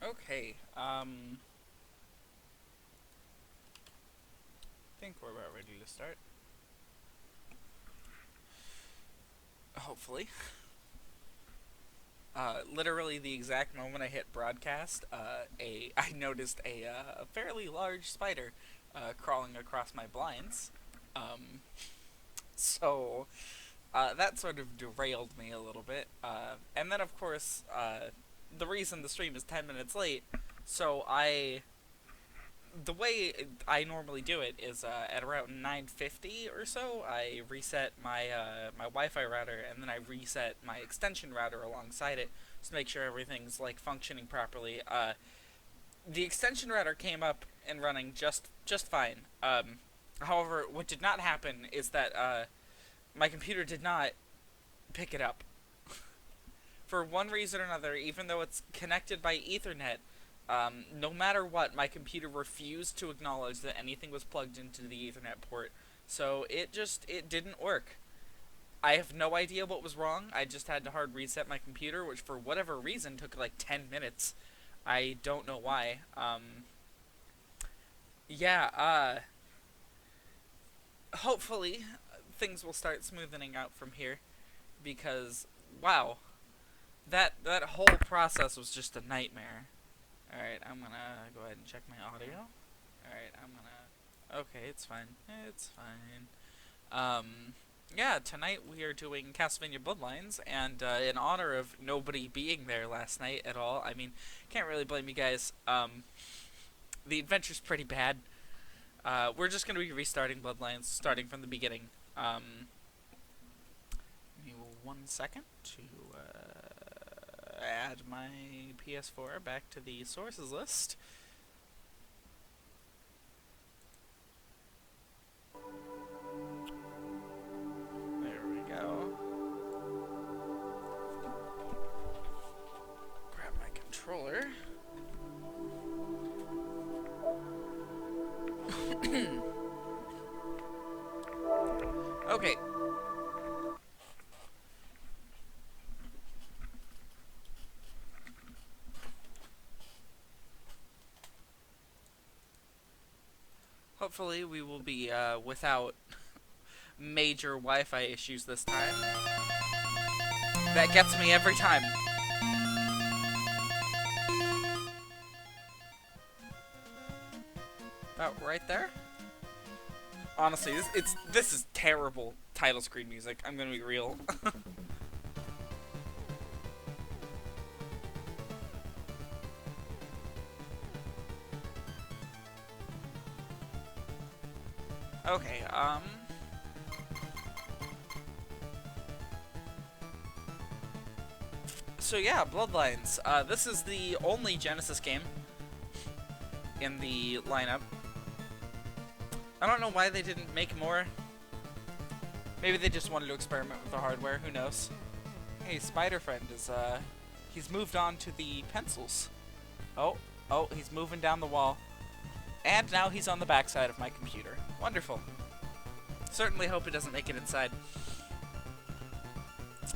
Okay, think we're about ready to start. Hopefully. Literally the exact moment I hit broadcast, I noticed a fairly large spider crawling across my blinds. Um, so that sort of derailed me a little bit. And then, of course, the reason the stream is 10 minutes late, so the way I normally do it is at around 9:50 or so, I reset my Wi-Fi router, and then I reset my extension router alongside it to make sure everything's like functioning properly. The extension router came up and running just fine. However, what did not happen is that my computer did not pick it up for one reason or another, even though it's connected by Ethernet. No matter what, my computer refused to acknowledge that anything was plugged into the Ethernet port. So it didn't work. I have no idea what was wrong. I just had to hard reset my computer, which for whatever reason took like 10 minutes. I don't know why. Yeah, hopefully things will start smoothing out from here because wow, that whole process was just a nightmare. Alright, I'm gonna go ahead and check my audio. Alright, I'm gonna... Okay, it's fine. It's fine. Yeah, tonight we are doing Castlevania Bloodlines, and in honor of nobody being there last night at all, I mean, can't really blame you guys. The adventure's pretty bad. We're just gonna be restarting Bloodlines, starting from the beginning. Give me 1 second to add my PS4 back to the sources list. There we go. Grab my controller. Okay. Hopefully we will be without major Wi-Fi issues this time. That gets me every time. About right there. Honestly, this is terrible title screen music. I'm gonna be real. Okay, so yeah, Bloodlines. This is the only Genesis game in the lineup. I don't know why they didn't make more. Maybe they just wanted to experiment with the hardware, who knows. Hey, Spider Friend is, he's moved on to the pencils. Oh, he's moving down the wall. And now he's on the backside of my computer. Wonderful. Certainly hope it doesn't make it inside.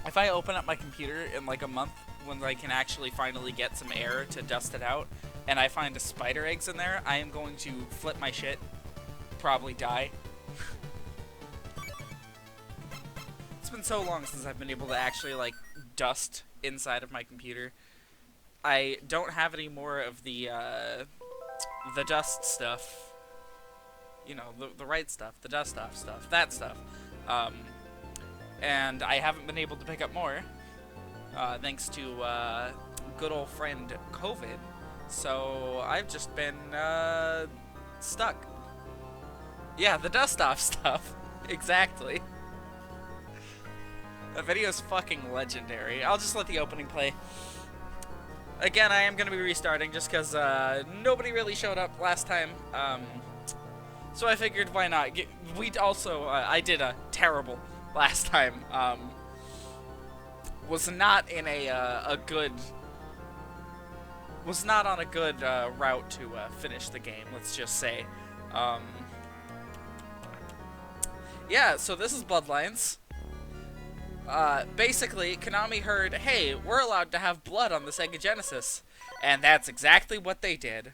If I open up my computer in like a month, when I can actually finally get some air to dust it out, and I find a spider eggs in there, I am going to flip my shit. Probably die. It's been so long since I've been able to actually, like, dust inside of my computer. I don't have any more of the dust stuff. You know, the right stuff, the dust off stuff, that stuff. And I haven't been able to pick up more, thanks to good old friend COVID. So I've just been stuck. Yeah, the dust off stuff. Exactly. That video's fucking legendary. I'll just let the opening play. Again, I am going to be restarting just because nobody really showed up last time. So I figured, why not? I did a terrible last time. Was not in was not on a good route to finish the game, let's just say. Yeah, so this is Bloodlines. Basically, Konami heard, hey, we're allowed to have blood on the Sega Genesis. And that's exactly what they did.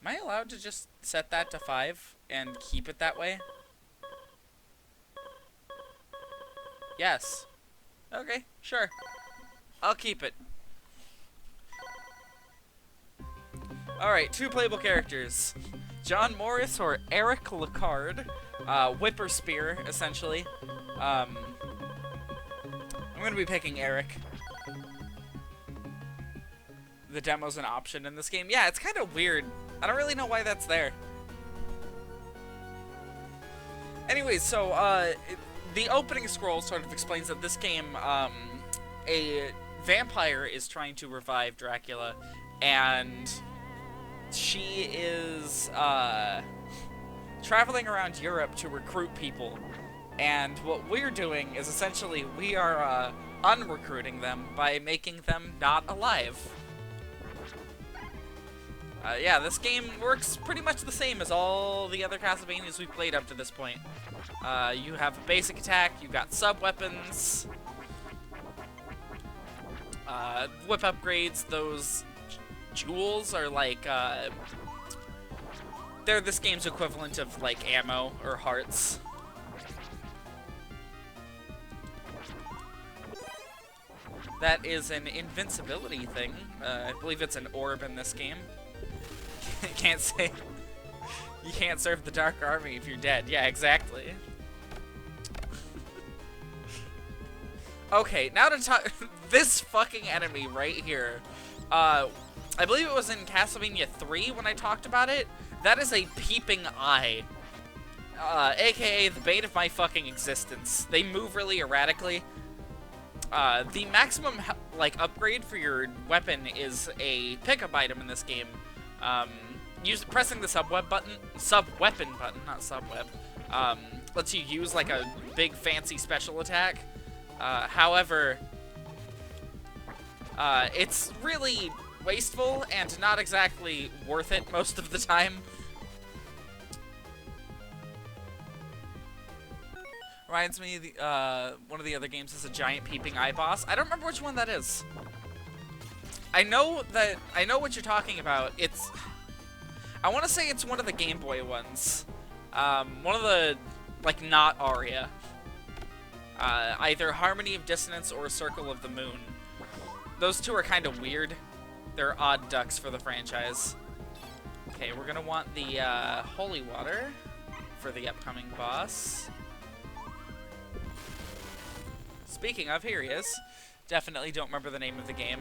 Am I allowed to just set that to 5 and keep it that way? Yes. Okay, sure. I'll keep it. Alright, 2 playable characters. John Morris or Eric Lacard. Whipper Spear, essentially. I'm gonna be picking Eric. The demo's an option in this game. Yeah, it's kind of weird. I don't really know why that's there. Anyways, so, the opening scroll sort of explains that this game, a vampire is trying to revive Dracula, and she is, traveling around Europe to recruit people. And what we're doing is essentially we are, unrecruiting them by making them not alive. Yeah, this game works pretty much the same as all the other Castlevanias we've played up to this point. You have a basic attack, you've got sub-weapons, whip upgrades. Those jewels are like, they're this game's equivalent of, like, ammo or hearts. That is an invincibility thing. I believe it's an orb in this game. Can't say you can't serve the Dark Army if you're dead. Yeah, exactly. Okay, now to talk this fucking enemy right here. I believe it was in Castlevania 3 when I talked about it. That is a peeping eye. AKA the bane of my fucking existence. They move really erratically. The maximum like upgrade for your weapon is a pickup item in this game. Pressing the sub-weapon button, not sub-web, lets you use like a big fancy special attack. However, it's really wasteful and not exactly worth it most of the time. Reminds me, one of the other games is a giant peeping eye boss. I don't remember which one that is. I know what you're talking about. I want to say it's one of the Game Boy ones. One of the, like, not Aria. Either Harmony of Dissonance or Circle of the Moon. Those two are kind of weird. They're odd ducks for the franchise. Okay, we're gonna want the, Holy Water for the upcoming boss. Speaking of, here he is. Definitely don't remember the name of the game.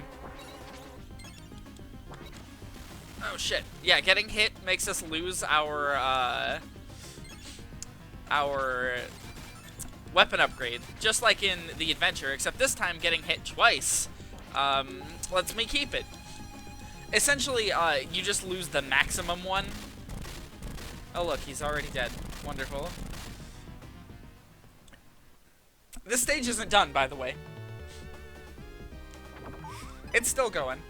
Oh shit. Yeah, getting hit makes us lose our weapon upgrade. Just like in the adventure, except this time getting hit twice lets me keep it. Essentially, you just lose the maximum one. Oh look, he's already dead. Wonderful. This stage isn't done, by the way. It's still going.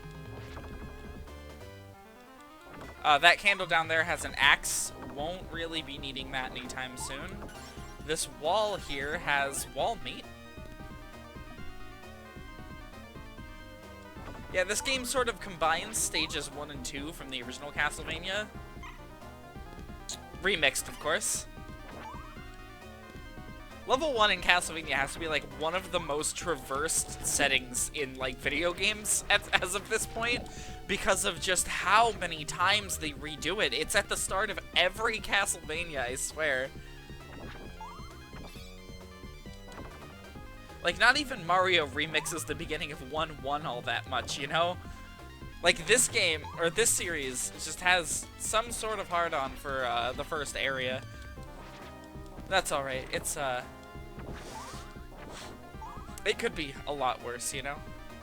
That candle down there has an axe. Won't really be needing that anytime soon. This wall here has wall meat. Yeah, this game sort of combines stages 1 and 2 from the original Castlevania. Remixed, of course. Level 1 in Castlevania has to be, like, one of the most traversed settings in, like, video games as of this point, because of just how many times they redo it. It's at the start of every Castlevania, I swear. Like, not even Mario remixes the beginning of 1-1 all that much, you know? Like, this game, or this series, just has some sort of hard-on for, the first area. That's alright. It could be a lot worse, you know?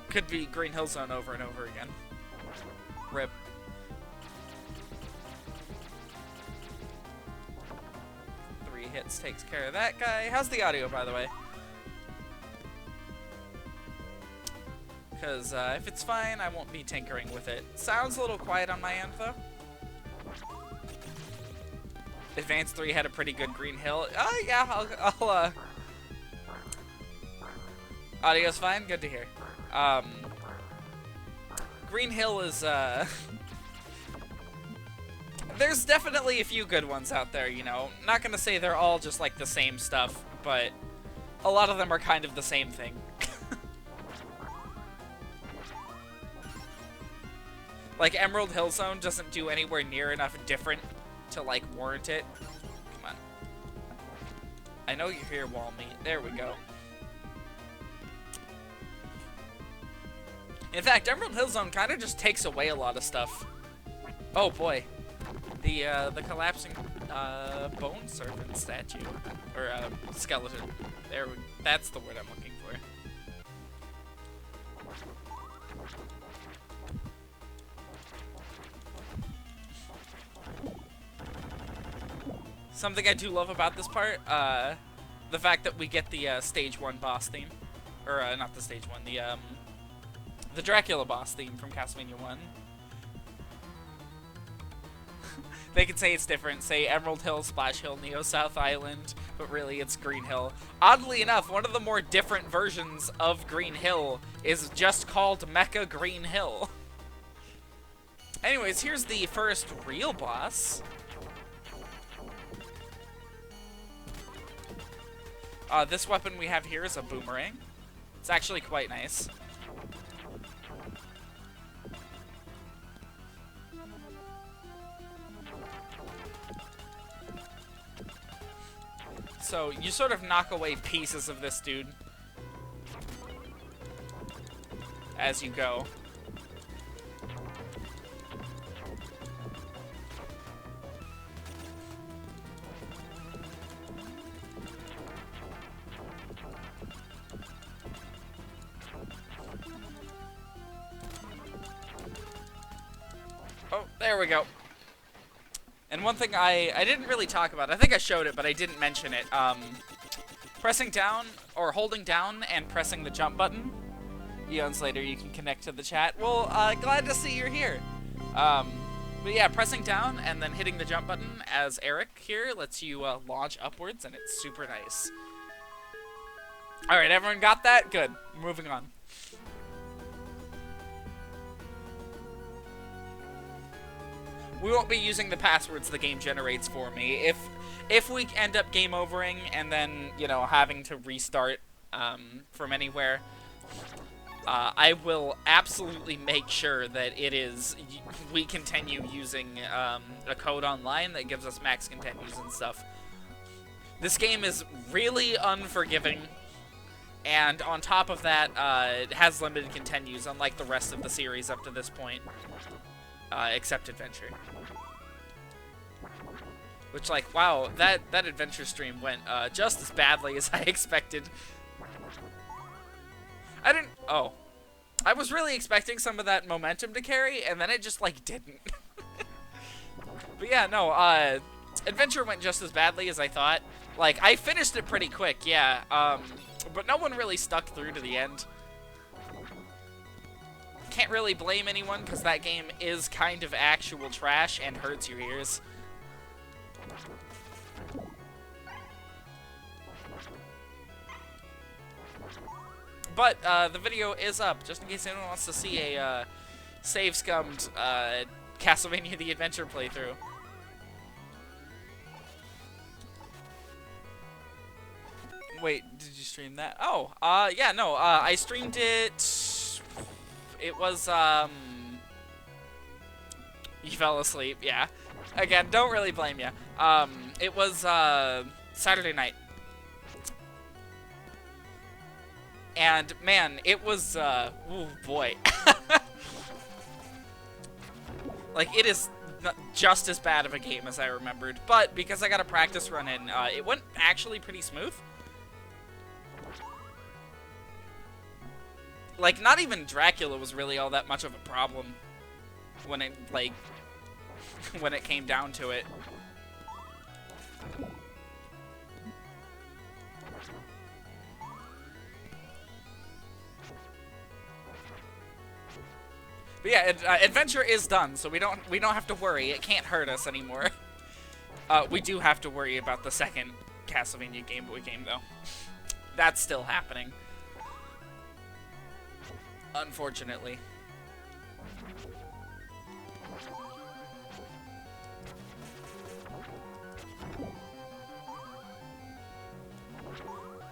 Could be Green Hill Zone over and over again. RIP. Three hits takes care of that guy. How's the audio, by the way? Because if it's fine, I won't be tinkering with it. Sounds a little quiet on my end, though. Advance 3 had a pretty good Green Hill. Oh, yeah, Audio's fine? Good to hear. Green Hill is, there's definitely a few good ones out there, you know. Not gonna say they're all just, like, the same stuff, but a lot of them are kind of the same thing. Like, Emerald Hill Zone doesn't do anywhere near enough different to, like, warrant it. Come on. I know you're here, wall meat. There we go. In fact, Emerald Hill Zone kind of just takes away a lot of stuff. Oh, boy. The collapsing, bone serpent statue. Or, skeleton. That's the word I'm looking for. Something I do love about this part, the fact that we get the, Stage 1 boss theme. Or, not the Stage 1, the Dracula boss theme from Castlevania 1. They could say it's different, say Emerald Hill, Splash Hill, Neo South Island, but really it's Green Hill. Oddly enough, one of the more different versions of Green Hill is just called Mecha Green Hill. Anyways, here's the first real boss. This weapon we have here is a boomerang. It's actually quite nice. So, you sort of knock away pieces of this dude as you go. Oh, there we go. And one thing I didn't really talk about, I think I showed it, but I didn't mention it. Pressing down, or holding down and pressing the jump button. Eons later, you can connect to the chat. Well, glad to see you're here. But yeah, pressing down and then hitting the jump button as Eric here lets you launch upwards, and it's super nice. Alright, everyone got that? Good. Moving on. We won't be using the passwords the game generates for me. If we end up game overing and then, you know, having to restart from anywhere, I will absolutely make sure that we continue using a code online that gives us max continues and stuff. This game is really unforgiving, and on top of that, it has limited continues, unlike the rest of the series up to this point. Except Adventure. Which, like, wow, that Adventure stream went just as badly as I expected. I was really expecting some of that momentum to carry, and then it just, like, didn't. But yeah, no, Adventure went just as badly as I thought. Like, I finished it pretty quick, yeah, but no one really stuck through to the end. Can't really blame anyone, because that game is kind of actual trash and hurts your ears. But, the video is up, just in case anyone wants to see a, save-scummed, Castlevania The Adventure playthrough. Wait, did you stream that? Oh, yeah, no, I streamed it... It was, you fell asleep, yeah. Again, don't really blame you. It was, Saturday night. And, man, it was, oh boy. Like, it is just as bad of a game as I remembered. But, because I got a practice run in, it went actually pretty smooth. Like, not even Dracula was really all that much of a problem when it, like, when it came down to it. But yeah, Adventure is done, so we don't have to worry. It can't hurt us anymore. We do have to worry about the second Castlevania Game Boy game, though. That's still happening. Unfortunately.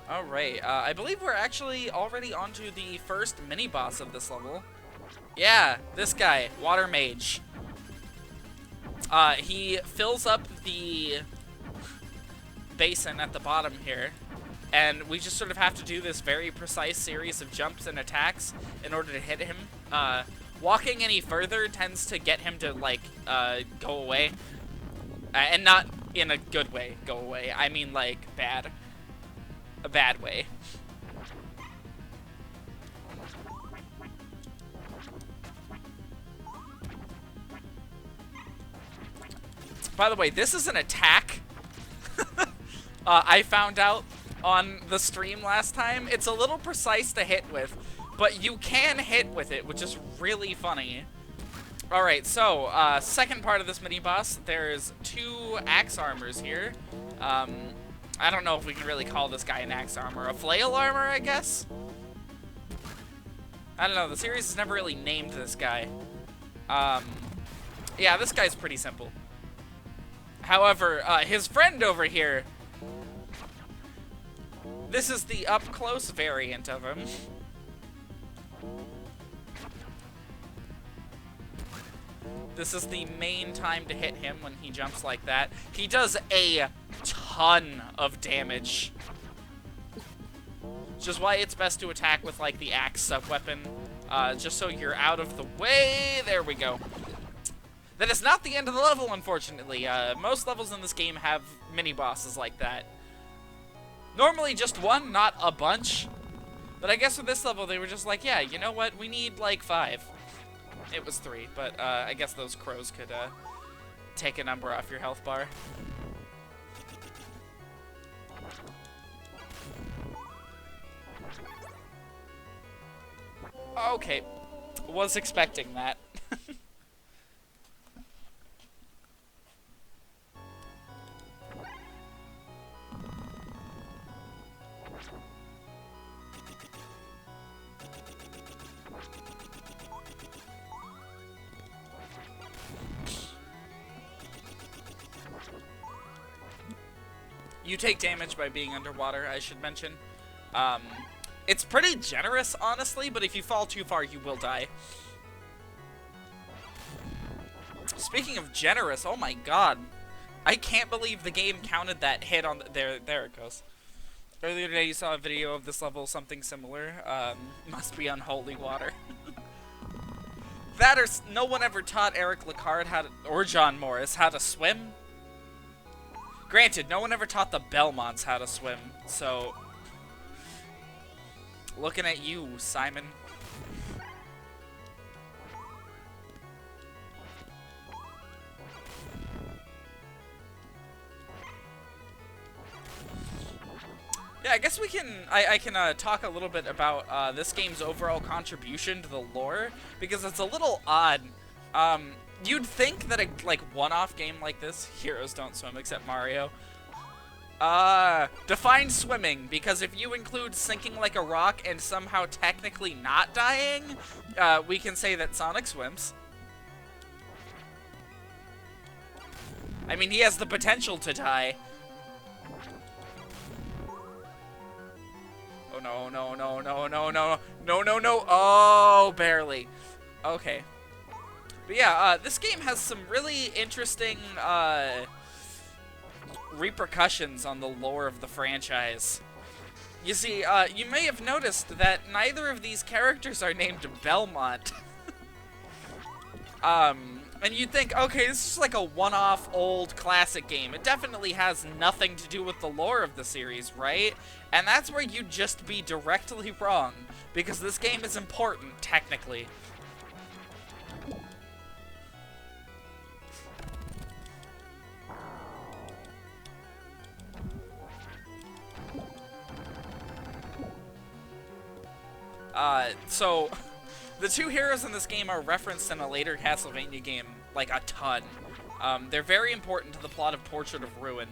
Alright, I believe we're actually already onto the first mini-boss of this level. Yeah, this guy, Water Mage. He fills up the basin at the bottom here, and we just sort of have to do this very precise series of jumps and attacks in order to hit him. Walking any further tends to get him to, like, go away. And not in a good way, go away. I mean, like, bad. A bad way. By the way, this is an attack. I found out on the stream last time. It's a little precise to hit with, but you can hit with it, which is really funny. Alright, so, second part of this mini-boss, there's 2 axe armors here. I don't know if we can really call this guy an axe armor. A flail armor, I guess? I don't know, the series has never really named this guy. Yeah, this guy's pretty simple. However, his friend over here, this is the up-close variant of him. This is the main time to hit him when he jumps like that. He does a ton of damage. Which is why it's best to attack with, like, the axe sub-weapon. Just so you're out of the way. There we go. That is not the end of the level, unfortunately. Most levels in this game have mini-bosses like that. Normally just one, not a bunch. But I guess with this level, they were just like, yeah, you know what? We need, like, 5. It was 3, but I guess those crows could take a number off your health bar. Okay, was expecting that. You take damage by being underwater, I should mention. It's pretty generous, honestly, but if you fall too far, you will die. Speaking of generous, oh my god. I can't believe the game counted that hit on there it goes. Earlier today, you saw a video of this level, something similar. Must be unholy water. That or no one ever taught Eric Lecard or John Morris how to swim. Granted, no one ever taught the Belmonts how to swim, so... Looking at you, Simon. Yeah, I guess we can... I can talk a little bit about this game's overall contribution to the lore, because it's a little odd. You'd think that a, like, one-off game like this, heroes don't swim except Mario. Define swimming, because if you include sinking like a rock and somehow technically not dying, we can say that Sonic swims. I mean, he has the potential to die. Oh, no, no, no, no, no, no, no, no, no, oh, barely. Okay. But yeah, this game has some really interesting, repercussions on the lore of the franchise. You see, you may have noticed that neither of these characters are named Belmont. And you'd think, okay, this is like a one-off old classic game. It definitely has nothing to do with the lore of the series, right? And that's where you'd just be directly wrong, because this game is important, technically. So, the 2 heroes in this game are referenced in a later Castlevania game, like, a ton. They're very important to the plot of Portrait of Ruin.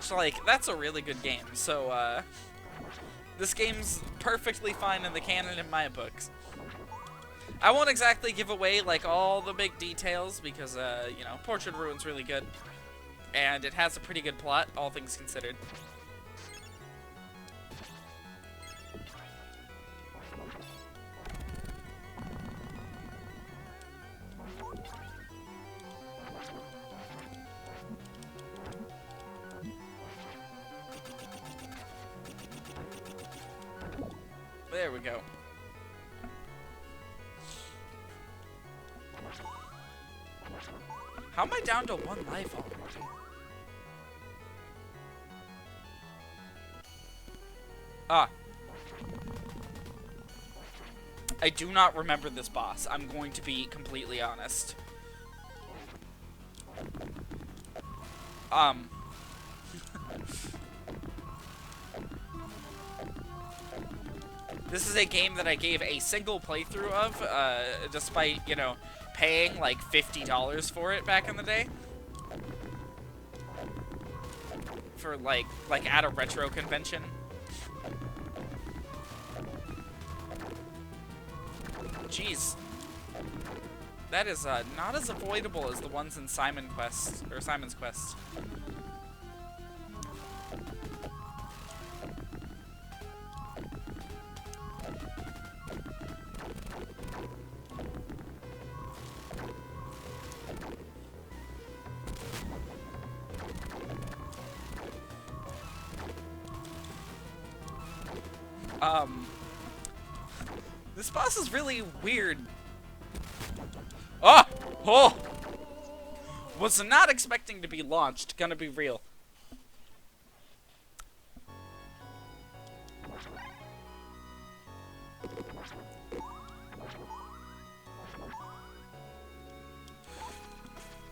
which, like, that's a really good game. So, this game's perfectly fine in the canon in my books. I won't exactly give away, like, all the big details because, you know, Portrait of Ruin's really good. And it has a pretty good plot, all things considered. There we go. How am I down to 1 life already? Ah. I do not remember this boss. I'm going to be completely honest. This is a game that I gave a single playthrough of, despite, you know, paying like $50 for it back in the day. For like at a retro convention. Jeez. That is not as avoidable as the ones in Simon's Quest. This boss is really weird. Oh! Oh! Was not expecting to be launched, gonna be real.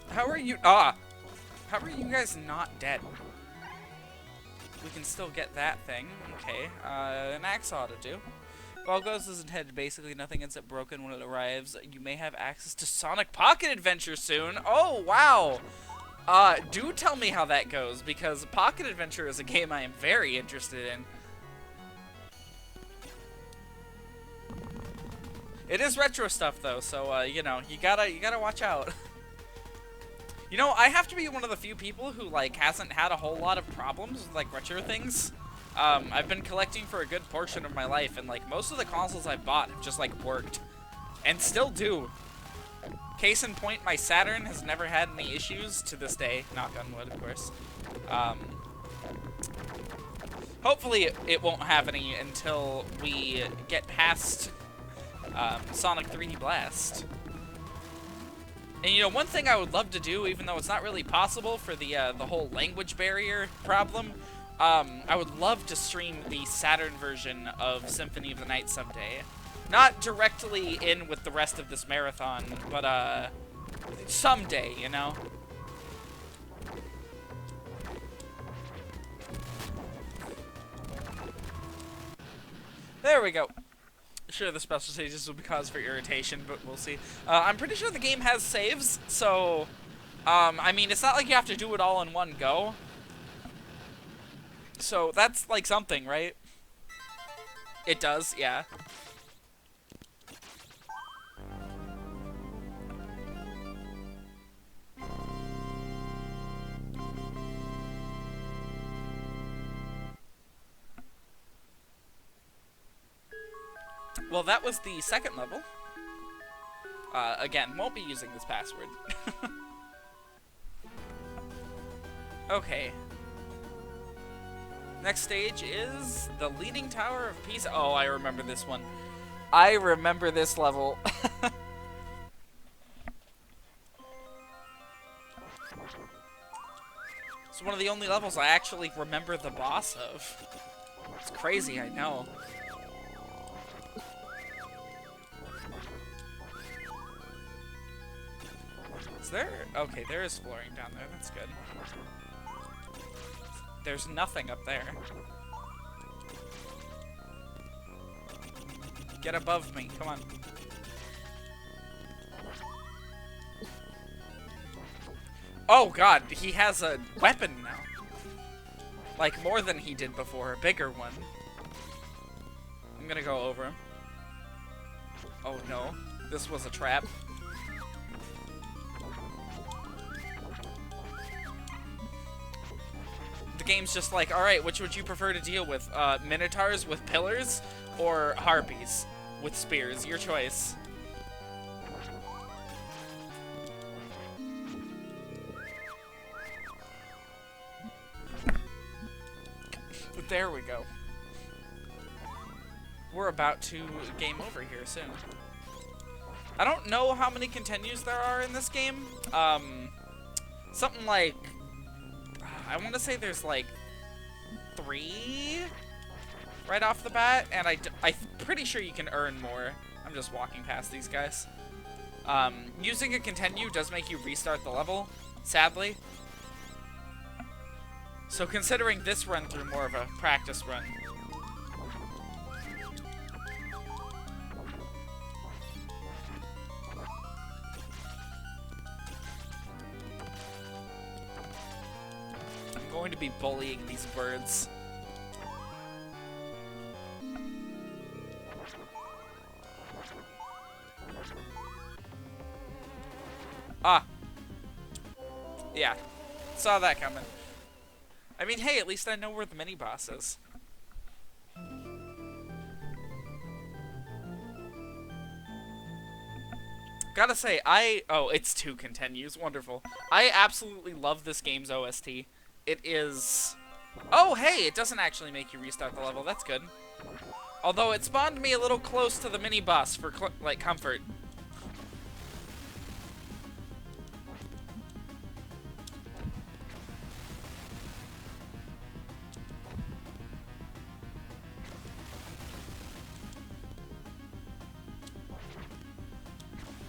How are you? How are you guys not dead? We can still get that thing. Okay, an axe ought to do. Ball goes isn't headed. Basically, nothing ends up broken when it arrives. You may have access to Sonic Pocket Adventure soon. Oh, wow. Do tell me how that goes, because Pocket Adventure is a game I am very interested in. It is retro stuff, though, so, you know, you gotta watch out. You know, I have to be one of the few people who, like, hasn't had a whole lot of problems with, like, retro things. I've been collecting for a good portion of my life, and, like, most of the consoles I've bought have just, like, worked. And still do. Case in point, my Saturn has never had any issues to this day. Knock on wood, of course. Hopefully it won't have any until we get past Sonic 3D Blast. And, you know, one thing I would love to do, even though it's not really possible for the whole language barrier problem, I would love to stream the Saturn version of Symphony of the Night someday. Not directly in with the rest of this marathon, but, someday, you know? There we go. Sure, the special stages will be cause for irritation, but we'll see. I'm pretty sure the game has saves, so, I mean, it's not like you have to do it all in one go. So, that's, like, something, right? It does, yeah. Well, that was the second level. Again, won't be using this password. Okay. Next stage is the Leaning Tower of Pisa. Oh, I remember this one. I remember this level. It's one of the only levels I actually remember the boss of. It's crazy, I know. Is there? Okay, there is flooring down there. That's good. There's nothing up there. Get above me. Come on. Oh god, he has a weapon now. Like, more than he did before. A bigger one. I'm gonna go over him. Oh no. This was a trap. The game's just like, alright, which would you prefer to deal with? Minotaurs with pillars? Or harpies with spears? Your choice. There we go. We're about to game over here soon. I don't know how many continues there are in this game. Something like... I want to say there's like 3 right off the bat, and I'm pretty sure you can earn more. I'm just walking past these guys. Using a continue does make you restart the level, sadly. So considering this run through more of a practice run. I'm going to be bullying these birds. Ah. Yeah. Saw that coming. I mean, hey, at least I know where the mini-boss is. Gotta say, oh, it's 2 continues. Wonderful. I absolutely love this game's OST. It is... Oh, hey, it doesn't actually make you restart the level. That's good. Although it spawned me a little close to the mini-boss for, like, comfort.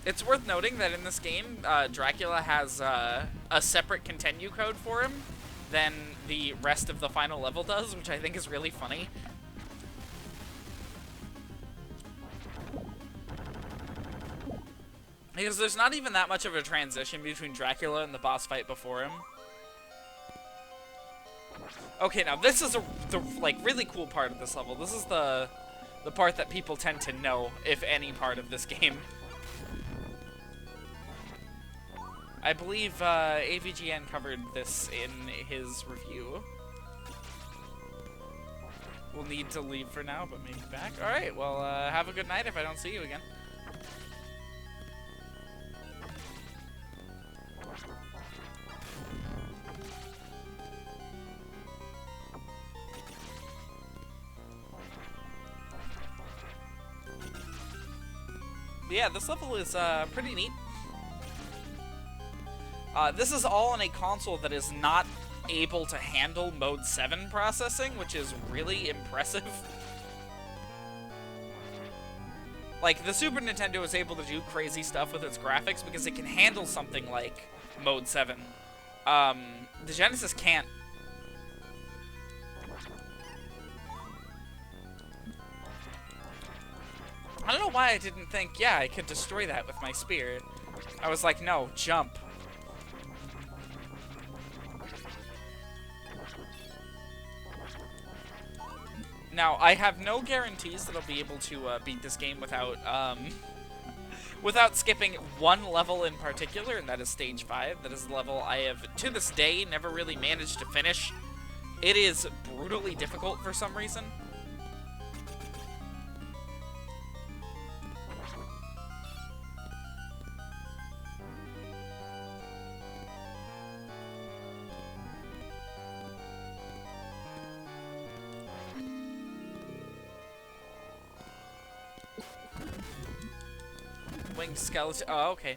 It's worth noting that in this game, Dracula has a separate continue code for him than the rest of the final level does, which I think is really funny. Because there's not even that much of a transition between Dracula and the boss fight before him. Okay, now this is the like really cool part of this level. This is the part that people tend to know, if any part of this game. I believe AVGN covered this in his review. We'll need to leave for now, but maybe back. Alright, well, have a good night if I don't see you again. But yeah, this level is pretty neat. This is all on a console that is not able to handle Mode 7 processing, which is really impressive. Like, the Super Nintendo is able to do crazy stuff with its graphics because it can handle something like Mode 7. The Genesis can't. I don't know why I didn't think, yeah, I could destroy that with my spear. I was like, no, jump. Now, I have no guarantees that I'll be able to beat this game without, without skipping one level in particular, and that is Stage 5. That is the level I have, to this day, never really managed to finish. It is brutally difficult for some reason. Winged skeleton. Oh, okay.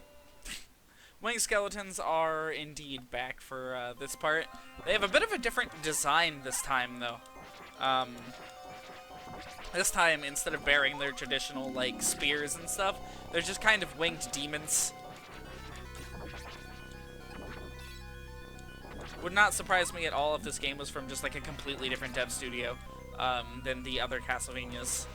Winged skeletons are indeed back for this part. They have a bit of a different design this time, though. This time, instead of bearing their traditional, like, spears and stuff, they're just kind of winged demons. Would not surprise me at all if this game was from just, like, a completely different dev studio than the other Castlevanias.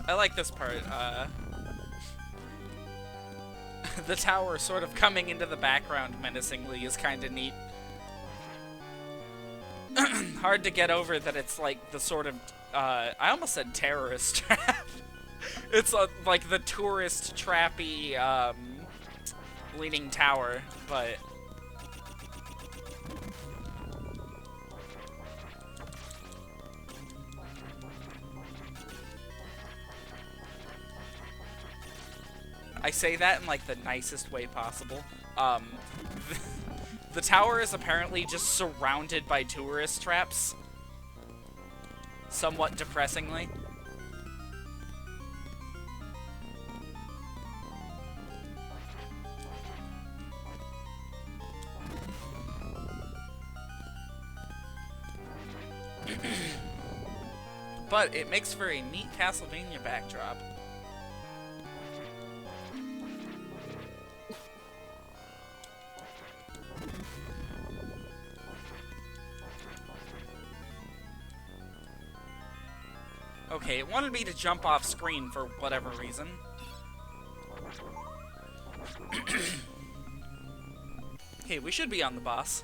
I like this part. The tower sort of coming into the background menacingly is kind of neat. Hard to get over that it's like the sort of, I almost said terrorist trap. It's like the tourist trappy, leaning tower, but... I say that in, like, the nicest way possible. The tower is apparently just surrounded by tourist traps. Somewhat depressingly. But it makes for a neat Castlevania backdrop. Okay, it wanted me to jump off screen for whatever reason. Okay, we should be on the boss.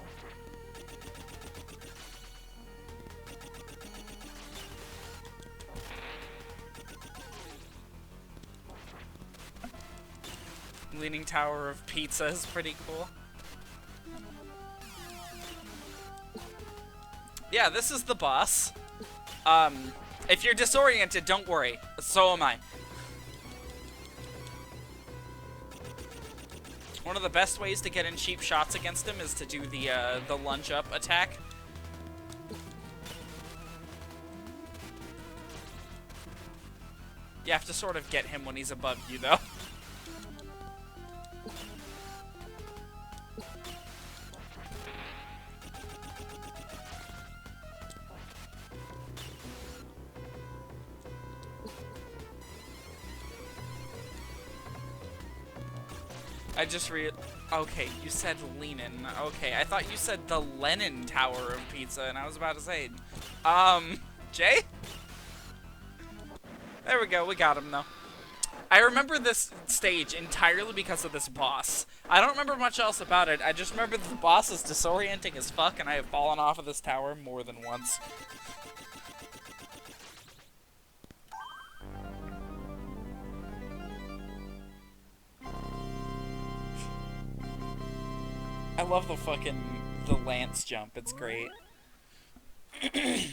Leaning Tower of Pizza is pretty cool. Yeah, this is the boss. If you're disoriented, don't worry. So am I. One of the best ways to get in cheap shots against him is to do the lunge up attack. You have to sort of get him when he's above you, though. I just okay, you said Lenin. Okay, I thought you said the Lenin Tower of Pizza, and I was about to say, Jay? There we go, we got him, though. I remember this stage entirely because of this boss. I don't remember much else about it, I just remember that the boss is disorienting as fuck, and I have fallen off of this tower more than once. I love the lance jump, it's great. Take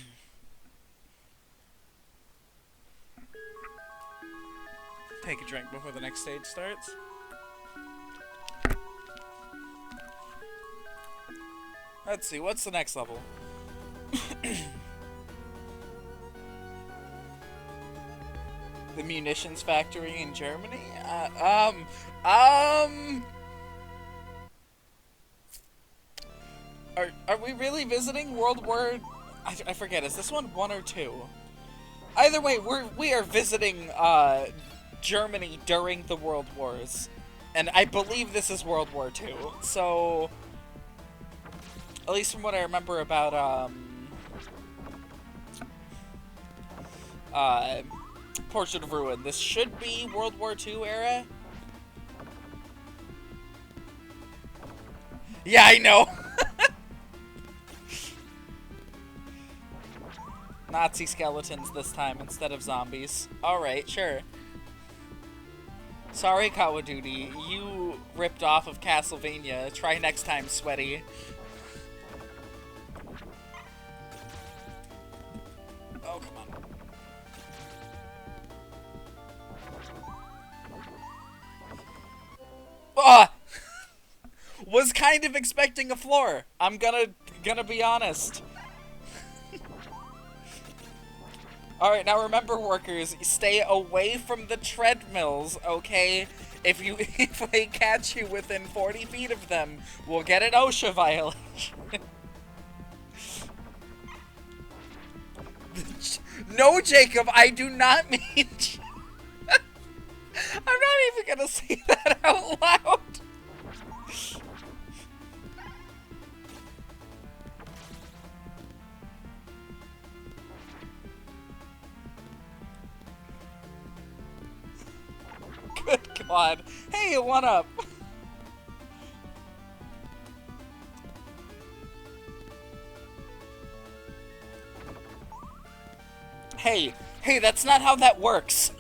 a drink before the next stage starts. Let's see, what's the next level? The munitions factory in Germany? Are we really visiting World War... I forget, is this one 1 or 2? Either way, we are visiting, Germany during the World Wars. And I believe this is World War II. So... At least from what I remember about, Portrait of Ruin, this should be World War II era? Yeah, I know! Nazi skeletons this time instead of zombies. Alright, sure. Sorry, Kawaduty. You ripped off of Castlevania. Try next time, sweaty. Oh, come on. Ah! Was kind of expecting a floor. I'm gonna be honest. Alright, now remember, workers, stay away from the treadmills, okay? If they catch you within 40 feet of them, we'll get an OSHA violation. No, Jacob, I do not mean... I'm not even gonna say that out loud. god. Hey, one up. Hey, hey, that's not how that works.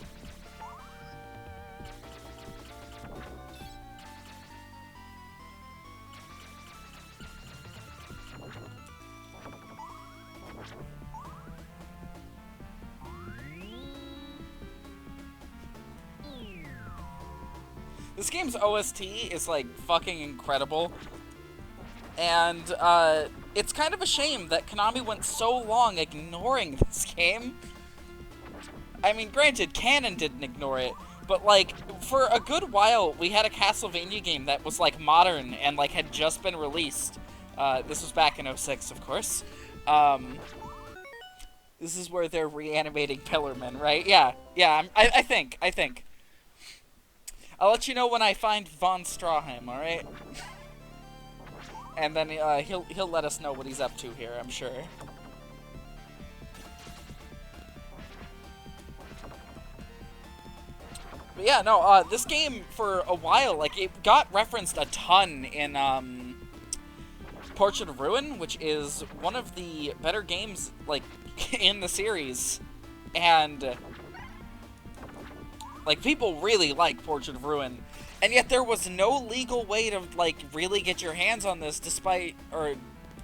This game's OST is, like, fucking incredible. And, it's kind of a shame that Konami went so long ignoring this game. I mean, granted, Canon didn't ignore it, but, like, for a good while, we had a Castlevania game that was, like, modern and, like, had just been released. This was back in '06, of course. This is where they're reanimating Pillarmen, right? Yeah, I think. I'll let you know when I find Von Strawheim, alright? And then, he'll let us know what he's up to here, I'm sure. But yeah, no, this game, for a while, like, it got referenced a ton in, Portrait of Ruin, which is one of the better games, like, in the series. And, like, people really like Portrait of Ruin. And yet there was no legal way to, like, really get your hands on this despite, or,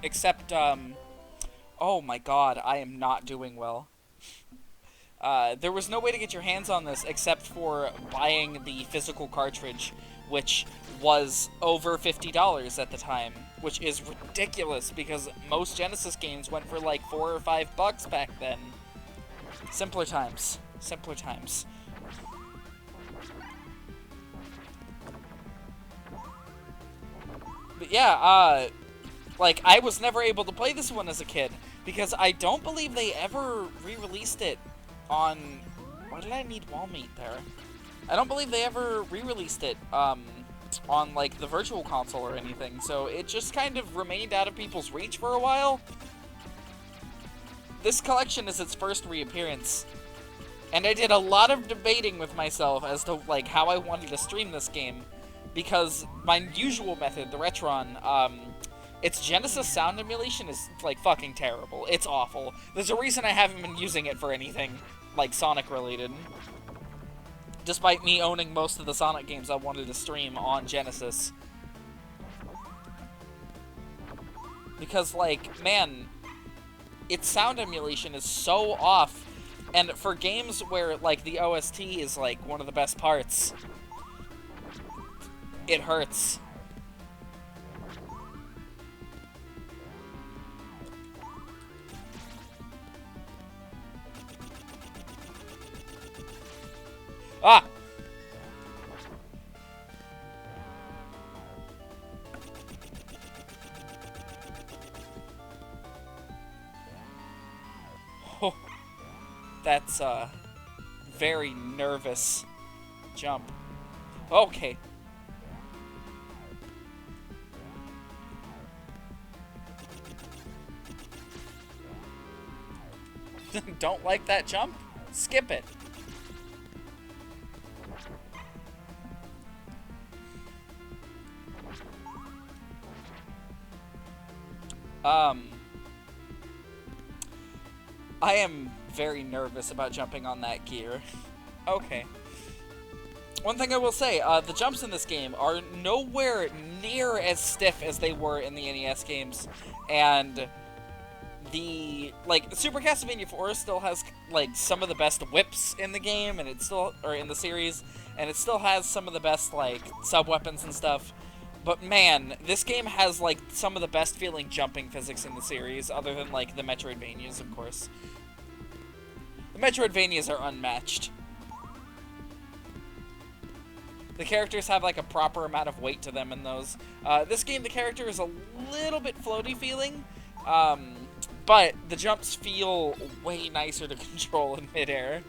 except, oh my god, I am not doing well. There was no way to get your hands on this except for buying the physical cartridge, which was over $50 at the time, which is ridiculous because most Genesis games went for like $4 or $5 back then. Simpler times. Simpler times. But yeah, like, I was never able to play this one as a kid because I don't believe they ever re-released it on... Why did I need wall meat there? I don't believe they ever re-released it, on, like, the Virtual Console or anything, so it just kind of remained out of people's reach for a while. This collection is its first reappearance, and I did a lot of debating with myself as to, like, how I wanted to stream this game, because my usual method, the Retron, its Genesis sound emulation is, like, fucking terrible. It's awful. There's a reason I haven't been using it for anything, like, Sonic-related. Despite me owning most of the Sonic games I wanted to stream on Genesis. Because, like, man, its sound emulation is so off. And for games where, like, the OST is, like, one of the best parts, it hurts. Ah! Oh, that's a very nervous jump. Okay. Don't like that jump? Skip it. I am very nervous about jumping on that gear. Okay. One thing I will say, the jumps in this game are nowhere near as stiff as they were in the NES games, and the, like, Super Castlevania 4 still has, like, some of the best whips in the game, and it still, or in the series, and it still has some of the best, like, sub-weapons and stuff. But man, this game has, like, some of the best feeling jumping physics in the series, other than, like, the Metroidvanias, of course. The Metroidvanias are unmatched. The characters have, like, a proper amount of weight to them in those. This game, the character is a little bit floaty feeling, but the jumps feel way nicer to control in midair.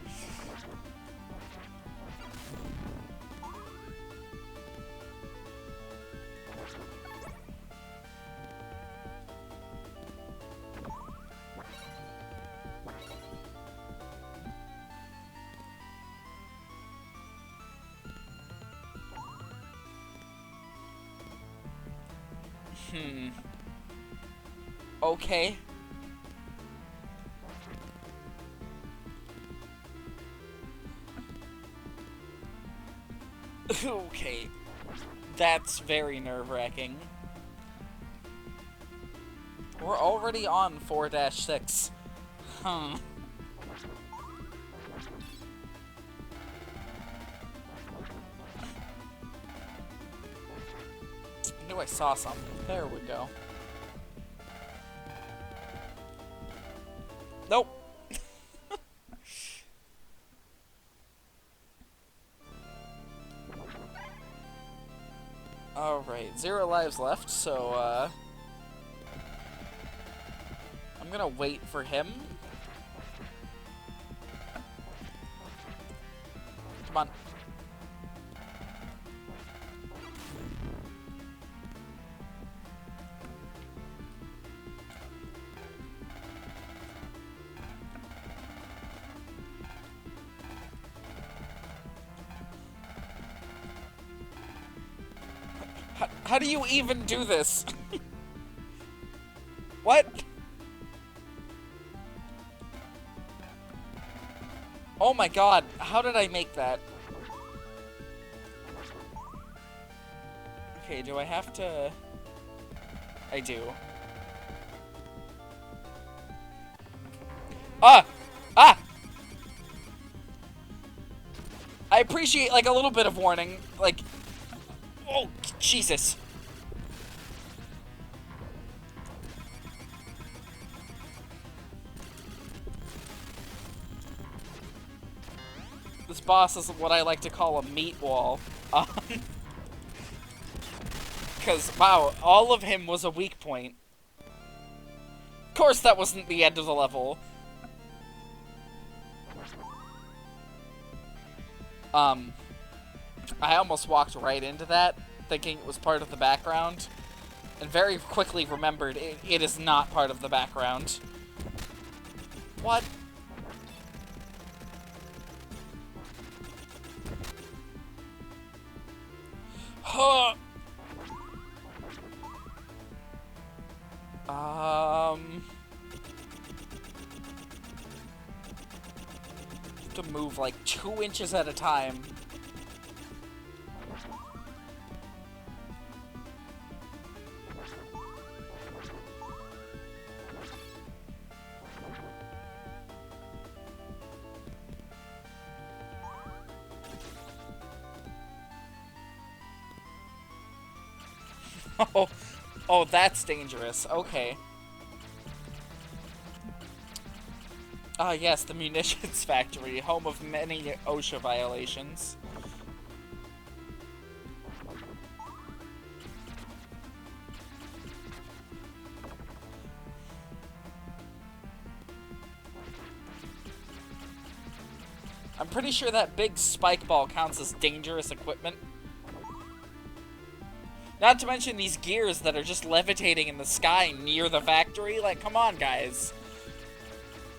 Hmm. Okay. Okay. That's very nerve-wracking. We're already on 4-6. Hmm. I knew I saw something. There we go. Nope. Alright, 0 lives left, so, I'm gonna wait for him. Come on. How do you even do this? What? Oh my god, how did I make that? Okay, do I have to... I do. Ah! Ah! I appreciate, like, a little bit of warning. Like... Oh, Jesus. This boss is what I like to call a meat wall. Because, wow, all of him was a weak point. Of course that wasn't the end of the level. I almost walked right into that, thinking it was part of the background. And very quickly remembered it is not part of the background. What? Huh. To move like 2 inches at a time. Oh, that's dangerous. Okay. Ah, yes, the munitions factory, home of many OSHA violations. I'm pretty sure that big spike ball counts as dangerous equipment. Not to mention these gears that are just levitating in the sky near the factory. Like, come on, guys.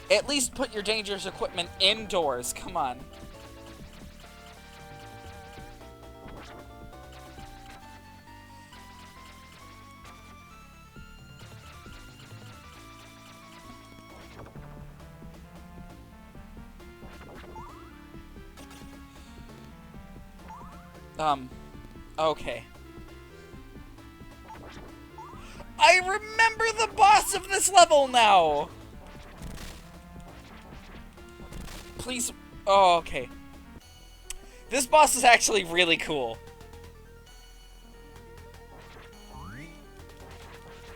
At least put your dangerous equipment indoors. Come on. Okay. I remember the boss of this level now! Please. Oh, okay. This boss is actually really cool.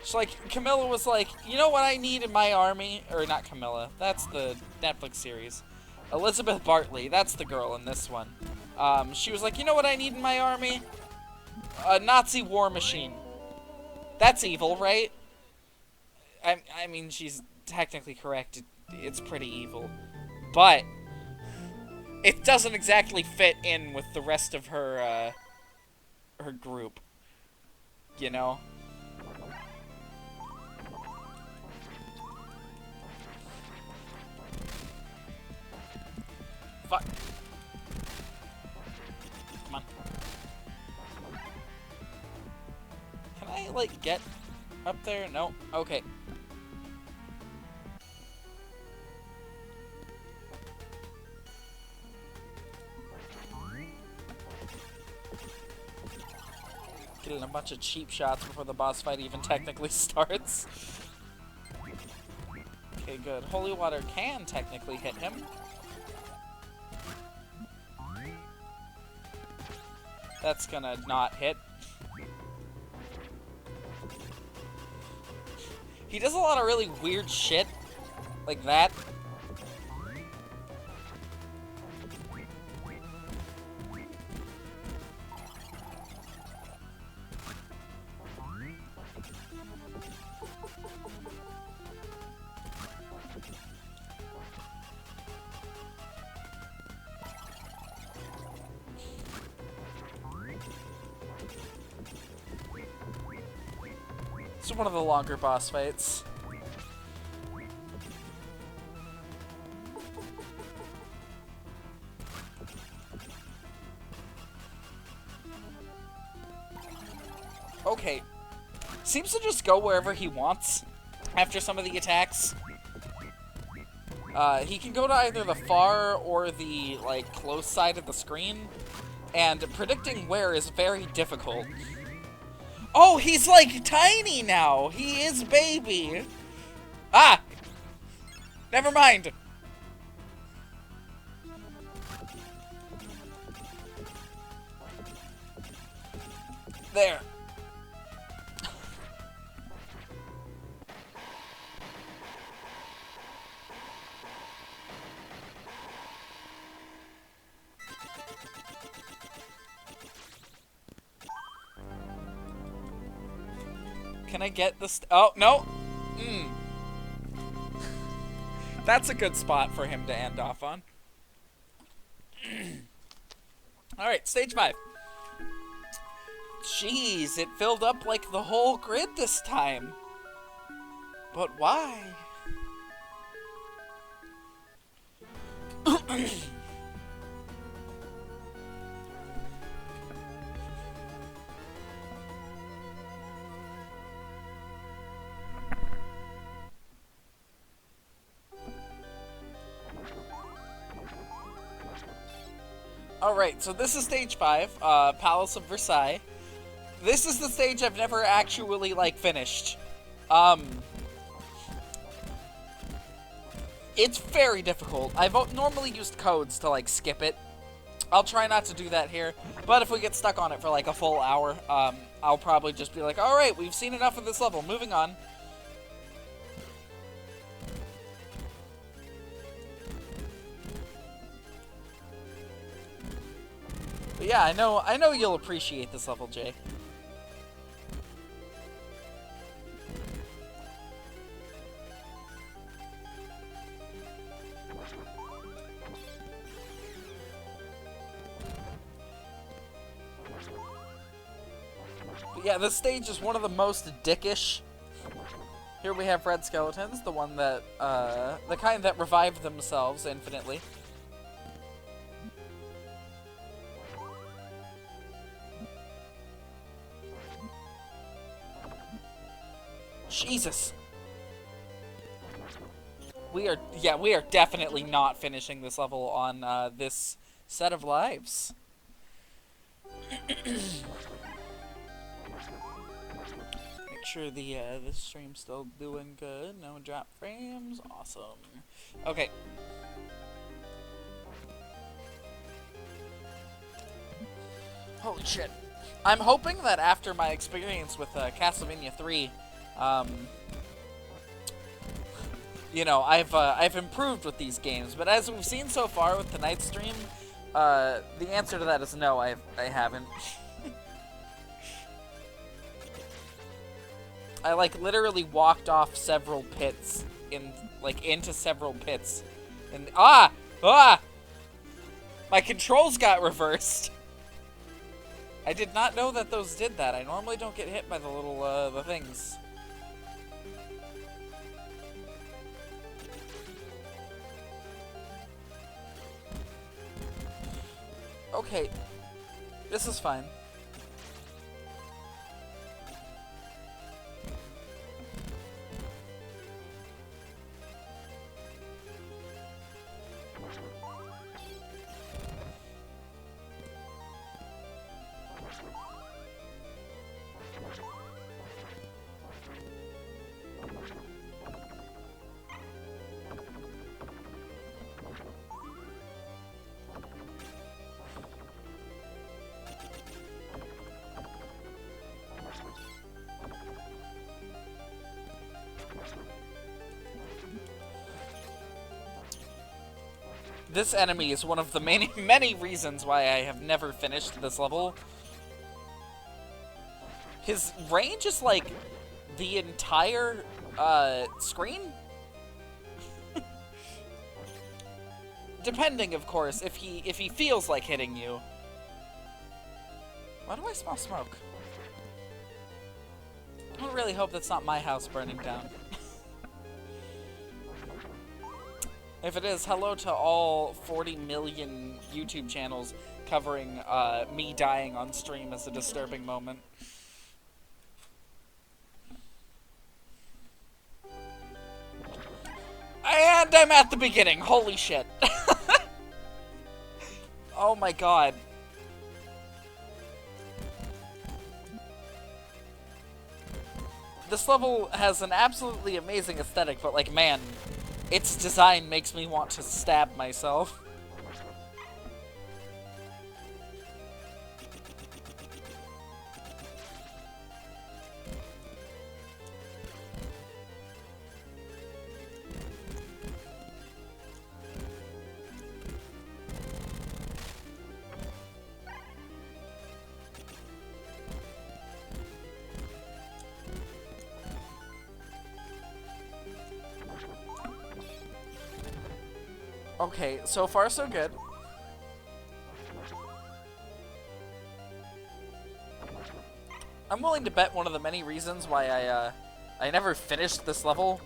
It's like, Camilla was like, you know what I need in my army? Or not Camilla, that's the Netflix series. Elizabeth Bartley, that's the girl in this one. She was like, you know what I need in my army? A Nazi war machine. That's evil, right? I mean, she's technically correct. It's pretty evil. But it doesn't exactly fit in with the rest of her, her group. You know? Fuck. Come on. Can I, like, get Up there? No. Okay. Getting a bunch of cheap shots before the boss fight even technically starts. Okay, good. Holy water can technically hit him. That's gonna not hit. He does a lot of really weird shit. Like that. It's one of the longer boss fights. Okay. Seems to just go wherever he wants after some of the attacks. He can go to either the far or the, like, close side of the screen, and predicting where is very difficult. Oh, he's, like, tiny now! He is baby! Ah! Never mind! There. Can I get this? Oh, no! That's a good spot for him to end off on. Alright, stage 5. Jeez, it filled up like the whole grid this time. But why? Alright, so this is stage 5, Palace of Versailles. This is the stage I've never actually, like, finished. It's very difficult. I've normally used codes to, like, skip it. I'll try not to do that here, but if we get stuck on it for, like, a full hour, I'll probably just be like, alright, we've seen enough of this level, moving on. But yeah, I know you'll appreciate this level, Jay. But yeah, this stage is one of the most dickish. Here we have red skeletons, the one that, the kind that revive themselves infinitely. Jesus. We are definitely not finishing this level on, this set of lives. Make sure the stream's still doing good. No drop frames. Awesome. Okay. Holy shit. I'm hoping that after my experience with Castlevania 3, you know, I've improved with these games, but as we've seen so far with tonight's stream, the answer to that is no, I haven't. I, like, literally walked off several pits, into several pits, and, my controls got reversed. I did not know that those did that. I normally don't get hit by the little, the things. Okay, this is fine. This enemy is one of the many, many reasons why I have never finished this level. His range is like the entire screen. Depending, of course, if he feels like hitting you. Why do I smell smoke? I really hope that's not my house burning down. If it is, hello to all 40 million YouTube channels covering me dying on stream as a disturbing moment. And I'm at the beginning. Holy shit. Oh my god. This level has an absolutely amazing aesthetic, but like, man, its design makes me want to stab myself. Okay, so far so good. I'm willing to bet one of the many reasons why I never finished this level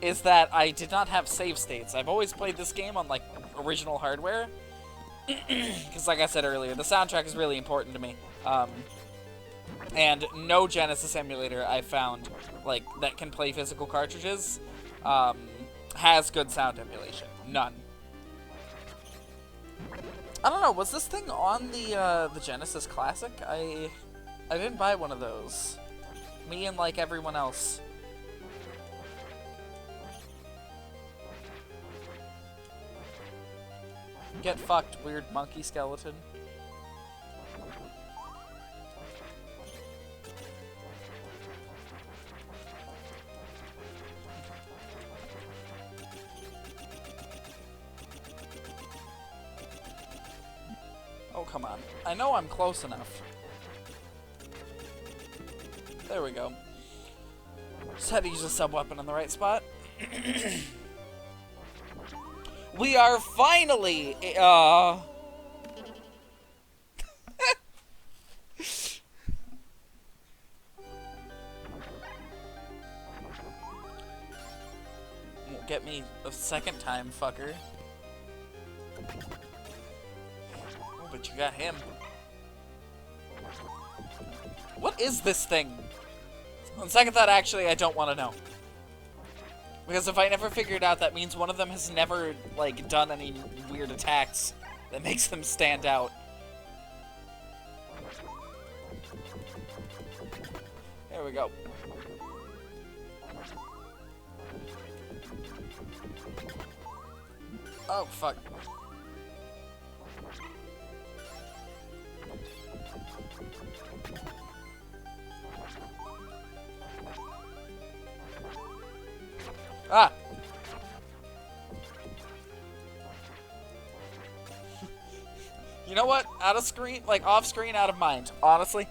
is that I did not have save states. I've always played this game on like original hardware because, like I said earlier, the soundtrack is really important to me. And no Genesis emulator I found like that can play physical cartridges has good sound emulation. None. I don't know, was this thing on the Genesis Classic? I didn't buy one of those. Me and like everyone else. Get fucked, weird monkey skeleton. Oh, come on. I know I'm close enough. There we go. Just had to use a sub-weapon in the right spot. We are finally... Won't get me a second time, fucker. Oh, but you got him. What is this thing? On second thought, actually, I don't want to know. Because if I never figure it out, that means one of them has never, like, done any weird attacks that makes them stand out. There we go. Oh, fuck. Ah! You know what? Out of screen, like off screen, out of mind. Honestly.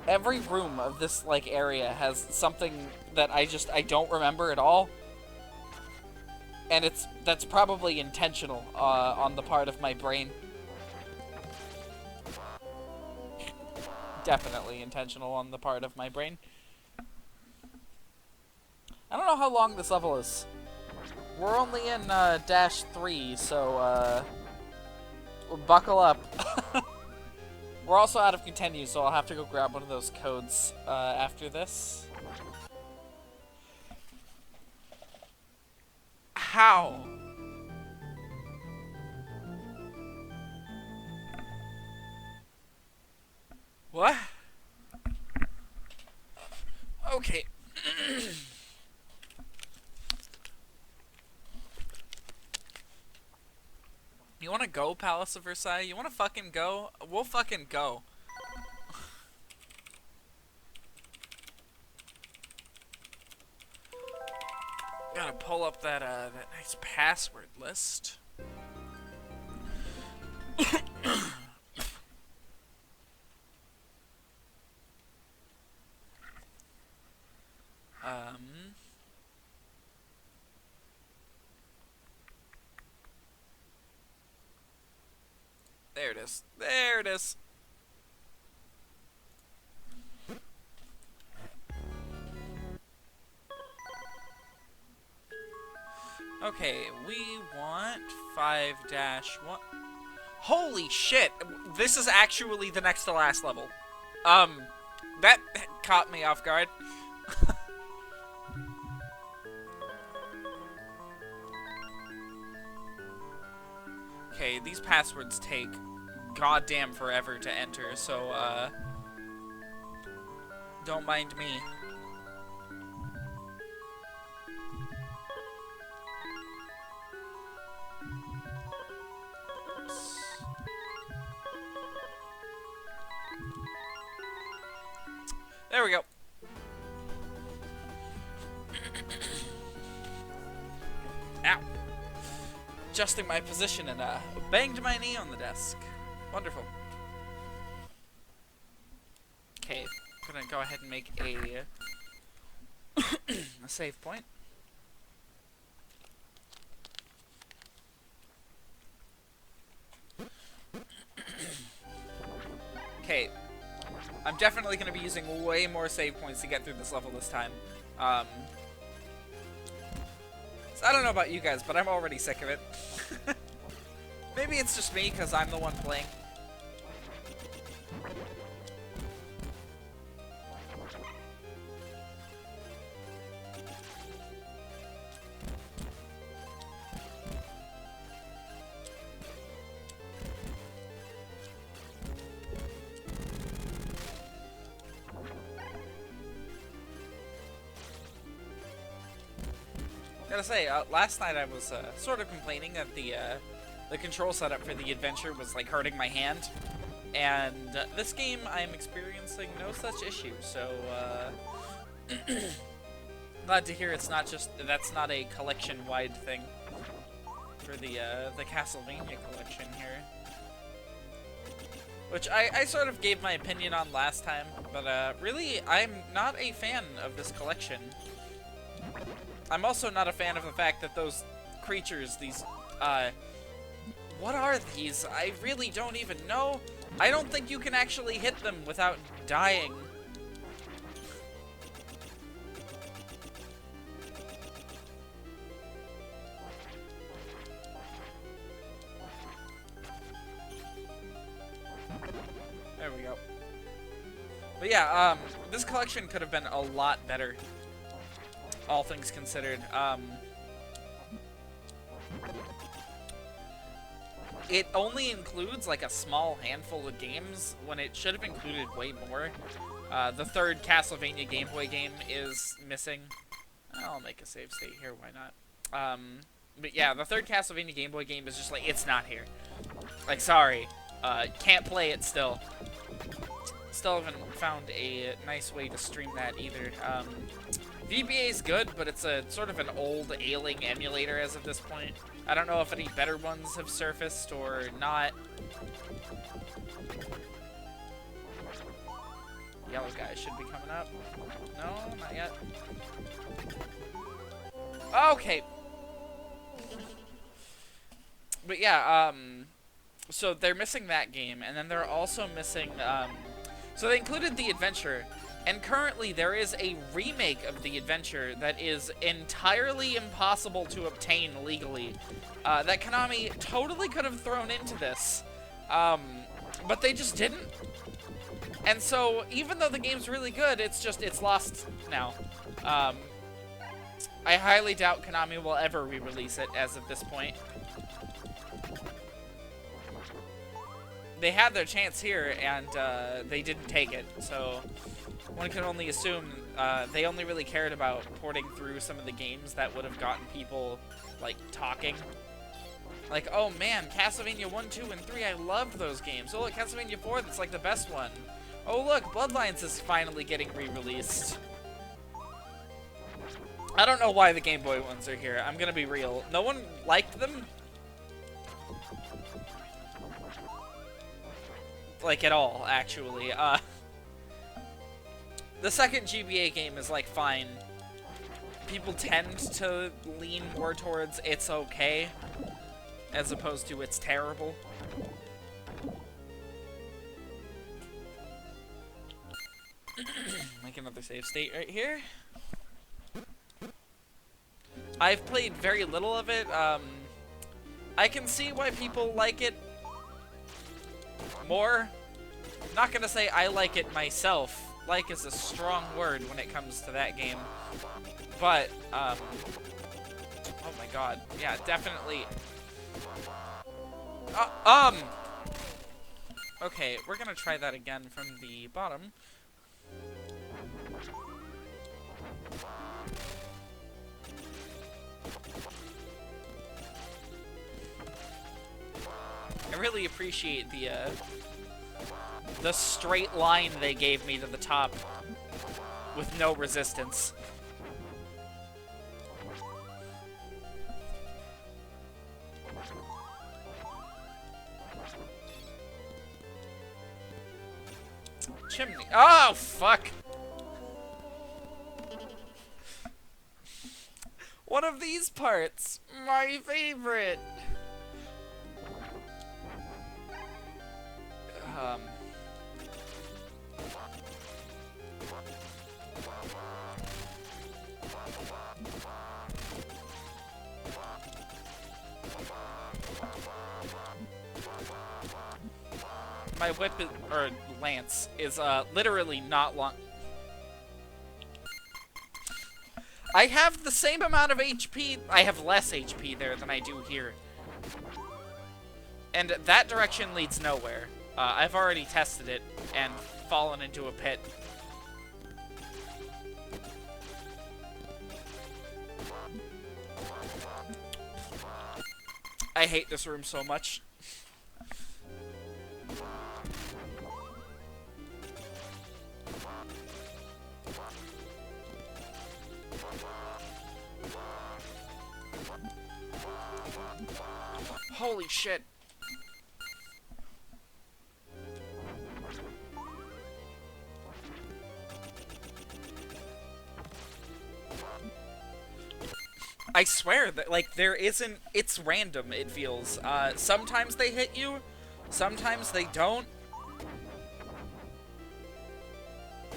Every room of this, like, area has something that I don't remember at all. And that's probably intentional, on the part of my brain. Definitely intentional on the part of my brain. I don't know how long this level is. We're only in, dash 3, so, buckle up. We're also out of continue, so I'll have to go grab one of those codes after this. How? What? Okay. You wanna go, Palace of Versailles? You wanna fucking go? We'll fucking go. Gotta pull up that that nice password list. There it is. There it is. Okay, we want 5-1. Holy shit! This is actually the next to last level. That caught me off guard. Okay, these passwords take goddamn forever to enter, so, don't mind me. There we go. Ow. Adjusting my position and banged my knee on the desk. Wonderful. Okay, I'm gonna go ahead and make a a save point. Okay, I'm definitely gonna be using way more save points to get through this level this time. So I don't know about you guys, but I'm already sick of it. Maybe it's just me, because I'm the one playing. Gotta say, last night I was sort of complaining that the control setup for the adventure was like hurting my hand, and this game I am experiencing no such issue. So glad to hear it's not just that's not a collection-wide thing for the Castlevania collection here, which I sort of gave my opinion on last time, but really I'm not a fan of this collection. I'm also not a fan of the fact that those creatures, these, what are these? I really don't even know. I don't think you can actually hit them without dying. There we go. But yeah, this collection could have been a lot better, all things considered. It only includes like a small handful of games when it should have included way more. The third Castlevania Game Boy game is missing. I'll make a save state here, why not? But yeah, the third Castlevania Game Boy game is just like, it's not here. Like, sorry. Can't play it still. Still haven't found a nice way to stream that either. VBA is good, but it's a sort of an old, ailing emulator as of this point. I don't know if any better ones have surfaced or not. Yellow guy should be coming up. No, not yet. Okay. But yeah, so they're missing that game, and then they're also missing, so they included the adventure. And currently, there is a remake of the adventure that is entirely impossible to obtain legally. That Konami totally could have thrown into this, but they just didn't. And so, even though the game's really good, it's lost now. I highly doubt Konami will ever re-release it as of this point. they had their chance here, and they didn't take it. So one can only assume they only really cared about porting through some of the games that would have gotten people, like, talking. Like, oh man, Castlevania 1, 2, and 3, I loved those games. Oh look, Castlevania 4, that's like the best one. Oh look, Bloodlines is finally getting re-released. I don't know why the Game Boy ones are here, I'm gonna be real. No one liked them? Like, at all, actually. The second GBA game is, like, fine. People tend to lean more towards it's okay, as opposed to it's terrible. Make another save state right here. I've played very little of it. I can see why people like it more. I'm not gonna say I like it myself. Like is a strong word when it comes to that game. But, oh my god. Yeah, definitely. Okay, we're gonna try that again from the bottom. I really appreciate the straight line they gave me to the top with no resistance. Chimney. Oh, fuck! One of these parts, my favorite. My whip is, or lance is literally not long. I have the same amount of HP. I have less HP there than I do here. And that direction leads nowhere. I've already tested it and fallen into a pit. I hate this room so much. Holy shit. I swear that, like, there isn't... It's random, it feels. Sometimes they hit you, sometimes they don't.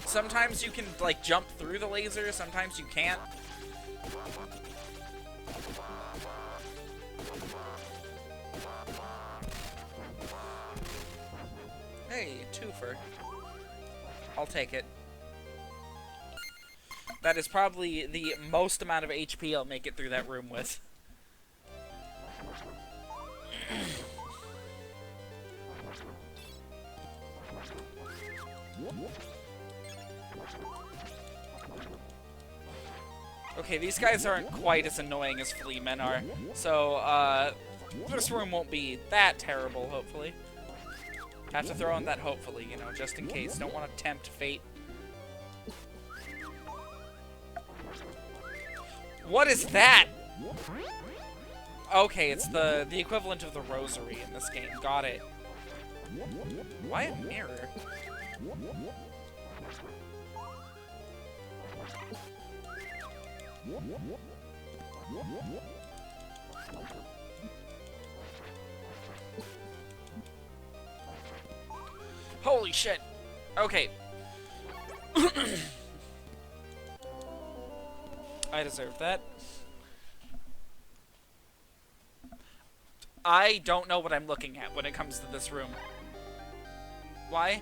Sometimes you can, like, jump through the laser, sometimes you can't. Hey, twofer. I'll take it. That is probably the most amount of HP I'll make it through that room with. Okay, these guys aren't quite as annoying as flea men are, so this room won't be that terrible, hopefully. Have to throw in that hopefully, you know, just in case. Don't want to tempt fate. What is that? Okay, it's the equivalent of the rosary in this game. Got it. Why a mirror? Holy shit. Okay. I deserve that. I don't know what I'm looking at when it comes to this room. Why?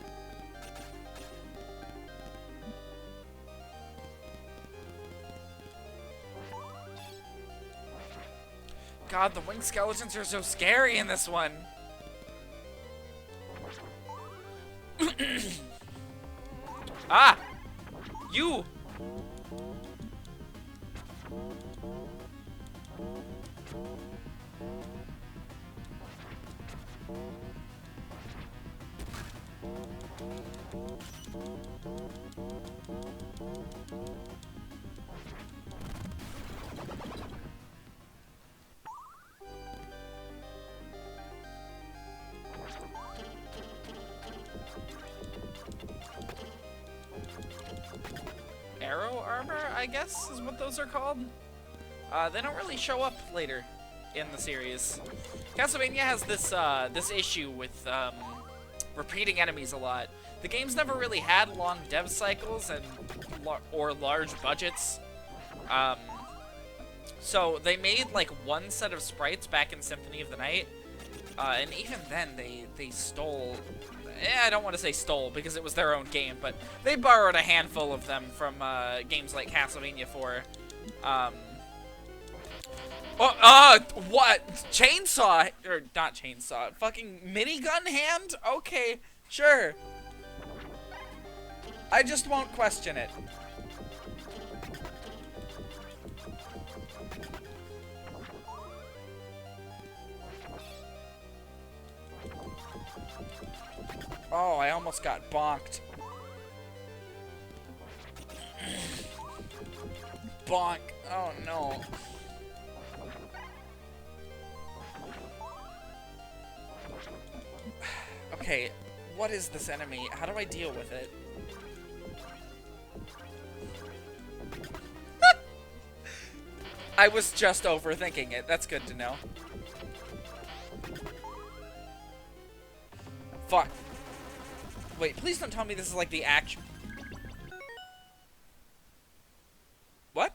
God, the winged skeletons are so scary in this one. Ah! You! Arrow armor, I guess, is what those are called. They don't really show up later in the series. Castlevania has this this issue with repeating enemies a lot. The game's never really had long dev cycles and or large budgets. So they made like one set of sprites back in Symphony of the Night, and even then they stole. I don't want to say stole because it was their own game, but they borrowed a handful of them from games like Castlevania 4. What? Chainsaw? Or not chainsaw. Fucking minigun hand? Okay, sure. I just won't question it. Oh, I almost got bonked. Bonk. Oh, no. Okay, what is this enemy? How do I deal with it? I was just overthinking it. That's good to know. Fuck. Wait, please don't tell me this is like the actual... What?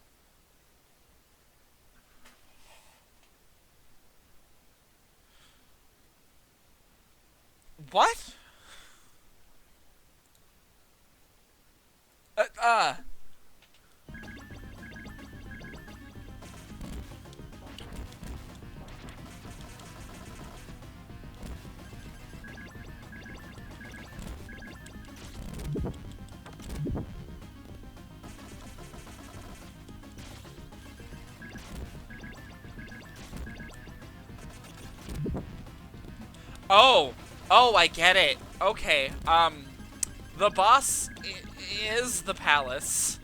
What? Oh! Oh, I get it. Okay, the boss is the palace.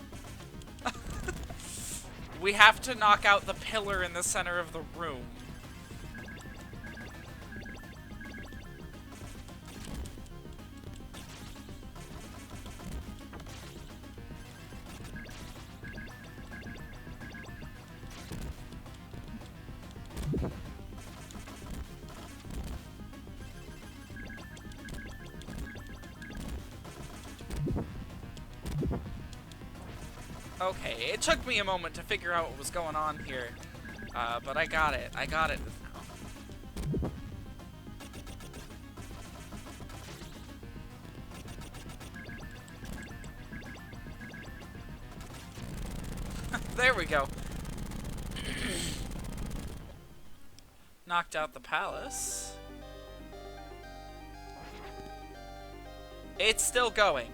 We have to knock out the pillar in the center of the room. Okay, it took me a moment to figure out what was going on here, but I got it. I got it now. There we go. Knocked out the palace. It's still going.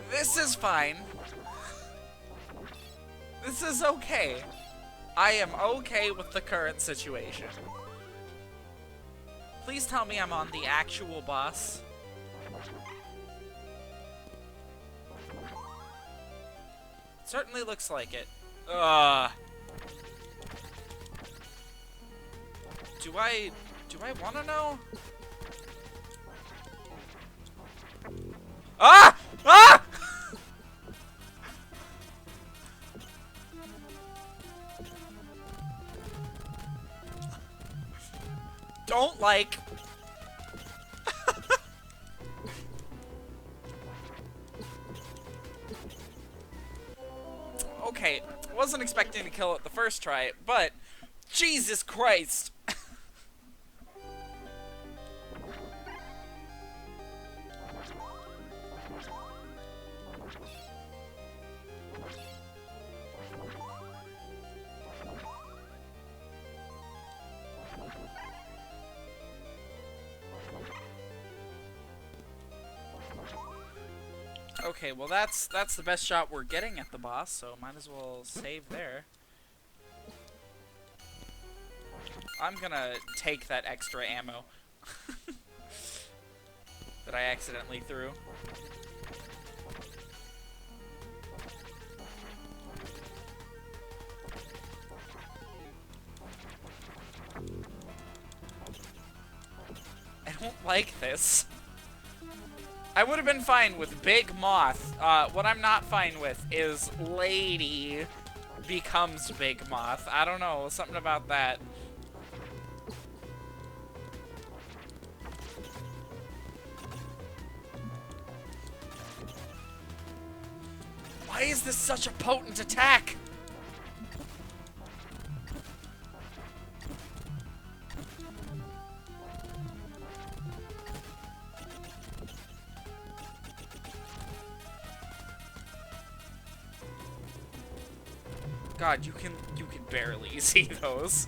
This is fine. This is okay. I am okay with the current situation. Please tell me I'm on the actual boss. Certainly looks like it. Do I want to know? Ah! Ah! Don't like. Okay, wasn't expecting to kill it the first try, but Jesus Christ. Okay, well that's the best shot we're getting at the boss, so might as well save there. I'm gonna take that extra ammo that I accidentally threw. I don't like this. I would have been fine with Big Moth. What I'm not fine with is Lady becomes Big Moth. I don't know, something about that. Why is this such a potent attack? God, you can barely see those.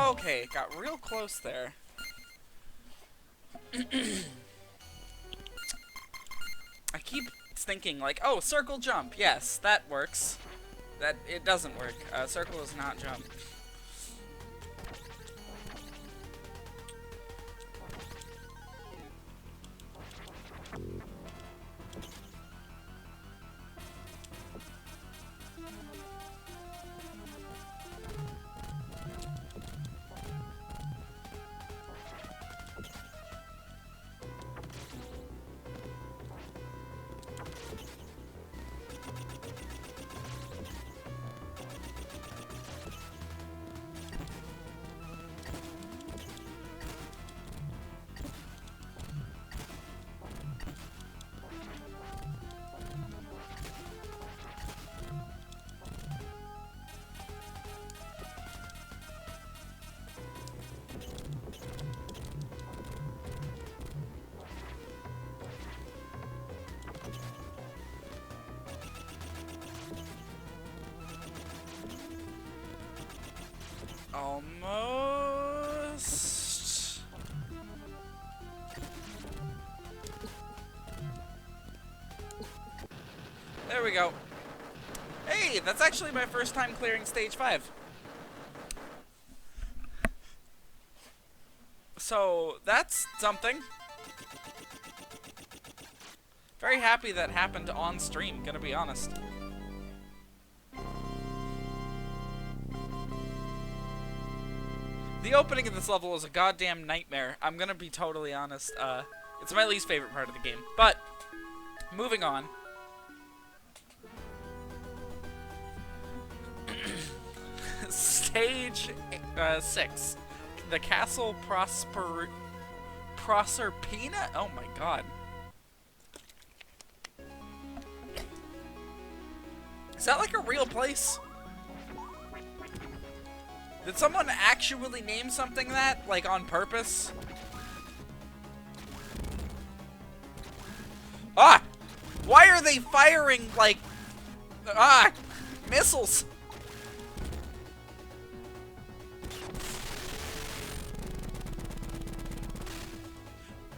Okay, got real close there. I keep thinking like, oh, circle jump. Yes, that works. It doesn't work. Circle is not jump. Almost. There we go. Hey, that's actually my first time clearing stage 5. So, that's something. Very happy that happened on stream, gonna be honest. The opening of this level is a goddamn nightmare. I'm gonna be totally honest. It's my least favorite part of the game. But, moving on. Stage 6. The Castle Proserpina? Oh my god. Is that like a real place? Did someone actually name something that? Like, on purpose? Ah! Why are they firing, like... Ah! Missiles!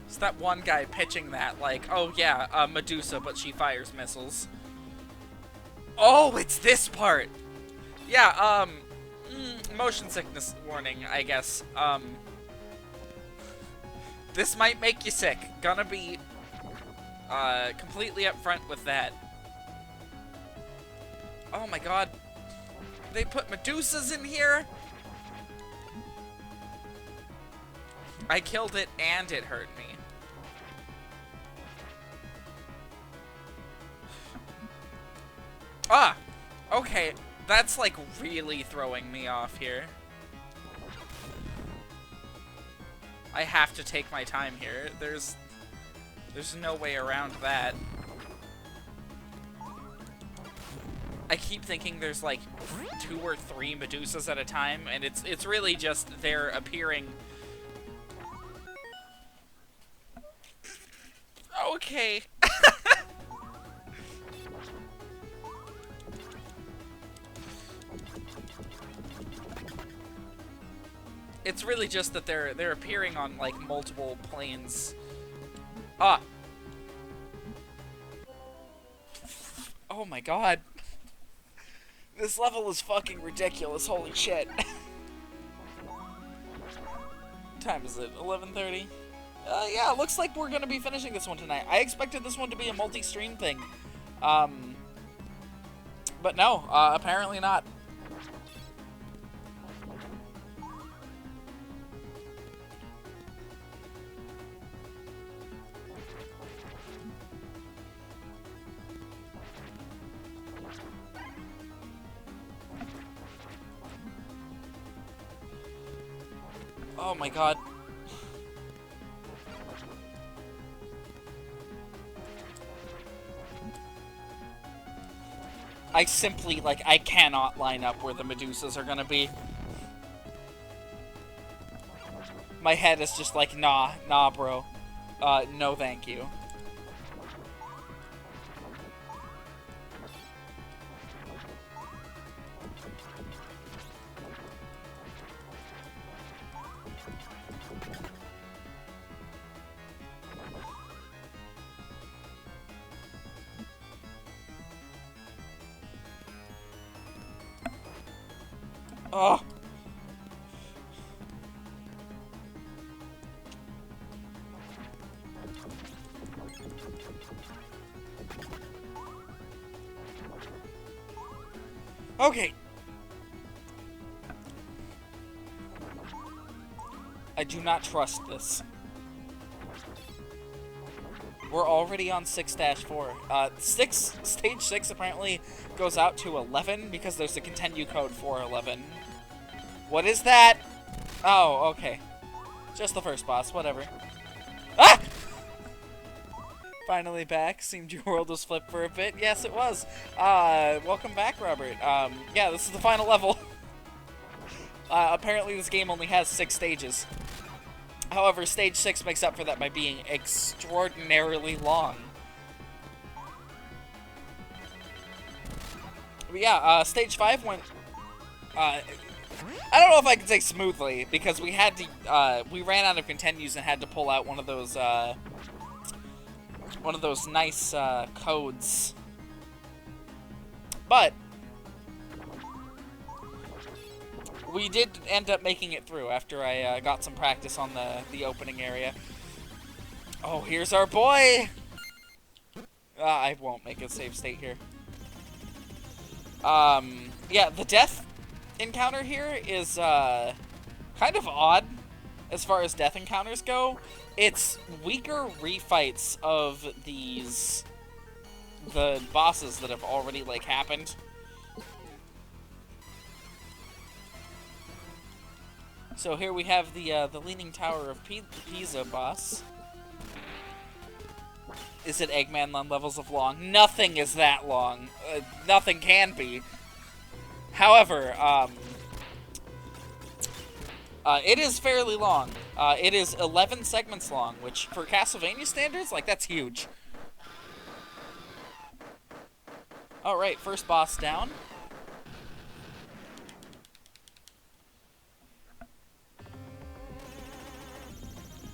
It's that one guy pitching that, like, oh yeah, Medusa, but she fires missiles. Oh, it's this part! Yeah, motion sickness warning, I guess. This might make you sick. Gonna be, completely upfront with that. Oh my god. They put Medusas in here? I killed it and it hurt me. Ah! Okay. That's, like, really throwing me off here. I have to take my time here. There's no way around that. I keep thinking there's like 2 or 3 Medusas at a time, and it's really just they're appearing. Okay. It's really just that they're appearing on like multiple planes. Ah. Oh my god. This level is fucking ridiculous, holy shit. What time is it? 11:30? Yeah, looks like we're gonna be finishing this one tonight. I expected this one to be a multi-stream thing. But no, apparently not. Oh my god. I simply, like, I cannot line up where the Medusas are gonna be. My head is just like, nah, bro. No thank you. Oh. Okay. I do not trust this. We're already on 6-4. Stage 6 apparently goes out to 11 because there's a continue code for 11. What is that? Oh, okay. Just the first boss, whatever. Ah! Finally back. Seemed your world was flipped for a bit. Yes, it was. Welcome back, Robert. Yeah, this is the final level. Apparently this game only has 6 stages. However, stage 6 makes up for that by being extraordinarily long. But yeah, stage 5 went, I don't know if I can say smoothly, because we had to, we ran out of continues and had to pull out one of those nice, codes. But we did end up making it through after I got some practice on the opening area. Oh, here's our boy! I won't make a save state here. Yeah, the death encounter here is kind of odd as far as death encounters go. It's weaker refights of the bosses that have already, like, happened. So here we have the Leaning Tower of Pisa boss. Is it Eggman levels of long? Nothing is that long. Nothing can be. However, it is fairly long. It is 11 segments long, which for Castlevania standards, like, that's huge. Alright, first boss down.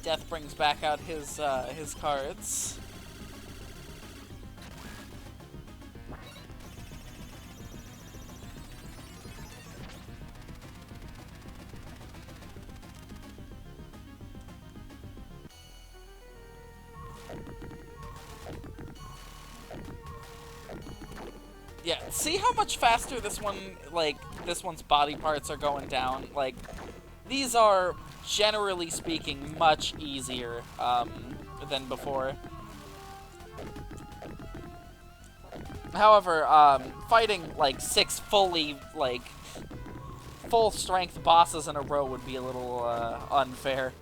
Death brings back out his cards. Yeah, see how much faster this one, like, this one's body parts are going down? Like, these are, generally speaking, much easier, than before. However, fighting, like, 6 fully, like, full-strength bosses in a row would be a little, unfair.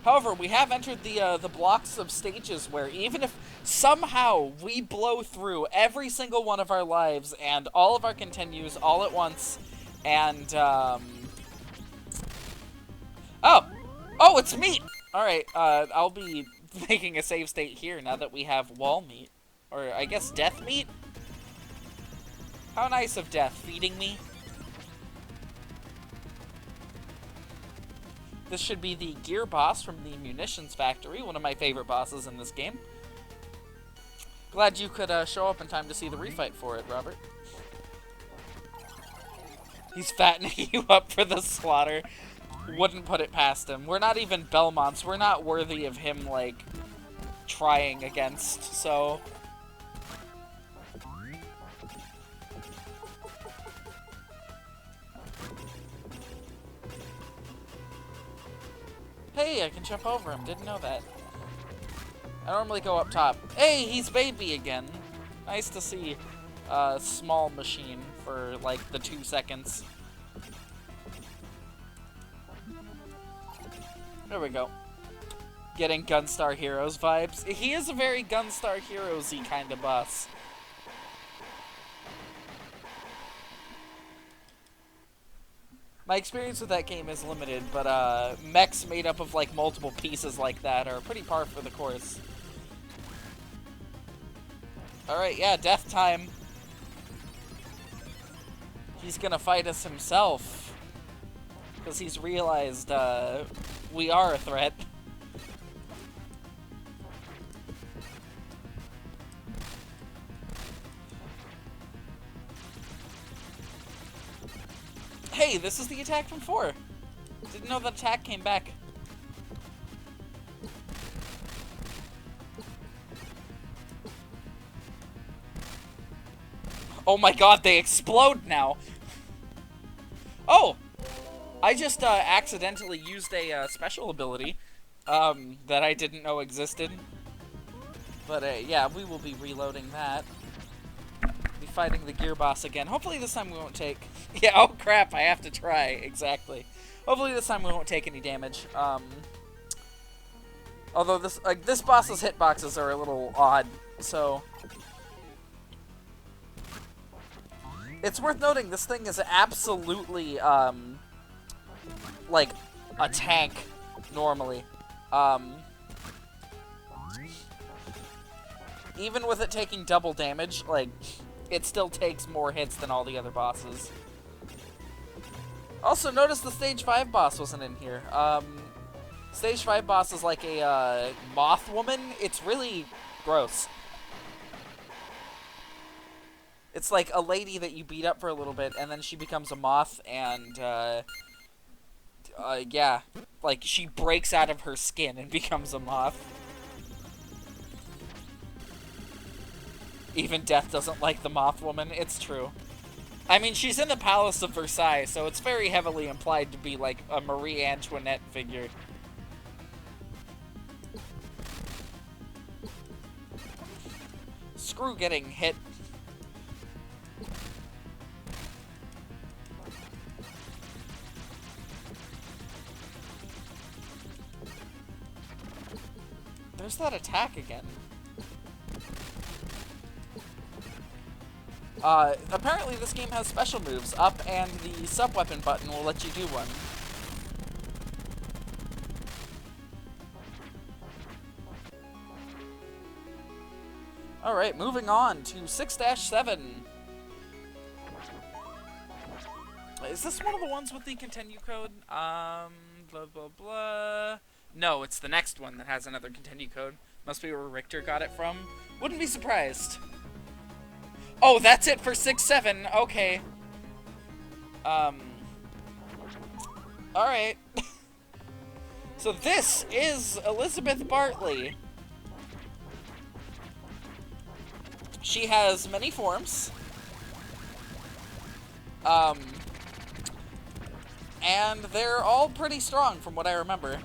However, we have entered the blocks of stages where even if somehow we blow through every single one of our lives and all of our continues all at once, and oh, it's meat. All right, I'll be making a save state here now that we have wall meat, or I guess death meat. How nice of death feeding me. This should be the gear boss from the munitions factory, one of my favorite bosses in this game. Glad you could show up in time to see the refight for it, Robert. He's fattening you up for the slaughter. Wouldn't put it past him. We're not even Belmonts. We're not worthy of him, like, trying against, so... Hey, I can jump over him. Didn't know that. I normally go up top. Hey, he's baby again. Nice to see a small machine for, like, the 2 seconds. There we go. Getting Gunstar Heroes vibes. He is a very Gunstar Heroes-y kind of boss. My experience with that game is limited, but mechs made up of like multiple pieces like that are pretty par for the course. Alright, yeah, death time. He's gonna fight us himself. Because he's realized we are a threat. Hey, this is the attack from 4. Didn't know that attack came back. Oh my god, they explode now. Oh! I just accidentally used a special ability that I didn't know existed. But yeah, we will be reloading that. Be fighting the gear boss again. Hopefully this time we won't take... Yeah, oh crap, I have to try. Exactly. Hopefully this time we won't take any damage. Although this boss's hitboxes are a little odd, so... It's worth noting this thing is absolutely, like, a tank, normally. Even with it taking double damage, like, it still takes more hits than all the other bosses. Also, notice the Stage 5 boss wasn't in here. Stage 5 boss is like a, moth woman. It's really gross. It's like a lady that you beat up for a little bit, and then she becomes a moth, and, yeah. Like, she breaks out of her skin and becomes a moth. Even Death doesn't like the moth woman. It's true. I mean, she's in the Palace of Versailles, so it's very heavily implied to be, like, a Marie Antoinette figure. Screw getting hit. There's that attack again. Apparently this game has special moves. Up and the sub-weapon button will let you do one. Alright, moving on to 6-7. Is this one of the ones with the continue code? Blah, blah, blah. No, it's the next one that has another continue code. Must be where Richter got it from. Wouldn't be surprised. Oh, that's it for 6-7. Okay. Alright. So this is Elizabeth Bartley. She has many forms. And they're all pretty strong from what I remember.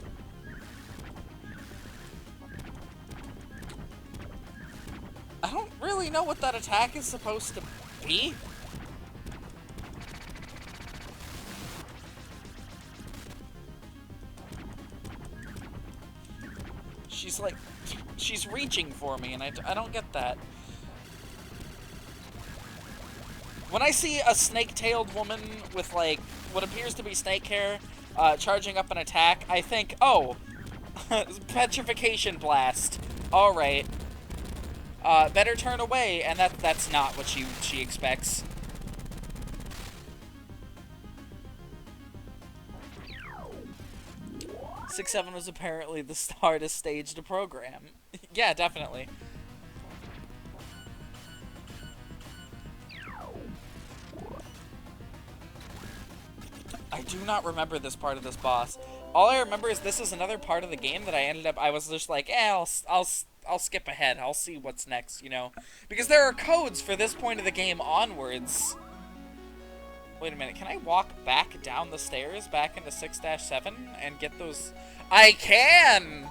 I don't really know what that attack is supposed to be. She's like, she's reaching for me, and I don't get that. When I see a snake-tailed woman with, like, what appears to be snake hair, charging up an attack, I think, oh, petrification blast. Alright. Better turn away, and that's not what she expects. Six 7 was apparently the hardest stage to program. Yeah, definitely. I do not remember this part of this boss. All I remember is this is another part of the game that I was just like, I'll skip ahead. I'll see what's next, you know? Because there are codes for this point of the game onwards. Wait a minute, can I walk back down the stairs back into 6-7 and get those? I can!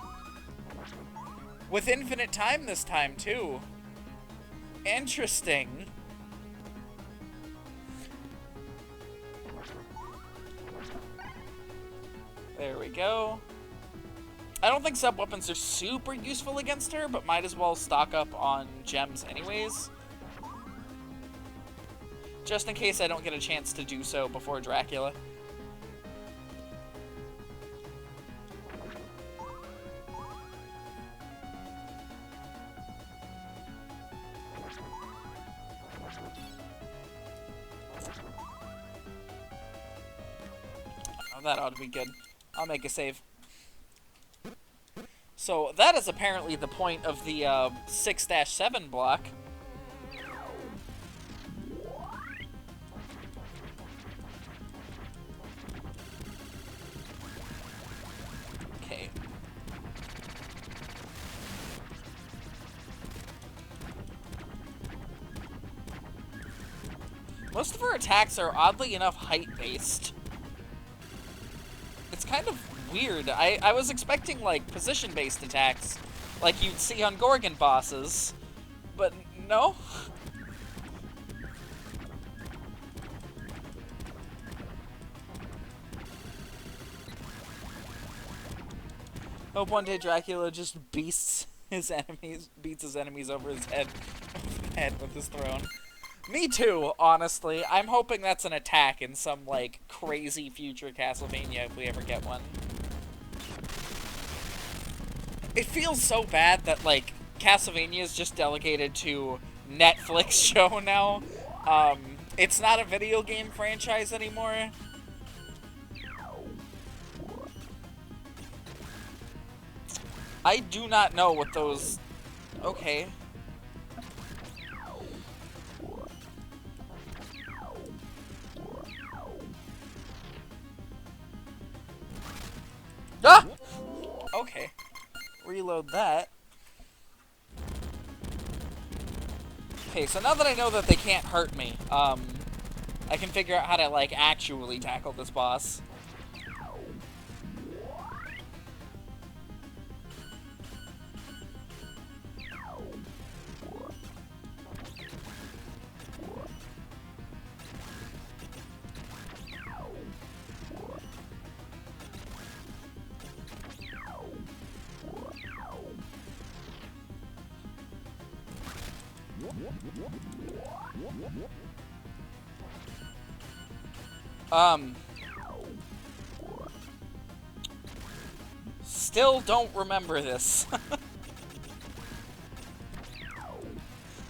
With infinite time this time, too. Interesting. There we go. I don't think sub-weapons are super useful against her, but might as well stock up on gems anyways. Just in case I don't get a chance to do so before Dracula. Oh, that ought to be good. I'll make a save. So that is apparently the point of the 6-7 block. Okay. Most of her attacks are oddly enough height-based. It's kind of weird. I was expecting, like, position-based attacks, like you'd see on Gorgon bosses, but no. Hope one day Dracula just beats his enemies over his head with his throne. Me too, honestly. I'm hoping that's an attack in some, like, crazy future Castlevania if we ever get one. It feels so bad that, like, Castlevania is just delegated to Netflix show now. It's not a video game franchise anymore. I do not know what those... Okay. Ah! Okay. Reload that. Okay, so now that I know that they can't hurt me, I can figure out how to, like, actually tackle this boss. Still don't remember this.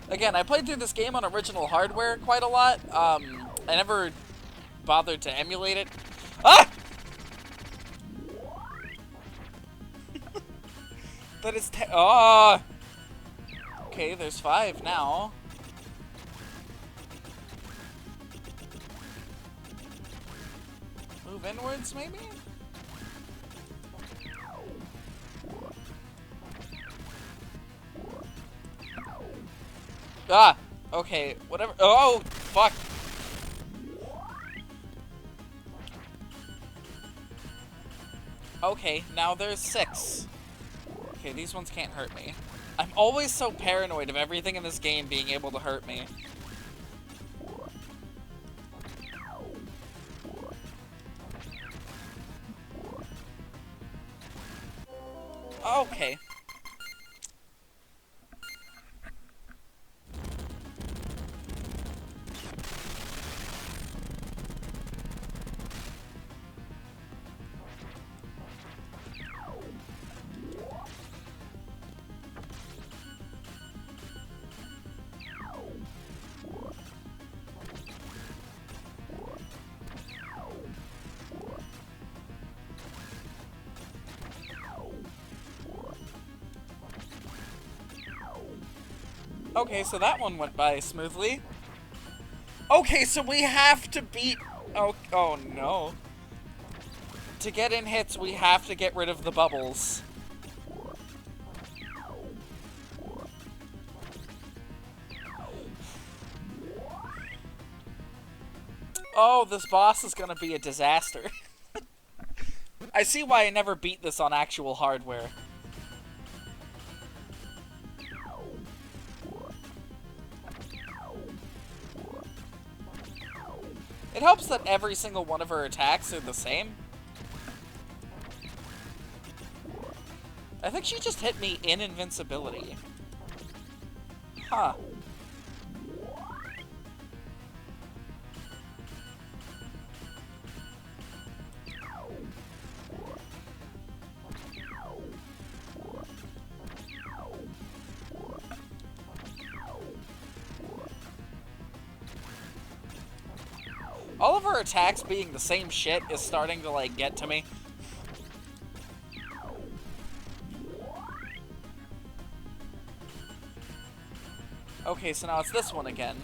Again, I played through this game on original hardware quite a lot. I never bothered to emulate it. Ah! That is oh! Okay, there's 5 now. Move inwards, maybe? Ah! Okay, whatever. Oh, fuck. Okay, now there's 6. Okay, these ones can't hurt me. I'm always so paranoid of everything in this game being able to hurt me. Okay. Okay, so that one went by smoothly. Okay, so we have to beat... Oh no. To get in hits, we have to get rid of the bubbles. Oh, this boss is gonna be a disaster. I see why I never beat this on actual hardware. It helps that every single one of her attacks are the same. I think she just hit me in invincibility. Huh. All of her attacks being the same shit is starting to, like, get to me. Okay, so now it's this one again.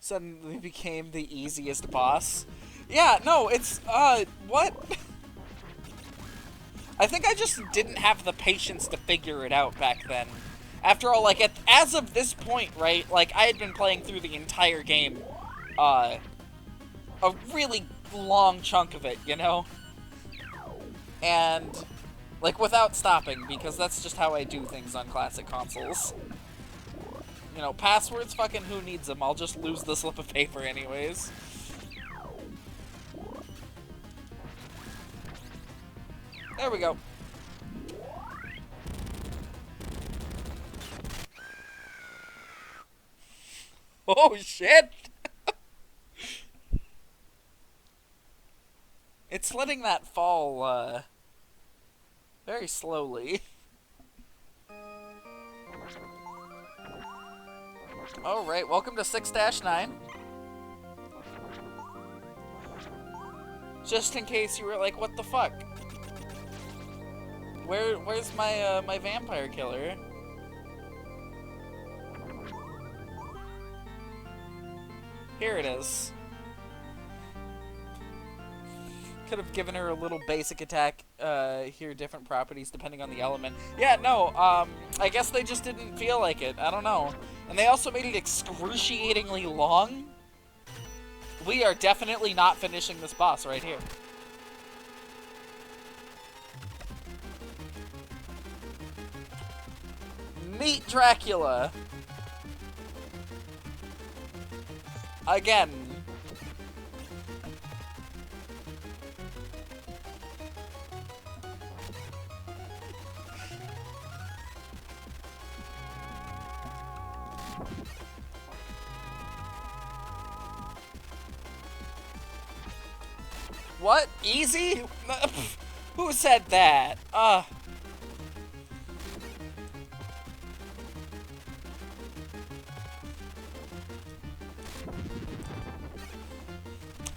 Suddenly became the easiest boss. Yeah, no, it's, what? I think I just didn't have the patience to figure it out back then. After all, like, as of this point, right, like, I had been playing through the entire game, a really long chunk of it, you know? And, like, without stopping, because that's just how I do things on classic consoles. You know, passwords, fucking who needs them? I'll just lose the slip of paper anyways. There we go. Oh, shit! It's letting that fall, very slowly. Alright, welcome to 6-9. Just in case you were like, what the fuck? Where's my, my vampire killer? Here it is. Could have given her a little basic attack, here, different properties depending on the element. Yeah, no, I guess they just didn't feel like it. I don't know. And they also made it excruciatingly long. We are definitely not finishing this boss right here. Meet Dracula. Again. What? Easy? Who said that?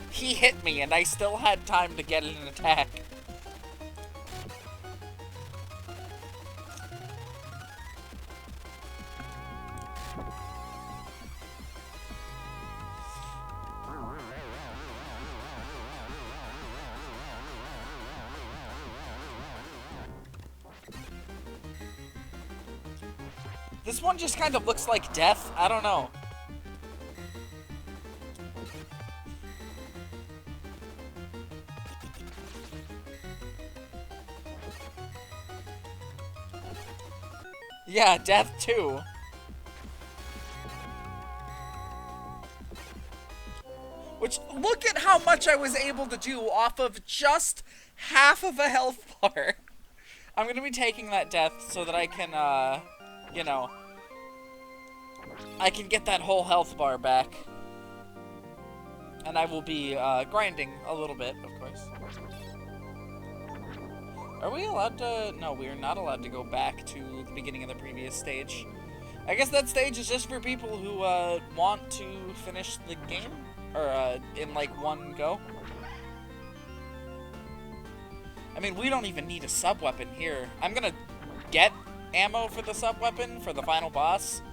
He hit me and I still had time to get in an attack. This one just kind of looks like death. I don't know. Yeah, death too. Which, look at how much I was able to do off of just half of a health bar. I'm gonna be taking that death so that I can, you know, I can get that whole health bar back. And I will be, grinding a little bit, of course. Are we allowed to... No, we are not allowed to go back to the beginning of the previous stage. I guess that stage is just for people who want to finish the game, or in like one go. I mean, we don't even need a sub-weapon here. I'm gonna get ammo for the sub-weapon for the final boss,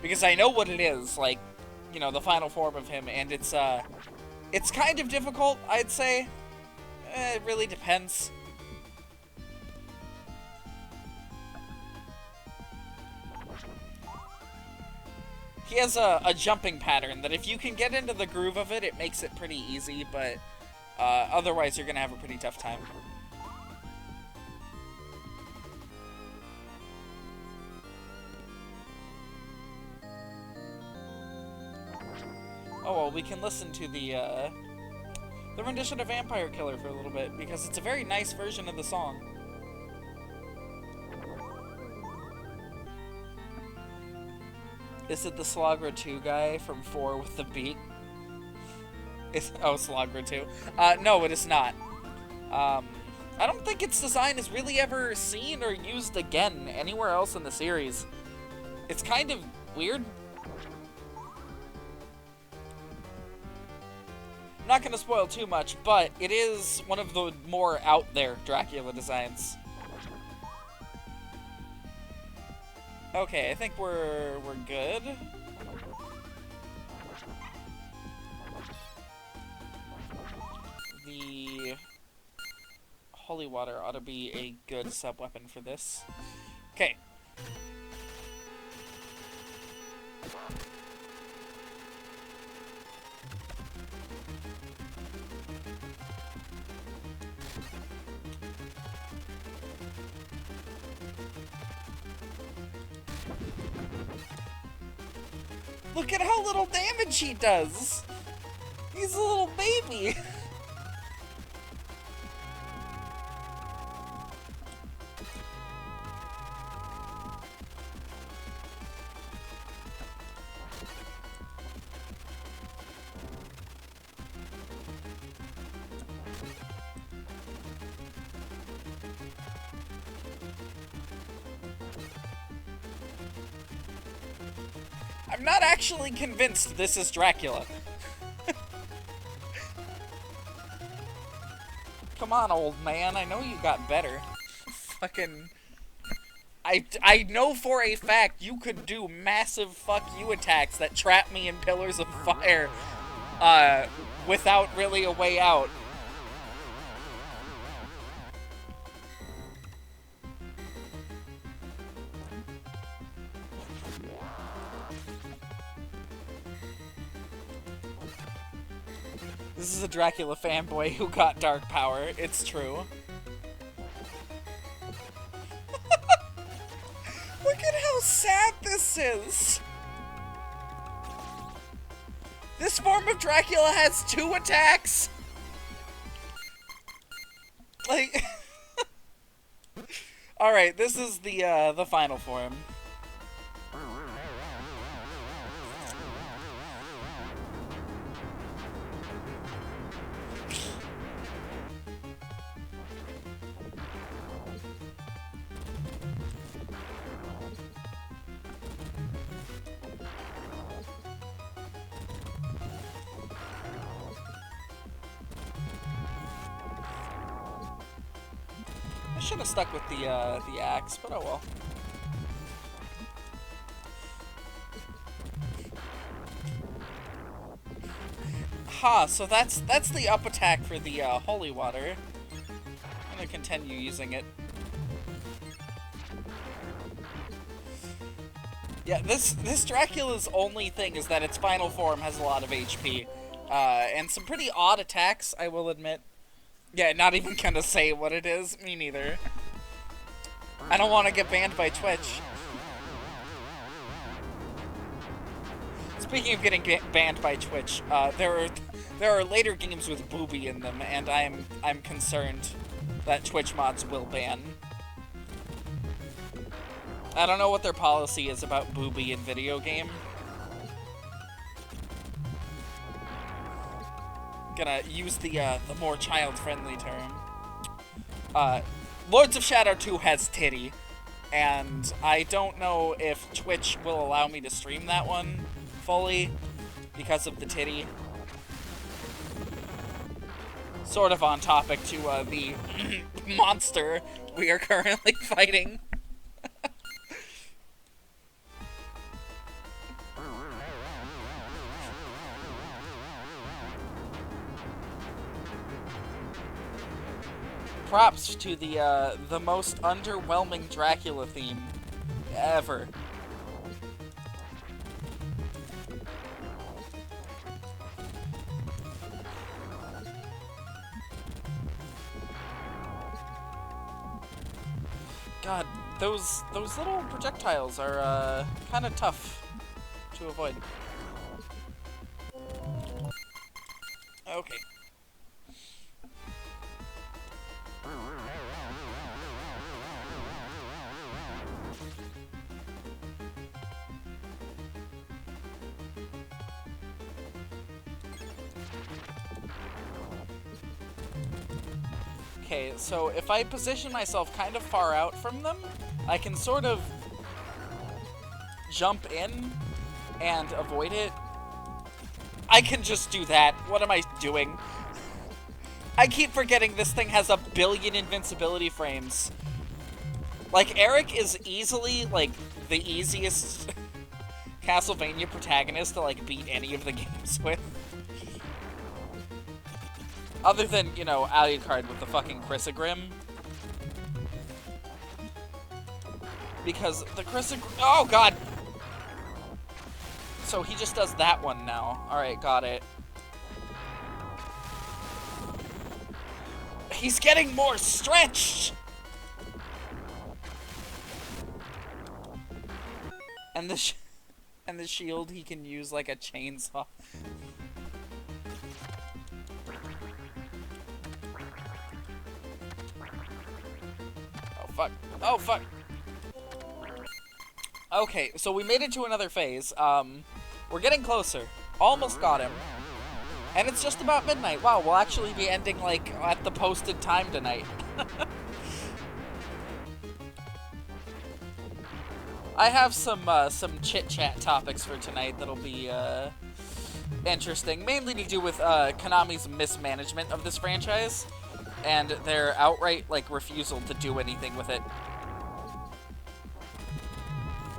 because I know what it is, like, you know, the final form of him, and it's kind of difficult, I'd say. It really depends. He has a jumping pattern that if you can get into the groove of it, it makes it pretty easy, but otherwise you're gonna have a pretty tough time. Oh, well, we can listen to the rendition of Vampire Killer for a little bit, because it's a very nice version of the song. Is it the Slagra 2 guy from 4 with the beat? Oh, Slagra 2. No, it is not. I don't think its design is really ever seen or used again anywhere else in the series. It's kind of weird. I'm not going to spoil too much, but it is one of the more out there Dracula designs. Okay, I think we're good. The holy water ought to be a good sub-weapon for this. Okay. Look at how little damage he does! He's a little baby! I'm not actually convinced this is Dracula. Come on, old man. I know you got better. Fucking... I know for a fact you could do massive fuck you attacks that trap me in pillars of fire, without really a way out. This is a Dracula fanboy who got dark power. It's true. Look at how sad this is! This form of Dracula has 2 attacks! Like... Alright, this is the final form. I should have stuck with the axe, but oh well. Ha, so that's the up attack for the holy water. I'm gonna continue using it. Yeah, this Dracula's only thing is that its final form has a lot of HP. And some pretty odd attacks, I will admit. Yeah, not even gonna say what it is. Me neither. I don't want to get banned by Twitch. Speaking of getting banned by Twitch, there are later games with booby in them, and I'm concerned that Twitch mods will ban. I don't know what their policy is about booby in video game. Gonna use the more child-friendly term. Lords of Shadow 2 has titty, and I don't know if Twitch will allow me to stream that one fully because of the titty. Sort of on topic to the monster we are currently fighting. Props to the most underwhelming Dracula theme ever. God, those little projectiles are kind of tough to avoid. Okay. Okay, so if I position myself kind of far out from them, I can sort of jump in and avoid it. I can just do that. What am I doing? I keep forgetting this thing has 1 billion invincibility frames. Like, Eric is easily, like, the easiest Castlevania protagonist to, like, beat any of the games with. Other than, you know, Alucard with the fucking Chrysogrim. Because the Chrysogrim... Oh, God! So he just does that one now. Alright, got it. He's getting more stretched! And the shield he can use like a chainsaw. Fuck. Oh, fuck. Okay, so we made it to another phase. We're getting closer. Almost got him. And it's just about midnight. Wow, we'll actually be ending, like, at the posted time tonight. I have some chit-chat topics for tonight that'll be, interesting. Mainly to do with, Konami's mismanagement of this franchise. And their outright, like, refusal to do anything with it.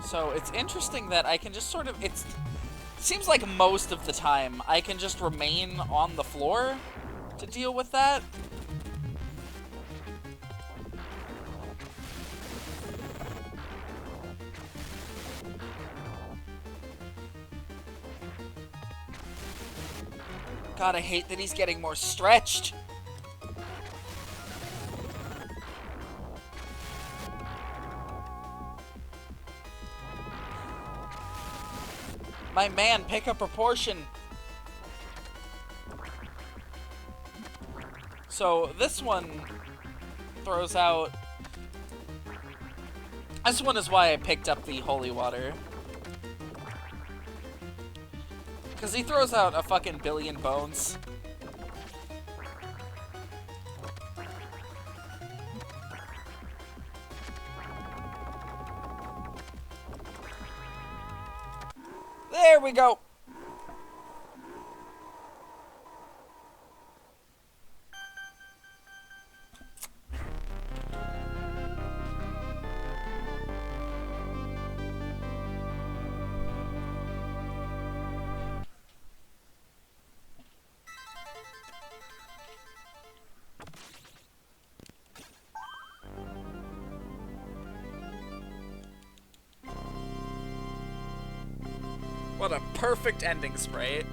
So it's interesting that I can just sort of... It seems like most of the time I can just remain on the floor to deal with that. God, I hate that he's getting more stretched. My man, pick a proportion. So this one throws out... This one is why I picked up the holy water. Because he throws out a fucking billion bones. There we go. What a perfect ending sprite.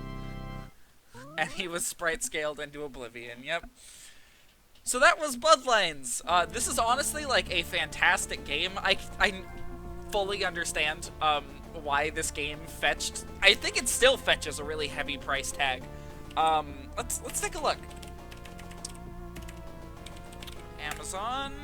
And he was sprite scaled into oblivion, yep. So that was Bloodlines. This is honestly like a fantastic game. I fully understand why this game fetched... I think it still fetches a really heavy price tag. Let's take a look. Amazon...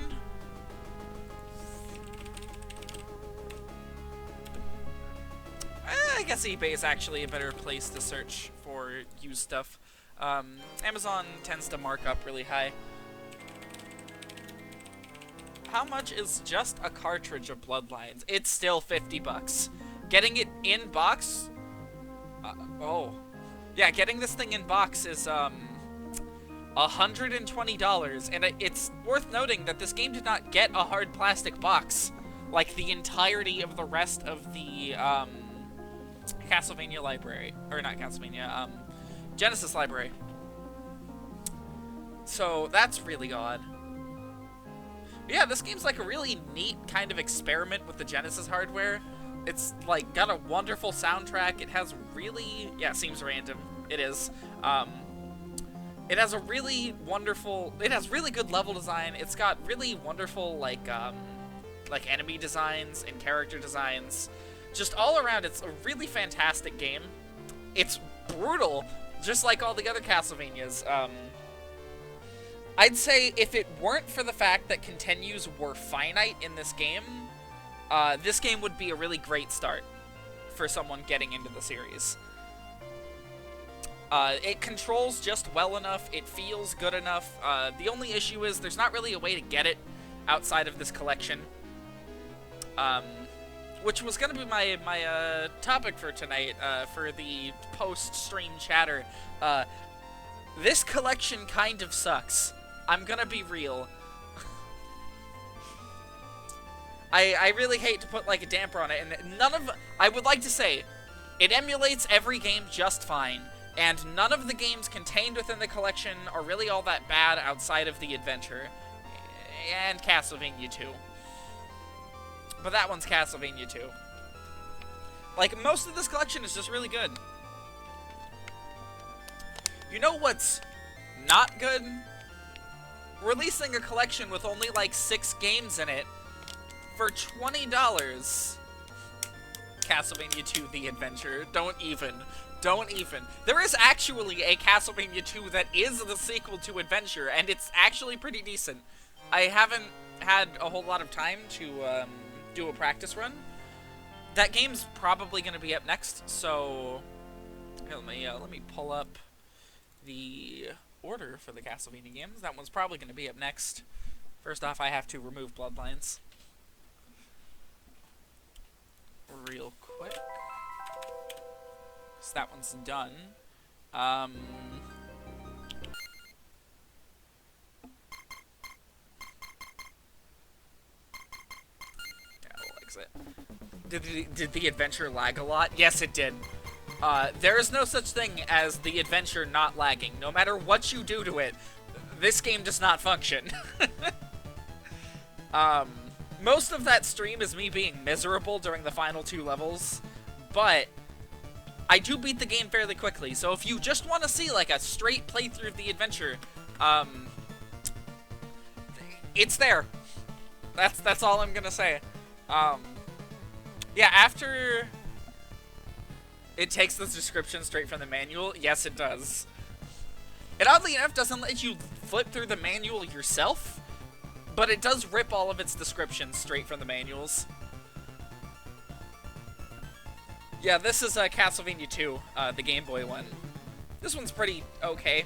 I guess eBay is actually a better place to search for used stuff. Amazon tends to mark up really high. how much is just a cartridge of Bloodlines? It's still 50 bucks. Getting it in box... oh. Yeah, getting this thing in box is, $120, and it's worth noting that this game did not get a hard plastic box, like the entirety of the rest of the, Castlevania library. Or not Castlevania, Genesis library. So, that's really odd. But yeah, this game's like a really neat kind of experiment with the Genesis hardware. It's, like, got a wonderful soundtrack. It has really... yeah, it seems random. It is. It has a really wonderful... it has really good level design. It's got really wonderful, like enemy designs and character designs. Just all around, it's a really fantastic game. It's brutal, just like all the other Castlevanias. I'd say if it weren't for the fact that continues were finite in this game would be a really great start for someone getting into the series. It controls just well enough, it feels good enough. The only issue is there's not really a way to get it outside of this collection. Which was going to be my topic for tonight, for the post-stream chatter. This collection kind of sucks. I'm gonna be real. I really hate to put, like, a damper on it, and I would like to say, it emulates every game just fine. And none of the games contained within the collection are really all that bad outside of the adventure. And Castlevania 2. But that one's Castlevania 2. Like, most of this collection is just really good. You know what's not good? Releasing a collection with only, like, 6 games in it for $20. Castlevania 2 The Adventure. Don't even. There is actually a Castlevania 2 that is the sequel to Adventure, and it's actually pretty decent. I haven't had a whole lot of time to do a practice run. That game's probably going to be up next, so here, let me pull up the order for the Castlevania games. That one's probably going to be up next. First off, I have to remove Bloodlines. Real quick. So that one's done. Yeah, we'll exit. Did the adventure lag a lot? Yes, it did. There is no such thing as the adventure not lagging. No matter what you do to it, this game does not function. Most of that stream is me being miserable during the final 2 levels, but I do beat the game fairly quickly, so if you just want to see, like, a straight playthrough of the adventure, it's there. That's all I'm gonna say. Yeah, after it takes the description straight from the manual, yes, it does. It oddly enough doesn't let you flip through the manual yourself, but it does rip all of its descriptions straight from the manuals. Yeah, this is Castlevania 2, the Game Boy one. This one's pretty okay.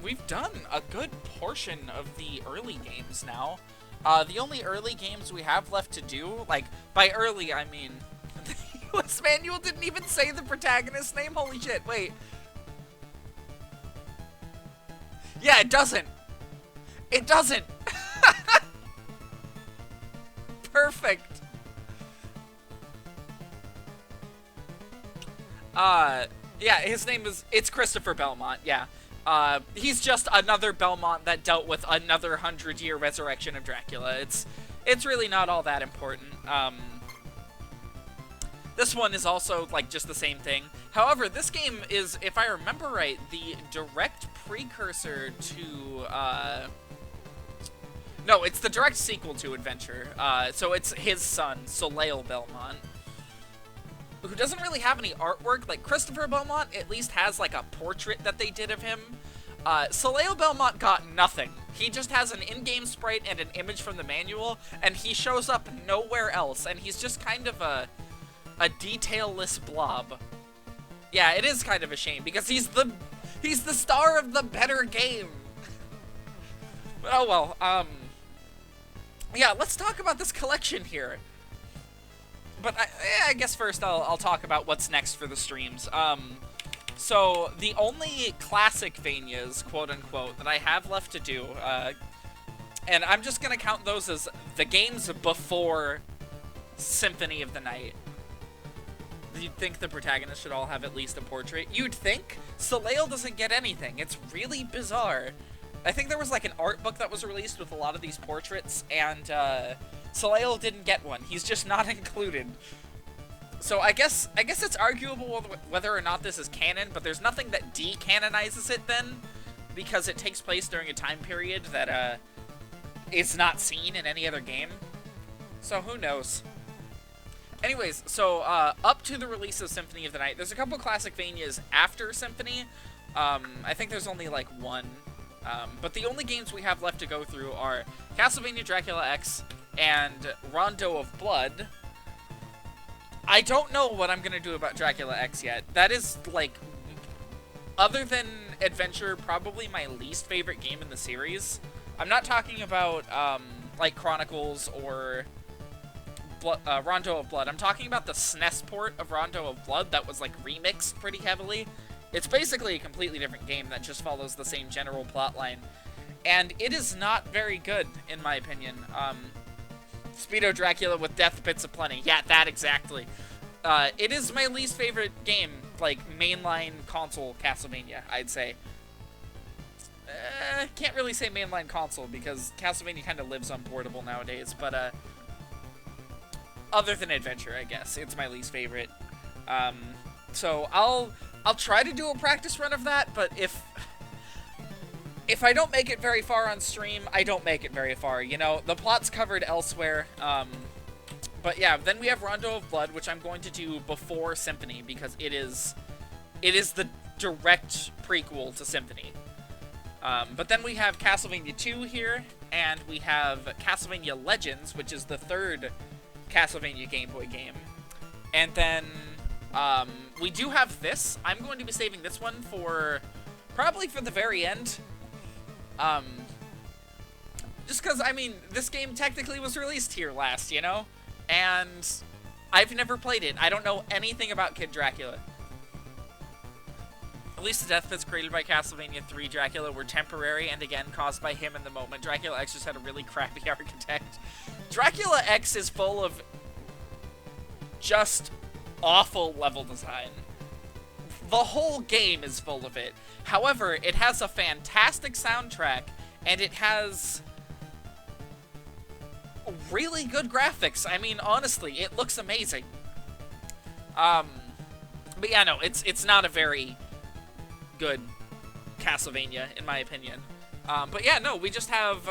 We've done a good portion of the early games now. The only early games we have left to do, like, by early, I mean, the US manual didn't even say the protagonist's name? Holy shit, wait. Yeah, it doesn't. It doesn't. Perfect. Yeah, his name is, it's Christopher Belmont, yeah. He's just another Belmont that dealt with another 100-year resurrection of Dracula. It's really not all that important. This one is also, like, just the same thing. However, this game is, if I remember right, the direct precursor to, no, it's the direct sequel to Adventure. So it's his son, Soleil Belmont, who doesn't really have any artwork. Like, Christopher Belmont at least has, like, a portrait that they did of him. Soleil Belmont got nothing. He just has an in-game sprite and an image from the manual, and he shows up nowhere else, and he's just kind of a detail-less blob. Yeah, it is kind of a shame, because he's the star of the better game. Oh well, yeah, let's talk about this collection here. But I guess first I'll talk about what's next for the streams. So the only classic Vanias, quote unquote, that I have left to do, and I'm just gonna count those as the games before Symphony of the Night. You'd think the protagonist should all have at least a portrait. You'd think. Soleil doesn't get anything. It's really bizarre. I think there was like an art book that was released with a lot of these portraits, and Soleil didn't get one. He's just not included. So I guess it's arguable whether or not this is canon, but there's nothing that decanonizes it then, because it takes place during a time period that is not seen in any other game. So who knows? Anyways, so up to the release of Symphony of the Night, there's a couple classic Vanias after Symphony. I think there's only like one. But the only games we have left to go through are Castlevania Dracula X and Rondo of Blood. I don't know what I'm going to do about Dracula X yet. That is, like, other than Adventure, probably my least favorite game in the series. I'm not talking about, like, Chronicles or Rondo of Blood. I'm talking about the SNES port of Rondo of Blood that was, like, remixed pretty heavily. It's basically a completely different game that just follows the same general plotline. And it is not very good, in my opinion. Speedo Dracula with death bits aplenty. Yeah, that exactly. It is my least favorite game, like, mainline console Castlevania, I'd say. Can't really say mainline console, because Castlevania kind of lives on portable nowadays, but, other than Adventure, I guess. It's my least favorite. So I'll try to do a practice run of that, but if I don't make it very far on stream, I don't make it very far, you know? The plot's covered elsewhere, but yeah, then we have Rondo of Blood, which I'm going to do before Symphony, because it is the direct prequel to Symphony. But then we have Castlevania 2 here, and we have Castlevania Legends, which is the third Castlevania Game Boy game. And then, we do have this. I'm going to be saving this one for, probably for the very end. Just because, I mean, this game technically was released here last, you know? And I've never played it. I don't know anything about Kid Dracula. At least the death bits created by Castlevania 3 Dracula were temporary and again caused by him in the moment. Dracula X just had a really crappy architect. Dracula X is full of just awful level design. The whole game is full of it. However, it has a fantastic soundtrack, and it has really good graphics. I mean, honestly, it looks amazing. But yeah, no, it's not a very good Castlevania, in my opinion. But yeah, no, we just have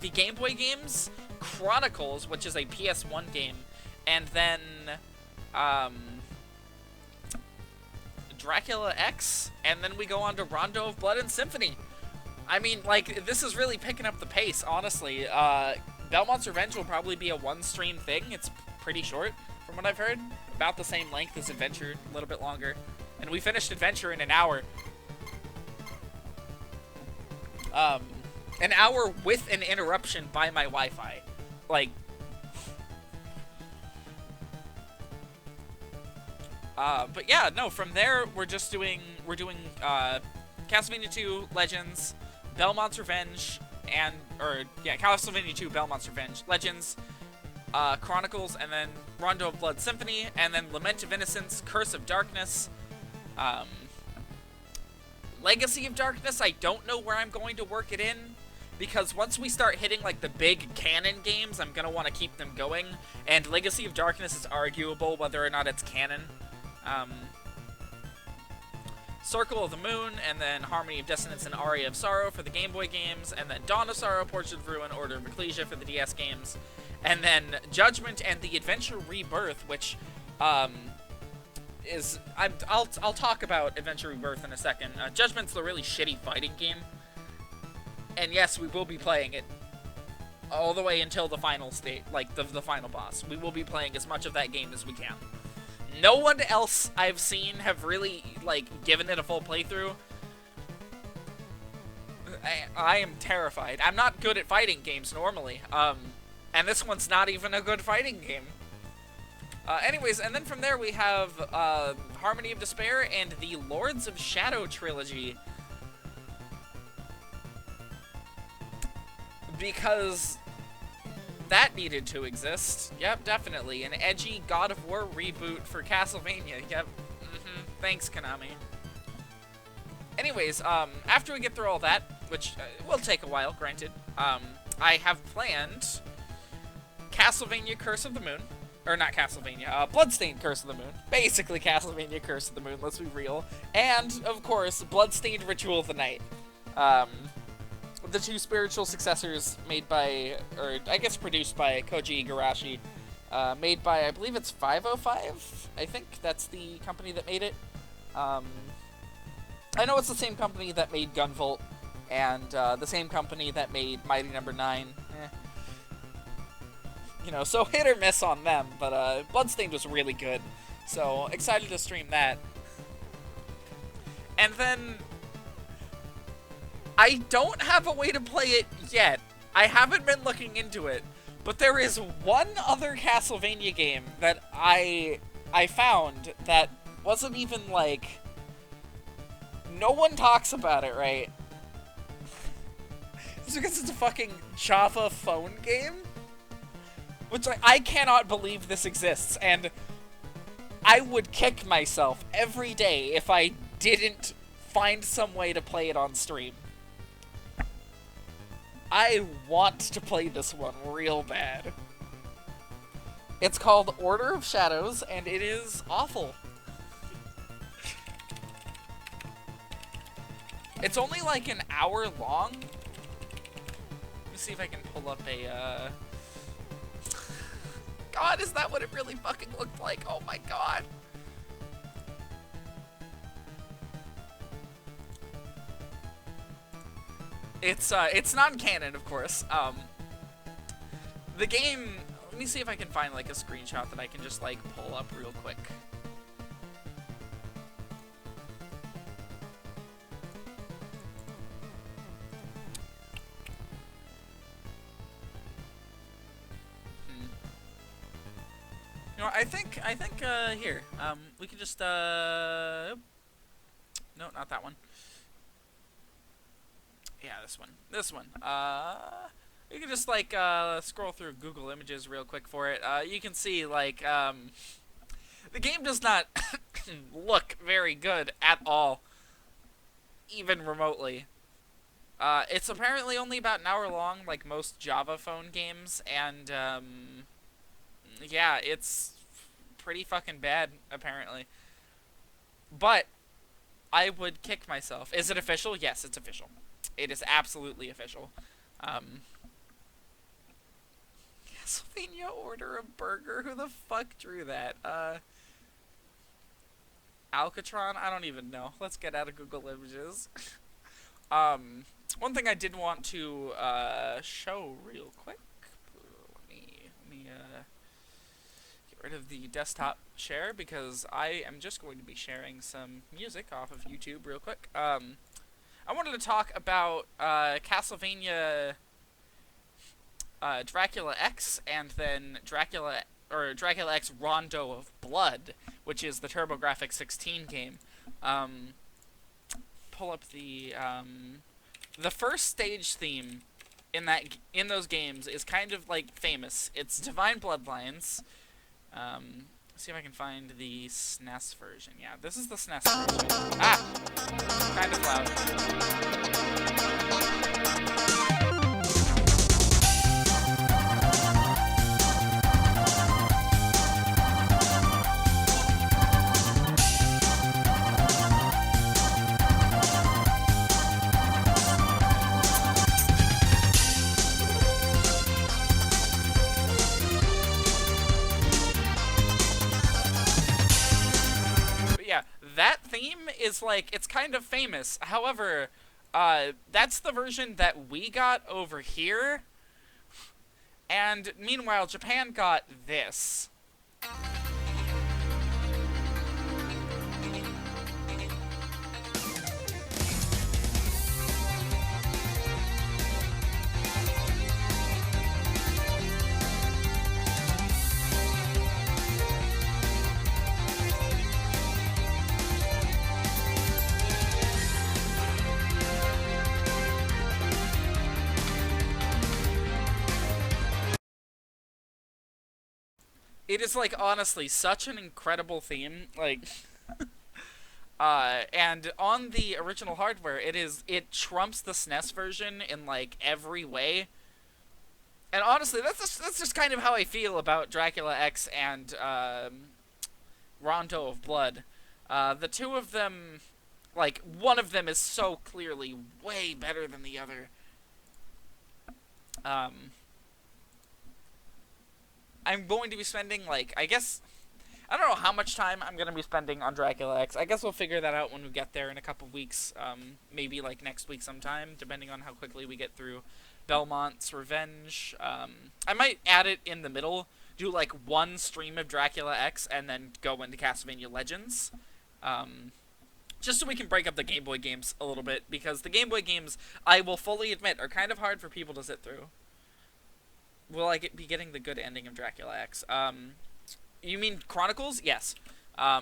the Game Boy games, Chronicles, which is a PS1 game, and then Dracula X, and then we go on to Rondo of Blood and Symphony. I mean, like, this is really picking up the pace, honestly. Belmont's Revenge will probably be a one-stream thing. It's pretty short, from what I've heard. About the same length as Adventure, a little bit longer. And we finished Adventure in an hour. An hour with an interruption by my Wi-Fi. Like... but yeah, no, from there, we're doing Castlevania 2, Legends, Belmont's Revenge, Castlevania 2, Belmont's Revenge, Legends, Chronicles, and then Rondo of Blood Symphony, and then Lament of Innocence, Curse of Darkness, Legacy of Darkness. I don't know where I'm going to work it in, because once we start hitting, like, the big canon games, I'm gonna want to keep them going, and Legacy of Darkness is arguable whether or not it's canon. Circle of the Moon, and then Harmony of Dissonance and Aria of Sorrow for the Game Boy games, and then Dawn of Sorrow, Portrait of Ruin, Order of Ecclesia for the DS games, and then Judgment and the Adventure Rebirth, which, I'll talk about Adventure Rebirth in a second. Judgment's the really shitty fighting game, and yes, we will be playing it all the way until the final state, like, the final boss. We will be playing as much of that game as we can. No one else I've seen have really, like, given it a full playthrough. I am terrified. I'm not good at fighting games normally. And this one's not even a good fighting game. Anyways, and then from there we have Harmony of Despair and the Lords of Shadow trilogy. Because that needed to exist. Yep, definitely. An edgy God of War reboot for Castlevania. Yep. Thanks, Konami. Anyways, after we get through all that, which will take a while, granted, I have planned Castlevania Curse of the Moon. Or not Castlevania, Bloodstained Curse of the Moon. Basically Castlevania Curse of the Moon, let's be real. And, of course, Bloodstained Ritual of the Night. The two spiritual successors made by, or I guess produced by Koji Igarashi. Made by, I believe it's 505? I think that's the company that made it. I know it's the same company that made Gunvolt, and the same company that made Mighty Number 9. You know, so hit or miss on them, but Bloodstained was really good. So, excited to stream that. And then, I don't have a way to play it yet. I haven't been looking into it, but there is one other Castlevania game that I found that wasn't even, like, no one talks about it, right? It's because it's a fucking Java phone game? Which, like, I cannot believe this exists, and I would kick myself every day if I didn't find some way to play it on stream. I want to play this one real bad. It's called Order of Shadows, and it is awful. It's only like an hour long. Let me see if I can pull up a, God, is that what it really fucking looked like? Oh my god. It's non-canon, of course. The game, let me see if I can find, like, a screenshot that I can just, like, pull up real quick. You know, I think, here, we can just, no, not that one. Yeah, this one. You can just, like, scroll through Google Images real quick for it. You can see, like, the game does not look very good at all, even remotely. It's apparently only about an hour long, like most Java phone games, and, yeah, it's pretty fucking bad, apparently. But I would kick myself. Is it official? Yes, it's official. It is absolutely official. Castlevania Order of Burger? Who the fuck drew that? Alcatron? I don't even know. Let's get out of Google Images. One thing I did want to show real quick. Let me get rid of the desktop share, because I am just going to be sharing some music off of YouTube real quick. I wanted to talk about Castlevania Dracula X, and then Dracula X Rondo of Blood, which is the TurboGrafx 16 game. Pull up the first stage theme in those games is kind of like famous. It's Divine Bloodlines. Let's see if I can find the SNES version. Yeah, this is the SNES version. Ah! Kind of loud. That theme is, like, it's kind of famous. However, that's the version that we got over here. And meanwhile, Japan got this. It is, like, honestly such an incredible theme. Like, and on the original hardware, it trumps the SNES version in, like, every way. And honestly, that's just kind of how I feel about Dracula X and Rondo of Blood. The two of them, like, one of them is so clearly way better than the other. I'm going to be spending, like, I guess, I don't know how much time I'm going to be spending on Dracula X. I guess we'll figure that out when we get there in a couple weeks. Maybe, like, next week sometime, depending on how quickly we get through Belmont's Revenge. I might add it in the middle, do, like, one stream of Dracula X, and then go into Castlevania Legends. Just so we can break up the Game Boy games a little bit, because the Game Boy games, I will fully admit, are kind of hard for people to sit through. Will I be getting the good ending of Dracula X? You mean Chronicles? Yes. I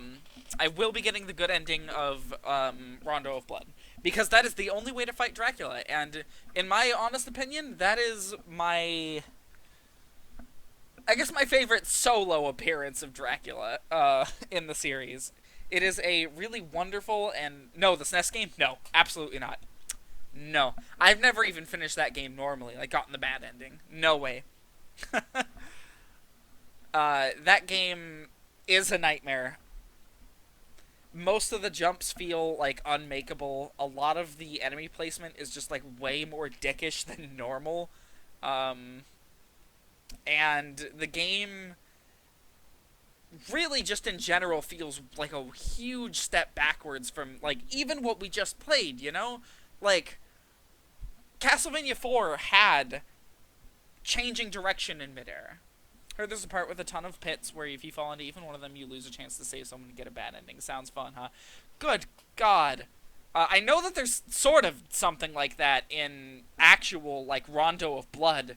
will be getting the good ending of Rondo of Blood. Because that is the only way to fight Dracula. And in my honest opinion, that is my... I guess my favorite solo appearance of Dracula in the series. It is a really wonderful and... No, the SNES game? No, absolutely not. No. I've never even finished that game normally, like gotten the bad ending. No way. That game is a nightmare. Most of the jumps feel, like, unmakeable. A lot of the enemy placement is just, like, way more dickish than normal. And the game really just in general feels like a huge step backwards from, like, even what we just played, you know? Like, Castlevania 4 had changing direction in midair. Heard there's a part with a ton of pits where if you fall into even one of them, you lose a chance to save someone and get a bad ending. Sounds fun, huh? Good God. I know that there's sort of something like that in actual, like, Rondo of Blood,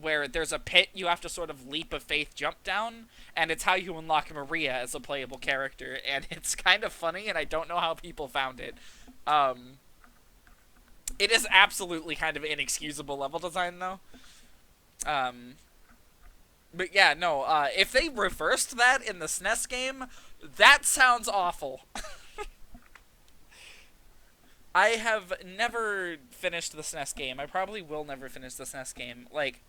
where there's a pit you have to sort of leap of faith jump down, and it's how you unlock Maria as a playable character, and it's kind of funny, and I don't know how people found it. It is absolutely kind of inexcusable level design, though. But yeah, no, if they reversed that in the SNES game, that sounds awful. I have never finished the SNES game. I probably will never finish the SNES game. Like,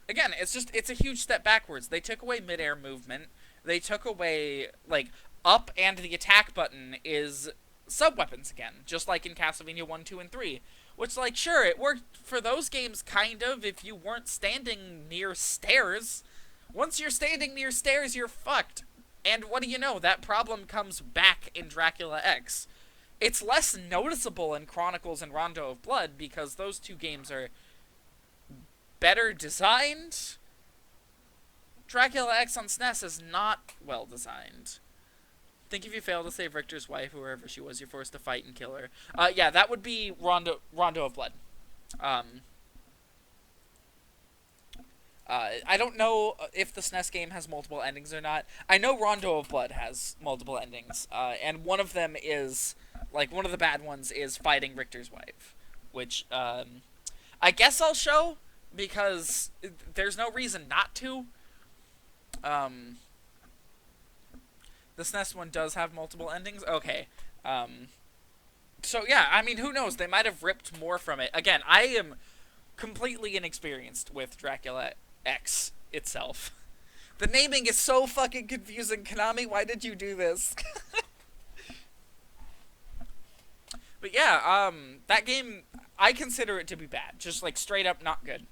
again, it's a huge step backwards. They took away midair movement. They took away, like, up and the attack button is sub-weapons again, just like in Castlevania 1, 2, and 3. Which, like, sure, it worked for those games, kind of, if you weren't standing near stairs. Once you're standing near stairs, you're fucked. And what do you know, that problem comes back in Dracula X. It's less noticeable in Chronicles and Rondo of Blood, because those two games are better designed. Dracula X on SNES is not well designed. Think if you fail to save Richter's wife, whoever she was, you're forced to fight and kill her. Yeah, that would be Rondo of Blood. I don't know if the SNES game has multiple endings or not. I know Rondo of Blood has multiple endings, and one of them is, like, one of the bad ones is fighting Richter's wife, which, I guess I'll show, because there's no reason not to. The SNES one does have multiple endings? Okay. So, yeah, I mean, who knows? They might have ripped more from it. Again, I am completely inexperienced with Dracula X itself. The naming is so fucking confusing. Konami, why did you do this? But yeah, that game, I consider it to be bad. Just, like, straight up not good.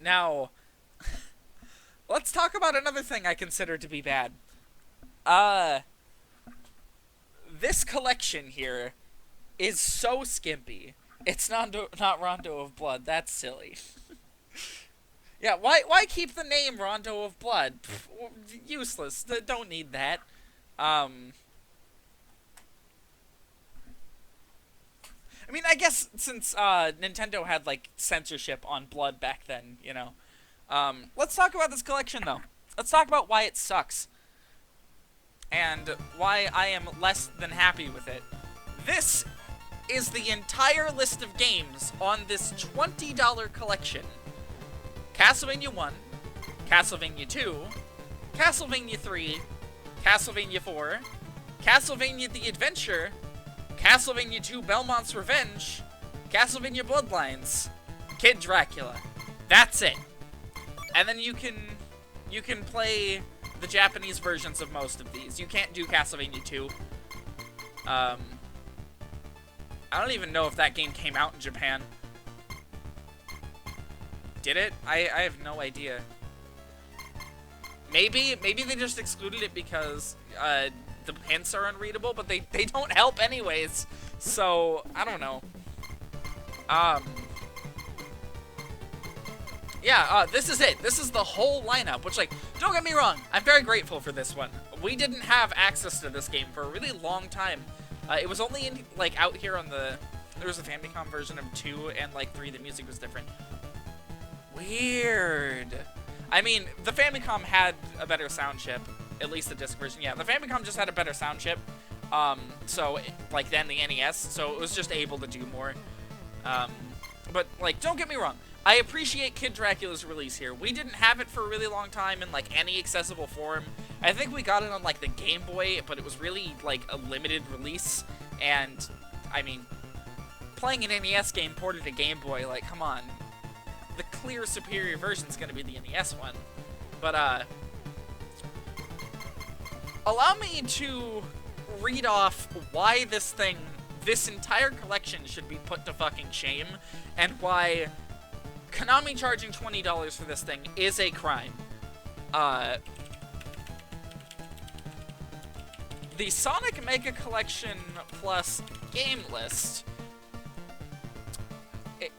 Now... let's talk about another thing I consider to be bad. This collection here is so skimpy. It's not Rondo of Blood. That's silly. Yeah, why keep the name Rondo of Blood? Pff, useless. Don't need that. I mean, I guess since Nintendo had, like, censorship on Blood back then, you know. Let's talk about this collection, though. Let's talk about why it sucks. And why I am less than happy with it. This is the entire list of games on this $20 collection. Castlevania 1, Castlevania 2, Castlevania 3, Castlevania 4, Castlevania The Adventure, Castlevania 2 Belmont's Revenge, Castlevania Bloodlines, Kid Dracula. That's it. And then you can play the Japanese versions of most of these. You can't do Castlevania 2. I don't even know if that game came out in Japan. Did it? I have no idea. Maybe they just excluded it because the hints are unreadable, but they don't help anyways. So, I don't know. Yeah, this is it. This is the whole lineup, which, like, don't get me wrong, I'm very grateful for this one. We didn't have access to this game for a really long time. It was only, out here on the... There was a Famicom version of 2 and, 3, the music was different. Weird. I mean, the Famicom had a better sound chip, at least the disc version. Yeah, the Famicom just had a better sound chip, than the NES, so it was just able to do more. But, don't get me wrong. I appreciate Kid Dracula's release here. We didn't have it for a really long time in, any accessible form. I think we got it on, the Game Boy, but it was really, a limited release. And, I mean, playing an NES game ported to Game Boy, come on. The clear superior version's gonna be the NES one. But, allow me to read off why this entire collection should be put to fucking shame, and why Konami charging $20 for this thing is a crime. The Sonic Mega Collection Plus game list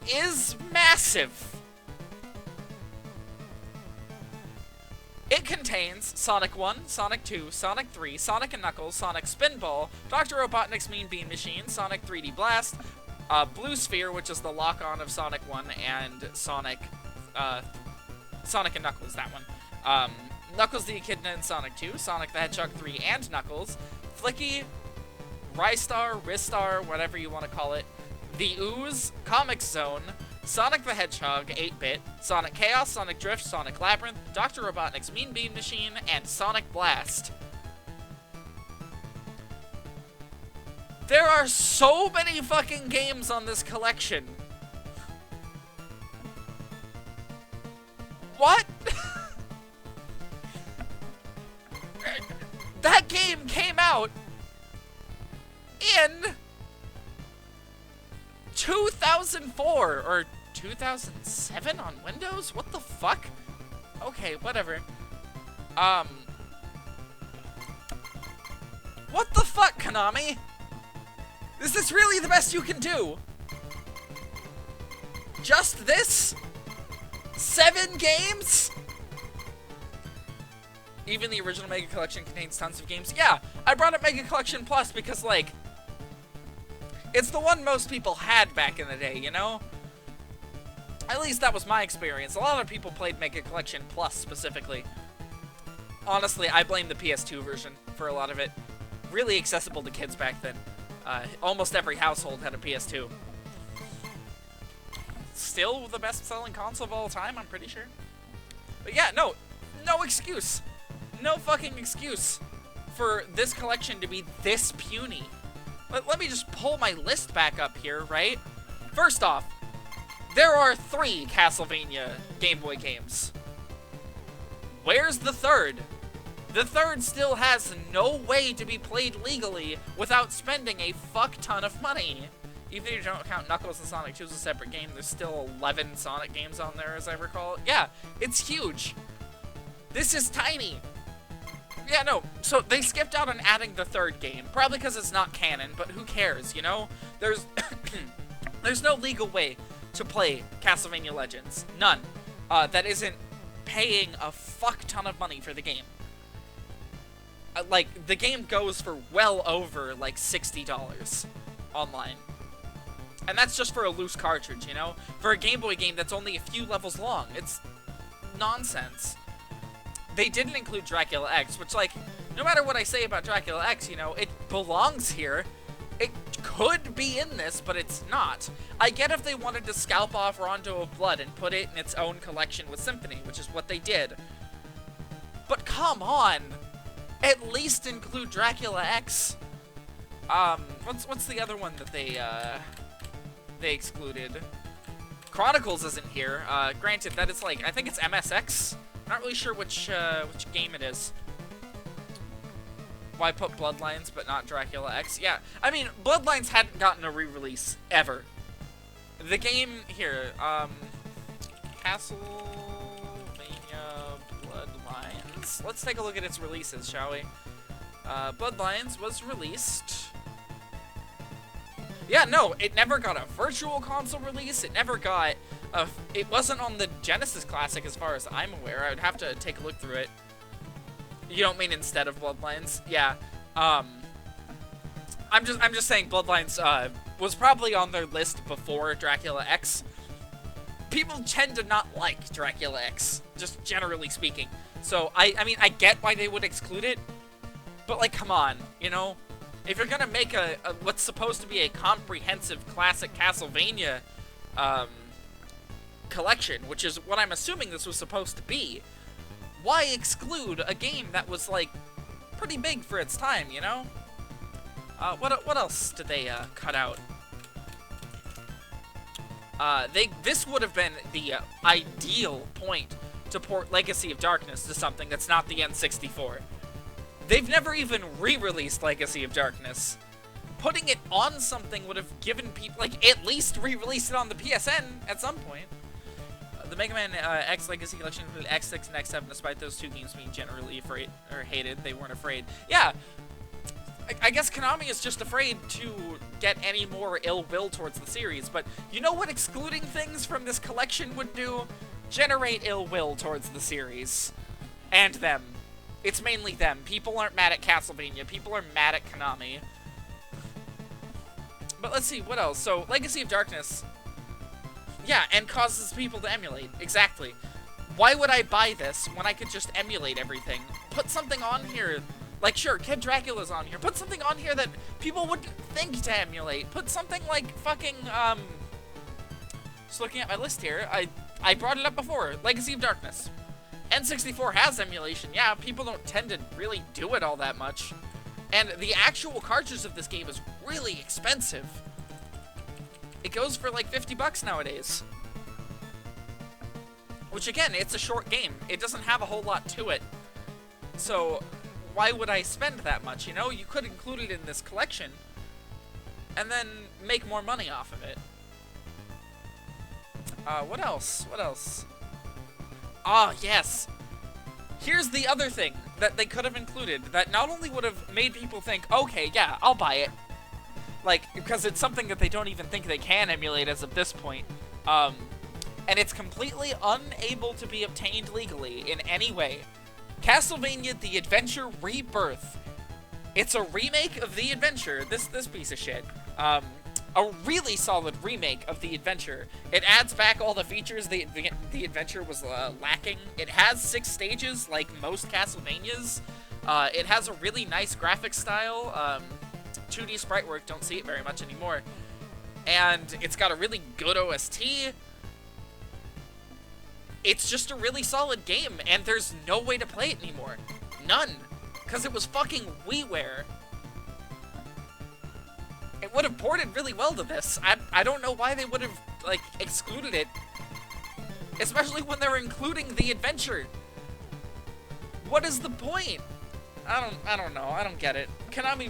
is massive. It contains Sonic 1, Sonic 2, Sonic 3, Sonic & Knuckles, Sonic Spinball, Dr. Robotnik's Mean Bean Machine, Sonic 3D Blast, Blue Sphere, which is the lock-on of Sonic 1, and Sonic & Knuckles, that one. Knuckles the Echidna in Sonic 2, Sonic the Hedgehog 3 and Knuckles, Flicky, Rystar, Ristar, whatever you want to call it, The Ooze, Comic Zone, Sonic the Hedgehog 8-bit, Sonic Chaos, Sonic Drift, Sonic Labyrinth, Dr. Robotnik's Mean Bean Machine, and Sonic Blast. There are so many fucking games on this collection. What? That game came out in 2004 or 2007 on Windows? What the fuck? Okay, whatever. What the fuck, Konami? Is this really the best you can do? Just this? 7 games? Even the original Mega Collection contains tons of games. Yeah, I brought up Mega Collection Plus because, it's the one most people had back in the day, you know? At least that was my experience. A lot of people played Mega Collection Plus specifically. Honestly, I blame the PS2 version for a lot of it. Really accessible to kids back then. Almost every household had a PS2. Still the best-selling console of all time, I'm pretty sure. But yeah, no excuse. No fucking excuse for this collection to be this puny. Let me just pull my list back up here, right? First off, there are 3 Castlevania Game Boy games. Where's the third? The third still has no way to be played legally without spending a fuck ton of money. Even if you don't count Knuckles and Sonic 2 as a separate game, there's still 11 Sonic games on there, as I recall. Yeah, it's huge. This is tiny. Yeah, no, so they skipped out on adding the third game, probably because it's not canon, but who cares, you know? There's there's no legal way to play Castlevania Legends. None. That isn't paying a fuck ton of money for the game. The game goes for well over, $60 online. And that's just for a loose cartridge, you know? For a Game Boy game that's only a few levels long. It's nonsense. They didn't include Dracula X, which, no matter what I say about Dracula X, you know, it belongs here. It could be in this, but it's not. I get if they wanted to scalp off Rondo of Blood and put it in its own collection with Symphony, which is what they did. But come on! At least include Dracula X. What's the other one that they excluded? Chronicles isn't here. Granted, that is like, I think it's MSX. Not really sure which game it is. Why put Bloodlines but not Dracula X? Yeah, I mean, Bloodlines hadn't gotten a re-release ever. The game here, Castlevania Bloodlines. Let's take a look at its releases, shall we? Bloodlines was released. Yeah, no, it never got a virtual console release. It never got it wasn't on the Genesis Classic as far as I'm aware. I would have to take a look through it. You don't mean instead of Bloodlines? Yeah. I'm just saying Bloodlines was probably on their list before Dracula X. People tend to not like Dracula X, just generally speaking. So I mean, I get why they would exclude it, but like, come on, you know? If you're gonna make a what's supposed to be a comprehensive classic Castlevania collection, which is what I'm assuming this was supposed to be, why exclude a game that was like pretty big for its time, you know? What else did they cut out? This would have been the ideal point to port Legacy of Darkness to something that's not the N64. They've never even re-released Legacy of Darkness. Putting it on something would have given people, like, at least re-release it on the PSN at some point. The Mega Man X Legacy Collection included X6 and X7, despite those two games being generally afraid, or hated, they weren't afraid. Yeah, I guess Konami is just afraid to get any more ill will towards the series, but you know what excluding things from this collection would do? Generate ill will towards the series. And them. It's mainly them. People aren't mad at Castlevania. People are mad at Konami. But let's see, what else? So, Legacy of Darkness. Yeah, and causes people to emulate. Exactly. Why would I buy this when I could just emulate everything? Put something on here. Like, sure, Kid Dracula's on here. Put something on here that people would think to emulate. Put something like fucking, just looking at my list here. I brought it up before. Legacy of Darkness. N64 has emulation, yeah, people don't tend to really do it all that much. And the actual cartridge of this game is really expensive. It goes for like 50 bucks nowadays. Which again, it's a short game. It doesn't have a whole lot to it. So, why would I spend that much, you know? You could include it in this collection, and then make more money off of it. What else? What else? Ah, yes. Here's the other thing that they could have included that not only would have made people think, okay, yeah, I'll buy it. Like, because it's something that they don't even think they can emulate as of this point. And it's completely unable to be obtained legally in any way. Castlevania The Adventure Rebirth. It's a remake of The Adventure, this piece of shit. A really solid remake of The Adventure. It adds back all the features the Adventure was lacking. It has 6 stages, like most Castlevanias. It has a really nice graphic style. 2D sprite work, don't see it very much anymore. And it's got a really good OST. It's just a really solid game, and there's no way to play it anymore. None. Because it was fucking WiiWare. It would have ported really well to this. I don't know why they would have, like, excluded it. Especially when they're including The Adventure. What is the point? I don't know. I don't get it. Konami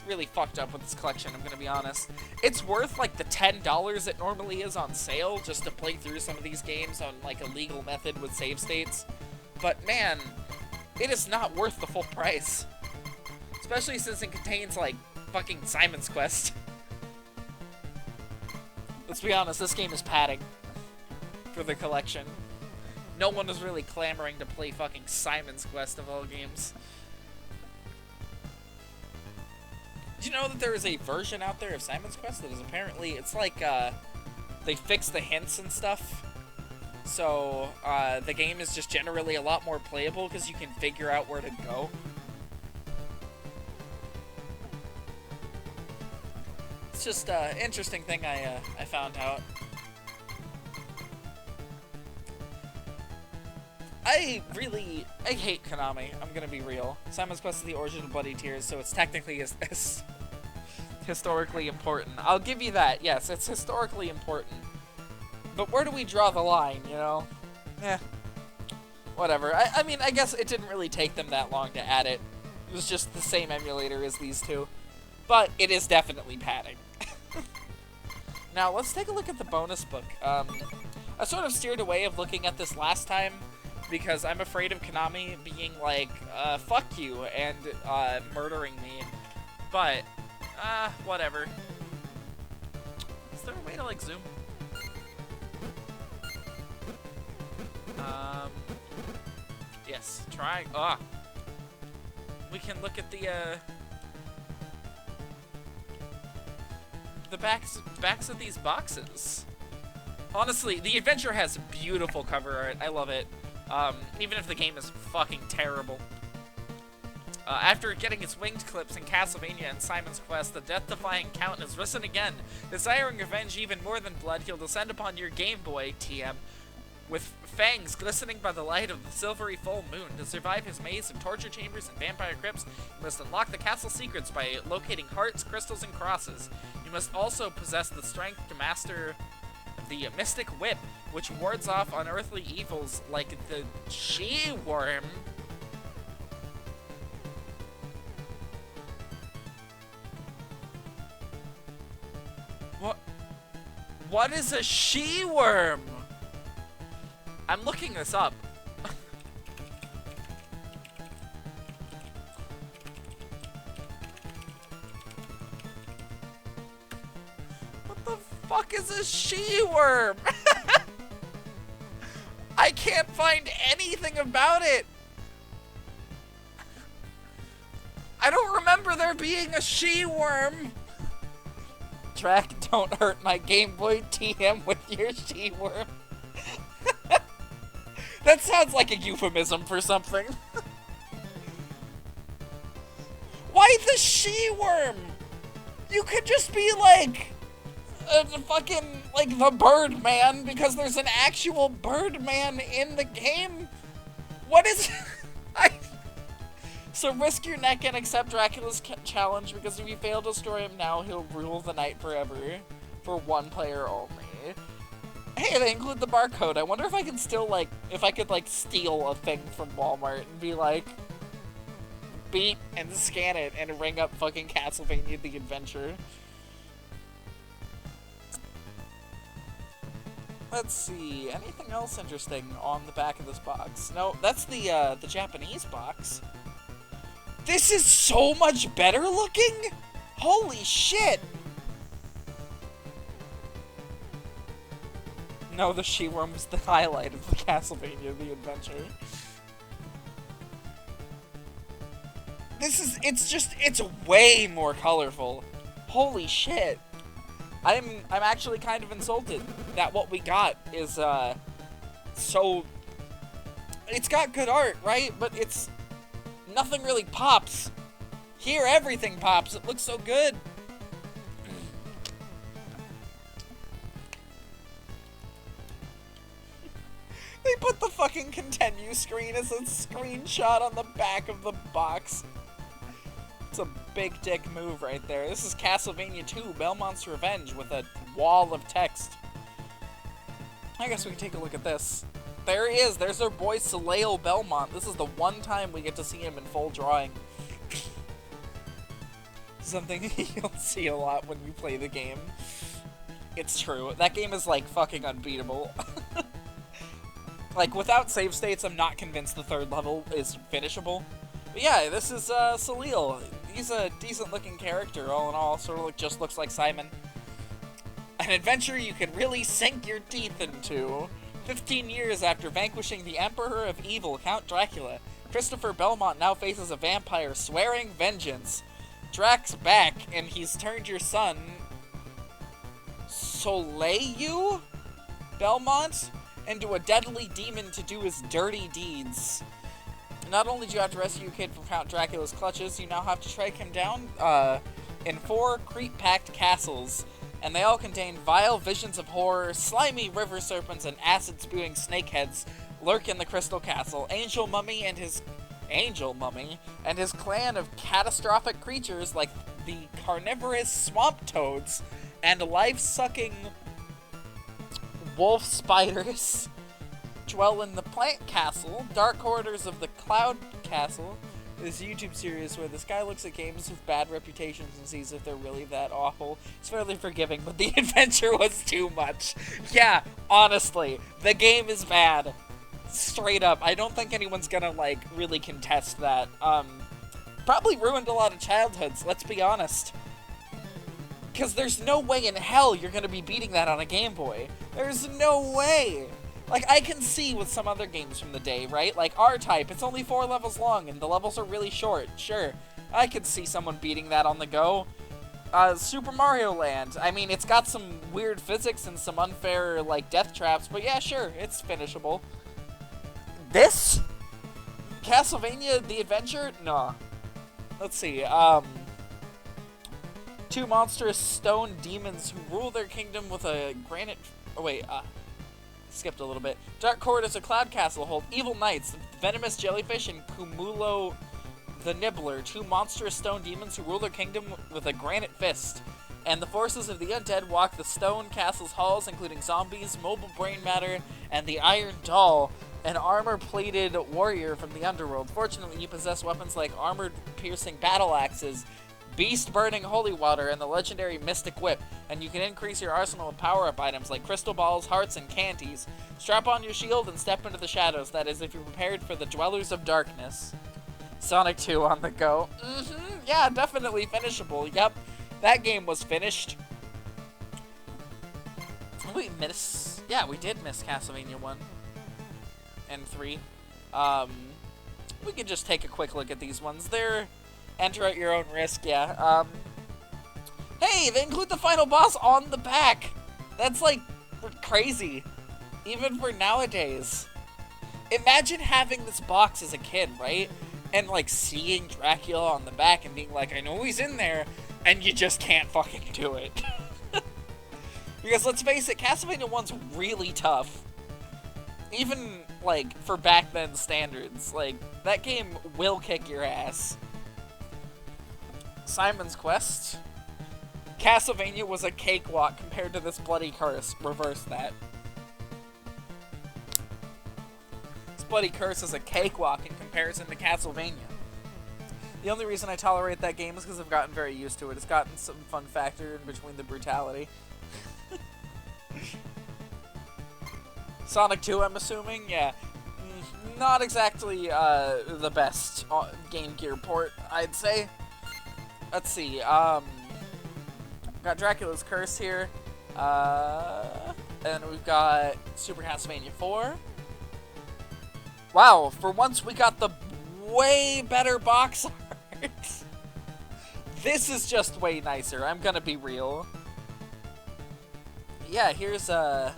really fucked up with this collection, I'm gonna be honest. It's worth, like, the $10 it normally is on sale just to play through some of these games on, like, a legal method with save states. But, man, it is not worth the full price. Especially since it contains, like, fucking Simon's Quest. Let's be honest, this game is padding for the collection. No one is really clamoring to play fucking Simon's Quest of all games. Did you know that there is a version out there of Simon's Quest that is apparently, it's like, they fix the hints and stuff. So, the game is just generally a lot more playable because you can figure out where to go. It's just an interesting thing I found out. I hate Konami. I'm gonna be real. Simon's Quest is the origin of Bloody Tears, so it's technically as historically important. I'll give you that. Yes, it's historically important. But where do we draw the line, you know? Eh. Whatever. I mean, I guess it didn't really take them that long to add it. It was just the same emulator as these two. But it is definitely padding. Now, let's take a look at the bonus book. I sort of steered away of looking at this last time because I'm afraid of Konami being like, fuck you, and murdering me. But, whatever. Is there a way to, like, zoom? Yes, try. We can look at the backs of these boxes. Honestly, the adventure has beautiful cover art. I love it. Even if the game is fucking terrible. After getting its winged clips in Castlevania and Simon's Quest, the death-defying Count has risen again. Desiring revenge even more than blood, he'll descend upon your Game Boy, TM, with fangs glistening by the light of the silvery full moon. To survive his maze of torture chambers and vampire crypts, you must unlock the castle secrets by locating hearts, crystals, and crosses. You must also possess the strength to master the mystic whip, which wards off unearthly evils like the she-worm. What is a she-worm? I'm looking this up. What the fuck is a she-worm? I can't find anything about it. I don't remember there being a she-worm. Track, don't hurt my Game Boy TM with your she-worm. That sounds like a euphemism for something. Why the she-worm? You could just be like, fucking, like, the Birdman, because there's an actual Birdman in the game. What is... So risk your neck and accept Dracula's challenge, because if you fail to destroy him now, he'll rule the night forever. For one player only. Hey, they include the barcode. I wonder if I can still, like, if I could, like, steal a thing from Walmart and be like, beat and scan it and ring up fucking Castlevania the Adventure. Let's see, anything else interesting on the back of this box? No, that's the Japanese box. This is so much better looking! Holy shit! No, the she-worm was the highlight of the Castlevania the Adventure. It's way more colorful. Holy shit. I'm actually kind of insulted that what we got is, so... It's got good art, right? But it's... Nothing really pops. Here, everything pops. It looks so good. They put the fucking continue screen as a screenshot on the back of the box. It's a big dick move right there. This is Castlevania 2, Belmont's Revenge, with a wall of text. I guess we can take a look at this. There he is. There's our boy Soleil Belmont. This is the one time we get to see him in full drawing. Something you'll see a lot when you play the game. It's true. That game is, like, fucking unbeatable. Like, without save states, I'm not convinced the third level is finishable. But yeah, this is Soleil. He's a decent-looking character, all in all. Sort of just looks like Simon. An adventure you can really sink your teeth into. 15 years after vanquishing the Emperor of Evil, Count Dracula, Christopher Belmont now faces a vampire swearing vengeance. Drac's back, and he's turned your son, Soleil Belmont, into a deadly demon to do his dirty deeds. Not only do you have to rescue your kid from Count Dracula's clutches, you now have to track him down in 4 creep-packed castles, and they all contain vile visions of horror, slimy river serpents, and acid-spewing snakeheads lurk in the Crystal Castle. Angel Mummy and his clan of catastrophic creatures like the carnivorous swamp toads and life-sucking wolf spiders dwell in the Plant Castle. Dark Corridors of the Cloud Castle, this YouTube series where this guy looks at games with bad reputations and sees if they're really that awful. It's fairly forgiving, but the adventure was too much. Yeah, honestly, the game is bad. Straight up. I don't think anyone's gonna, like, really contest that. Probably ruined a lot of childhoods, let's be honest. Because there's no way in hell you're gonna be beating that on a Game Boy. There's no way! Like, I can see with some other games from the day, right? Like R-Type, it's only 4 levels long, and the levels are really short. Sure, I could see someone beating that on the go. Super Mario Land, I mean, it's got some weird physics and some unfair, like, death traps, but yeah, sure, it's finishable. This? Castlevania The Adventure? Nah. Let's see, two monstrous stone demons who rule their kingdom with a granite... Oh, wait, skipped a little bit. Dark Corridors of Cloud Castle hold evil knights, venomous jellyfish, and Kumulo the Nibbler, two monstrous stone demons who rule their kingdom with a granite fist. And the forces of the undead walk the stone castle's halls, including zombies, mobile brain matter, and the Iron Doll, an armor-plated warrior from the underworld. Fortunately, you possess weapons like armored-piercing battle axes, beast-burning holy water, and the legendary Mystic Whip, and you can increase your arsenal with power-up items like crystal balls, hearts, and candies. Strap on your shield and step into the shadows, that is, if you're prepared for the Dwellers of Darkness. Sonic 2 on the go. Yeah, definitely finishable. Yep, that game was finished. We miss... Yeah, we did miss Castlevania 1 and 3. We could just take a quick look at these ones. They're... Enter at your own risk, yeah. Hey, they include the final boss on the back! That's, like, crazy. Even for nowadays. Imagine having this box as a kid, right? And, like, seeing Dracula on the back and being like, I know he's in there, and you just can't fucking do it. Because, let's face it, Castlevania 1's really tough. Even, like, for back then standards. Like, that game will kick your ass. Simon's Quest. Castlevania was a cakewalk compared to this bloody curse. Reverse that. This bloody curse is a cakewalk in comparison to Castlevania. The only reason I tolerate that game is because I've gotten very used to it. It's gotten some fun factor in between the brutality. Sonic 2, I'm assuming? Yeah. Not exactly the best Game Gear port, I'd say. Let's see, got Dracula's Curse here, and we've got Super Castlevania 4. Wow, for once we got the way better box art. This is just way nicer, I'm gonna be real. Yeah, here's a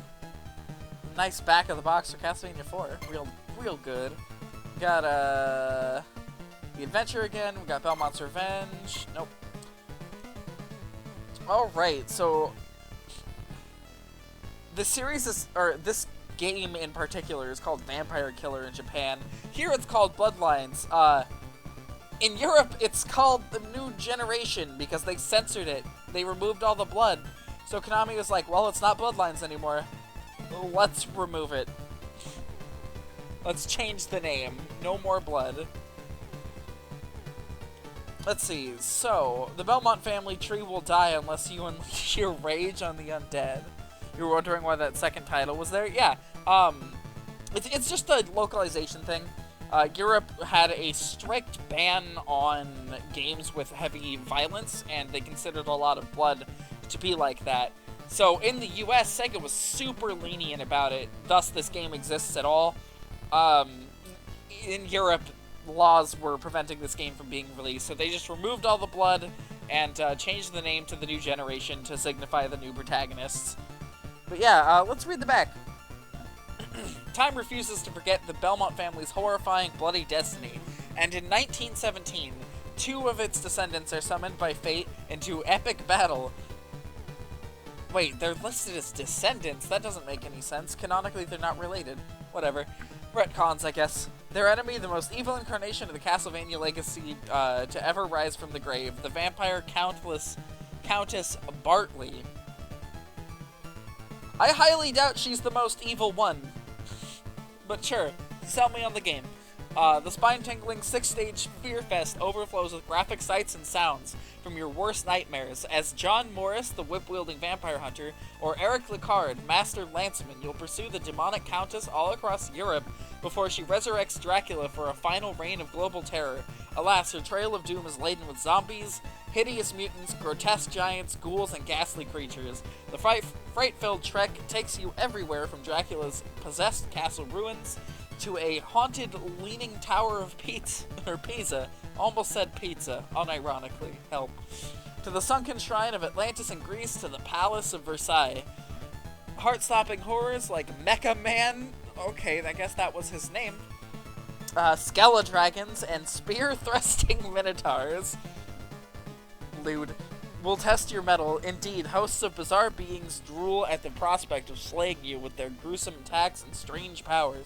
nice back of the box for Castlevania 4, real good. We got, The Adventure again, we got Belmont's Revenge. Nope. Alright, so the series is, or this game in particular is called Vampire Killer in Japan. Here it's called Bloodlines. In Europe, it's called The New Generation because they censored it. They removed all the blood. So Konami was like, well, it's not Bloodlines anymore. Let's remove it. Let's change the name. No more blood. Let's see, so, the Belmont family tree will die unless you unleash your rage on the undead. You're wondering why that second title was there? Yeah, it's just a localization thing. Europe had a strict ban on games with heavy violence, and they considered a lot of blood to be like that. So, in the US, Sega was super lenient about it, thus this game exists at all. In Europe, laws were preventing this game from being released, so they just removed all the blood and changed the name to The New Generation to signify the new protagonists. But yeah, let's read the back. Time refuses to forget the Belmont family's horrifying bloody destiny, and in 1917, 2 of its descendants are summoned by fate into epic battle. Wait, they're listed as descendants? That doesn't make any sense. Canonically, they're not related. Whatever. retcons, I guess. Their enemy, the most evil incarnation of the Castlevania legacy to ever rise from the grave, the vampire Countess Bartley. I highly doubt she's the most evil one. But sure, sell me on the game. The spine-tingling 6-stage Fear Fest overflows with graphic sights and sounds from your worst nightmares. As John Morris, the whip-wielding vampire hunter, or Eric Licard, master lanceman, you'll pursue the demonic countess all across Europe before she resurrects Dracula for a final reign of global terror. Alas, her trail of doom is laden with zombies, hideous mutants, grotesque giants, ghouls, and ghastly creatures. The fright-filled trek takes you everywhere from Dracula's possessed castle ruins to a haunted leaning tower of Pisa. Almost said pizza, unironically. Help. To the sunken shrine of Atlantis in Greece, to the palace of Versailles. Heart-stopping horrors like Mecha Man, okay, I guess that was his name, Skeledragons, and spear-thrusting minotaurs. Lewd. Will test your mettle. Indeed, hosts of bizarre beings drool at the prospect of slaying you with their gruesome attacks and strange powers.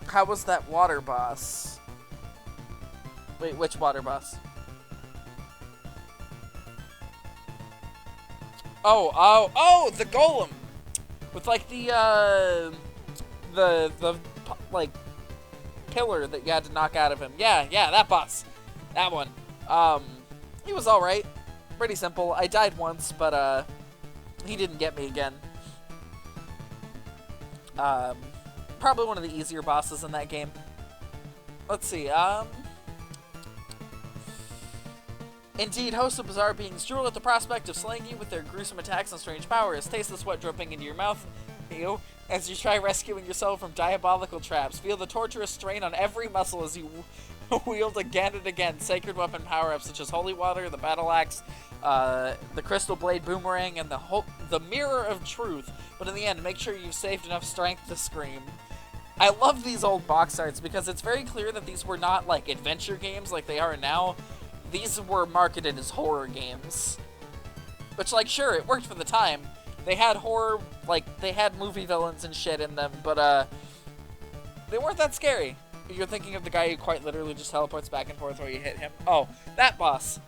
How was that water boss? Wait, which water boss? Oh, the golem! With, like, the like, pillar that you had to knock out of him. Yeah, that boss. That one. He was alright. Pretty simple. I died once, but, he didn't get me again. Probably one of the easier bosses in that game. Let's see, Indeed, hosts of bizarre beings drool at the prospect of slaying you with their gruesome attacks and strange powers. Taste the sweat dripping into your mouth, as you try rescuing yourself from diabolical traps. Feel the torturous strain on every muscle as you wield again and again sacred weapon power-ups such as Holy Water, the Battle Axe, the Crystal Blade Boomerang, and the Mirror of Truth. But in the end, make sure you've saved enough strength to scream. I love these old box arts because it's very clear that these were not, like, adventure games like they are now. These were marketed as horror games. Which, like, sure, it worked for the time. They had horror, like, they had movie villains and shit in them, but, they weren't that scary. You're thinking of the guy who quite literally just teleports back and forth where you hit him. Oh, that boss.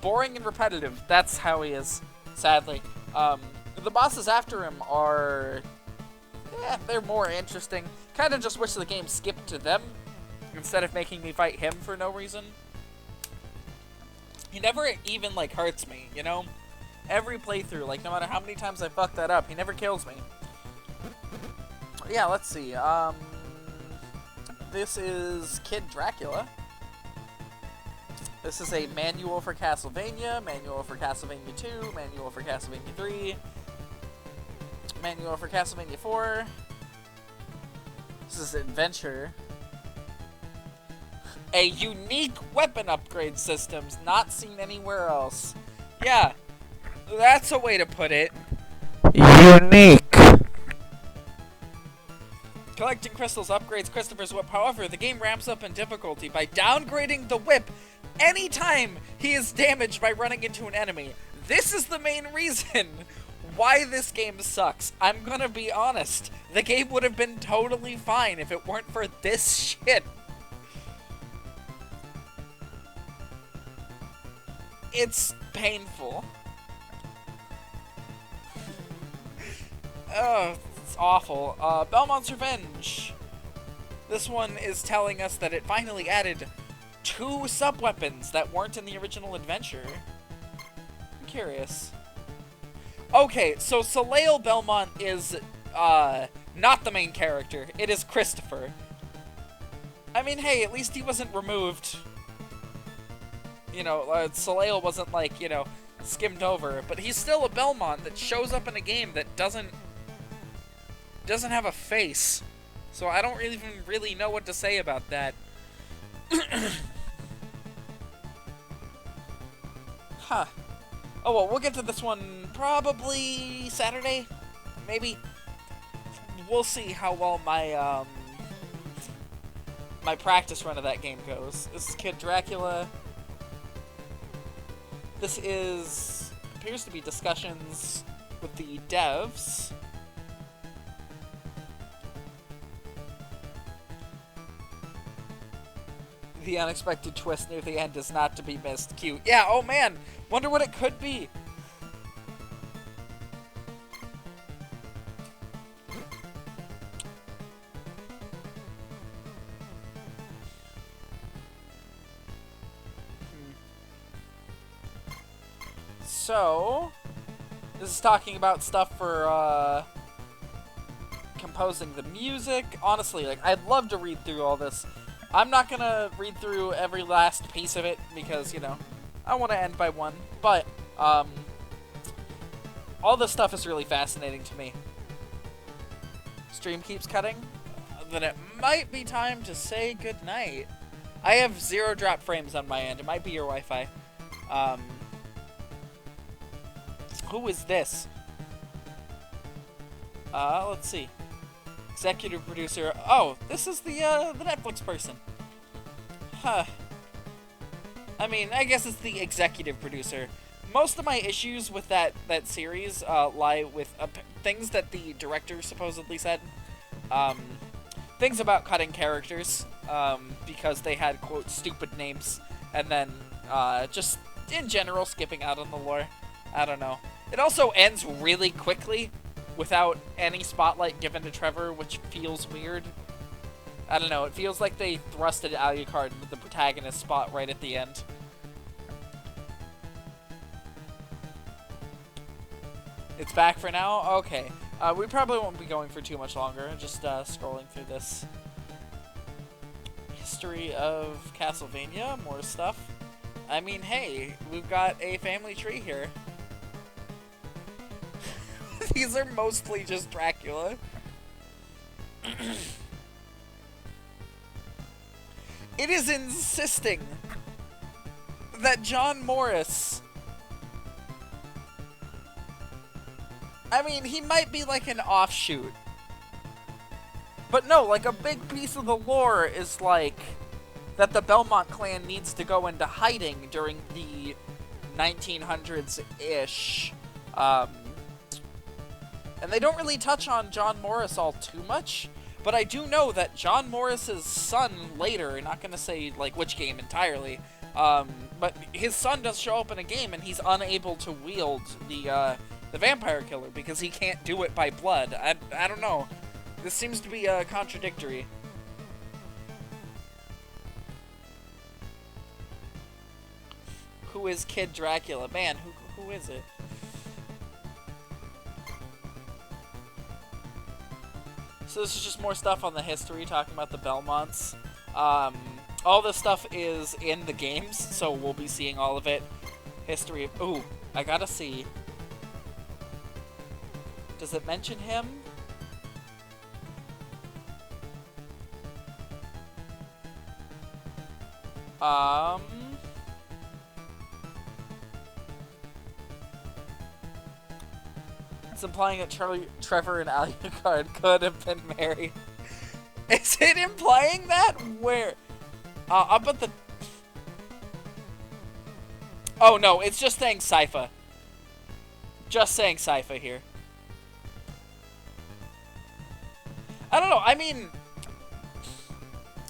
Boring and repetitive. That's how he is, sadly. The bosses after him are... they're more interesting. Kind of just wish the game skipped to them instead of making me fight him for no reason. He never even, like, hurts me, you know? Every playthrough, like, no matter how many times I fuck that up, he never kills me. Yeah, let's see. This is Kid Dracula. This is a manual for Castlevania, manual for Castlevania 2, manual for Castlevania 3, manual for Castlevania 4. This is Adventure. A unique weapon upgrade systems not seen anywhere else. Yeah, that's a way to put it. Unique. Collecting crystals upgrades Christopher's whip. However, the game ramps up in difficulty by downgrading the whip anytime he is damaged by running into an enemy. This is the main reason why this game sucks. I'm gonna be honest. The game would have been totally fine if it weren't for this shit. It's painful. Oh, it's awful. Belmont's Revenge. This one is telling us that it finally added 2 sub-weapons that weren't in the original adventure. I'm curious. Okay, so Soleil Belmont is, not the main character. It is Christopher. I mean, hey, at least he wasn't removed. You know, Soleil wasn't, like, you know, skimmed over. But he's still a Belmont that shows up in a game that doesn't have a face. So I don't even really know what to say about that. Huh. Oh, well, we'll get to this one probably Saturday, maybe. We'll see how well my, my practice run of that game goes. This is Kid Dracula. This appears to be discussions with the devs. The unexpected twist near the end is not to be missed. Cute. Yeah, oh man! Wonder what it could be! So, this is talking about stuff for, composing the music. Honestly, like, I'd love to read through all this. I'm not gonna read through every last piece of it because, you know, I want to end by one. But, all this stuff is really fascinating to me. Stream keeps cutting? Then it might be time to say goodnight. I have 0 drop frames on my end. It might be your Wi-Fi. Who is this? Let's see. Executive producer. Oh, this is the Netflix person. Huh. I mean, I guess it's the executive producer. Most of my issues with that series lie with things that the director supposedly said. Things about cutting characters, because they had, quote, stupid names, and then just, in general, skipping out on the lore. I don't know. It also ends really quickly, without any spotlight given to Trevor, which feels weird. I don't know, it feels like they thrusted Alucard into the protagonist spot right at the end. It's back for now? Okay. We probably won't be going for too much longer, just scrolling through this. History of Castlevania, more stuff. I mean, hey, we've got a family tree here. These are mostly just Dracula. It is insisting that John Morris... I mean, he might be like an offshoot. But no, like a big piece of the lore is like that the Belmont clan needs to go into hiding during the 1900s-ish. And they don't really touch on John Morris all too much, but I do know that John Morris's son later, not gonna say like which game entirely, but his son does show up in a game and he's unable to wield the vampire killer because he can't do it by blood. I don't know. This seems to be contradictory. Who is Kid Dracula? Man, who is it? So this is just more stuff on the history, talking about the Belmonts. All this stuff is in the games, so we'll be seeing all of it. History of... Ooh, I gotta see. Does it mention him? It's implying that Trevor and Alucard could have been married. Is it implying that? Where? Up at the... Oh, no, it's just saying Sypha. Just saying Sypha here. I don't know, I mean...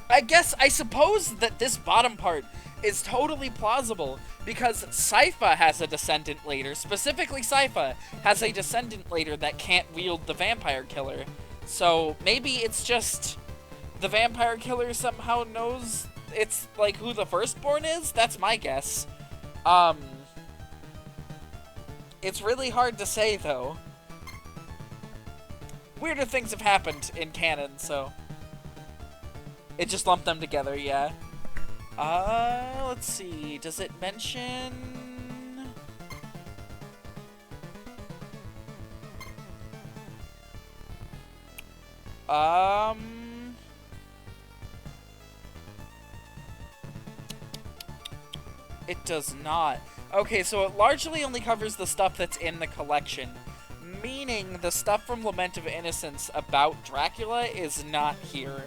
I suppose that this bottom part is totally plausible, because Sypha has a descendant later, specifically Sypha has a descendant later that can't wield the vampire killer. So maybe it's just the vampire killer somehow knows it's like who the firstborn is? That's my guess. It's really hard to say though. Weirder things have happened in canon, so it just lumped them together, yeah. Let's see. Does it mention... It does not. Okay, so it largely only covers the stuff that's in the collection. Meaning the stuff from Lament of Innocence about Dracula is not here.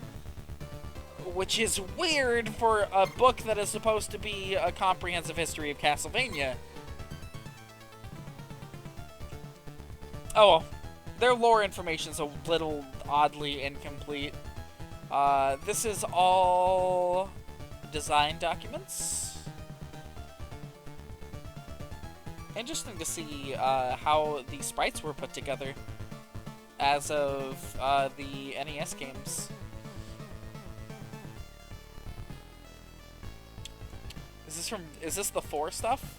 Which is weird for a book that is supposed to be a comprehensive history of Castlevania. Oh well, their lore information's a little oddly incomplete. This is all design documents. Interesting to see how the sprites were put together as of the NES games. Is this the 4 stuff?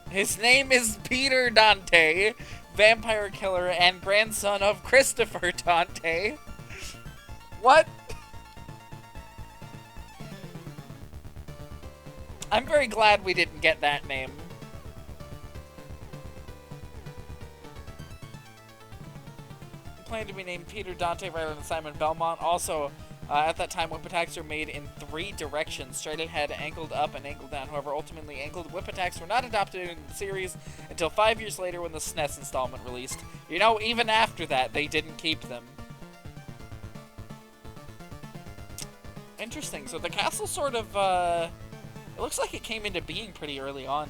His name is Peter Dante, vampire killer and grandson of Christopher Dante. What? I'm very glad we didn't get that name. Planned to be named Peter Dante rather than Simon Belmont. Also, at that time, whip attacks were made in 3 directions: straight ahead, angled up, and angled down. However, ultimately, angled whip attacks were not adopted in the series until 5 years later when the SNES installment released. You know, even after that, they didn't keep them. Interesting. So the castle sort of, it looks like it came into being pretty early on.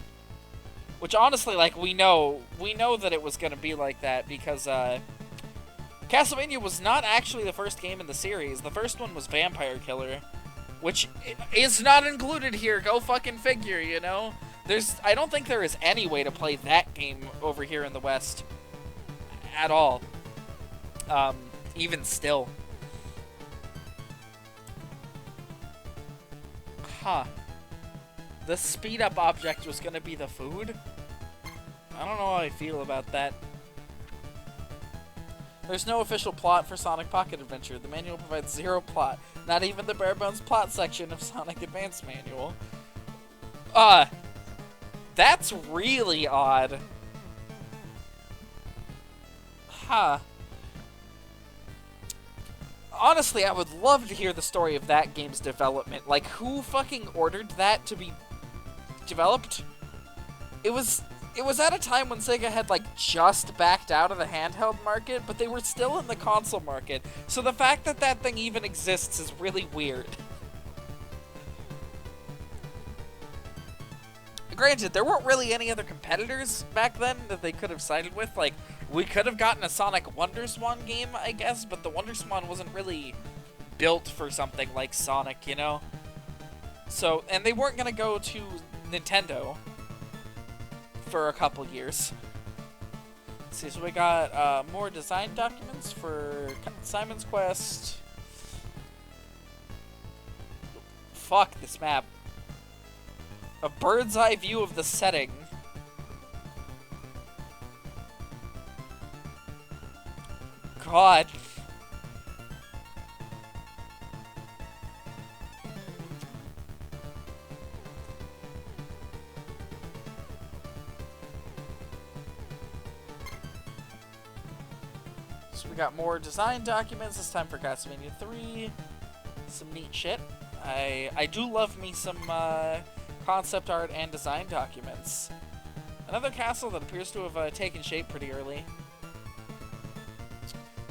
Which, honestly, like, we know that it was going to be like that because, Castlevania was not actually the first game in the series. The first one was Vampire Killer, which is not included here. Go fucking figure, you know? I don't think there is any way to play that game over here in the West at all. Even still. Huh. The speed-up object was gonna be the food? I don't know how I feel about that. There's no official plot for Sonic Pocket Adventure. The manual provides 0 plot. Not even the bare-bones plot section of Sonic Advance Manual. That's really odd. Huh. Honestly, I would love to hear the story of that game's development. Like, who fucking ordered that to be developed? It was at a time when Sega had, like, just backed out of the handheld market, but they were still in the console market. So the fact that that thing even exists is really weird. Granted, there weren't really any other competitors back then that they could have sided with. Like, we could have gotten a Sonic WonderSwan game, I guess, but the WonderSwan wasn't really built for something like Sonic, you know? So, and they weren't gonna go to Nintendo for a couple years. Let's see, so we got more design documents for Simon's Quest. Fuck this map. A bird's eye view of the setting. God. So we got more design documents. This time for Castlevania 3. Some neat shit. I do love me some concept art and design documents. Another castle that appears to have taken shape pretty early.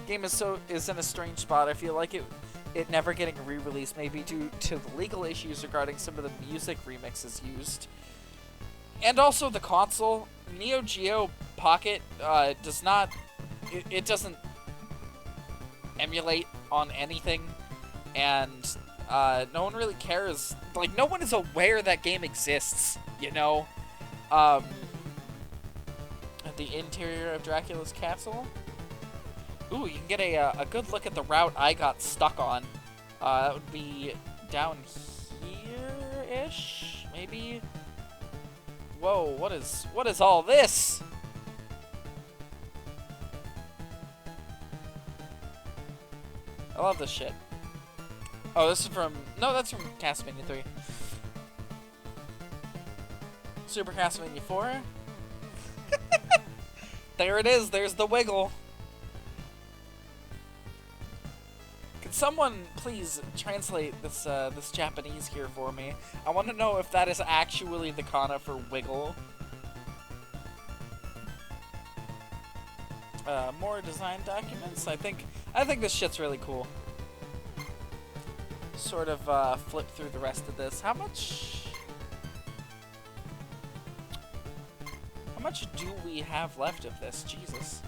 Game is in a strange spot. I feel like it never getting re-released, maybe due to the legal issues regarding some of the music remixes used. And also the console, Neo Geo Pocket does not, it doesn't emulate on anything, and no one really cares. Like, no one is aware that game exists, you know? At the interior of Dracula's castle. Ooh, you can get a good look at the route I got stuck on. That would be down here-ish, maybe? Whoa, what is all this? I love this shit. Oh, this is from... No, that's from Castlevania 3. Super Castlevania 4. There it is, there's the wiggle. Could someone please translate this this Japanese here for me? I want to know if that is actually the kana for wiggle. More design documents. I think this shit's really cool. Sort of flip through the rest of this. How much do we have left of this? Jesus.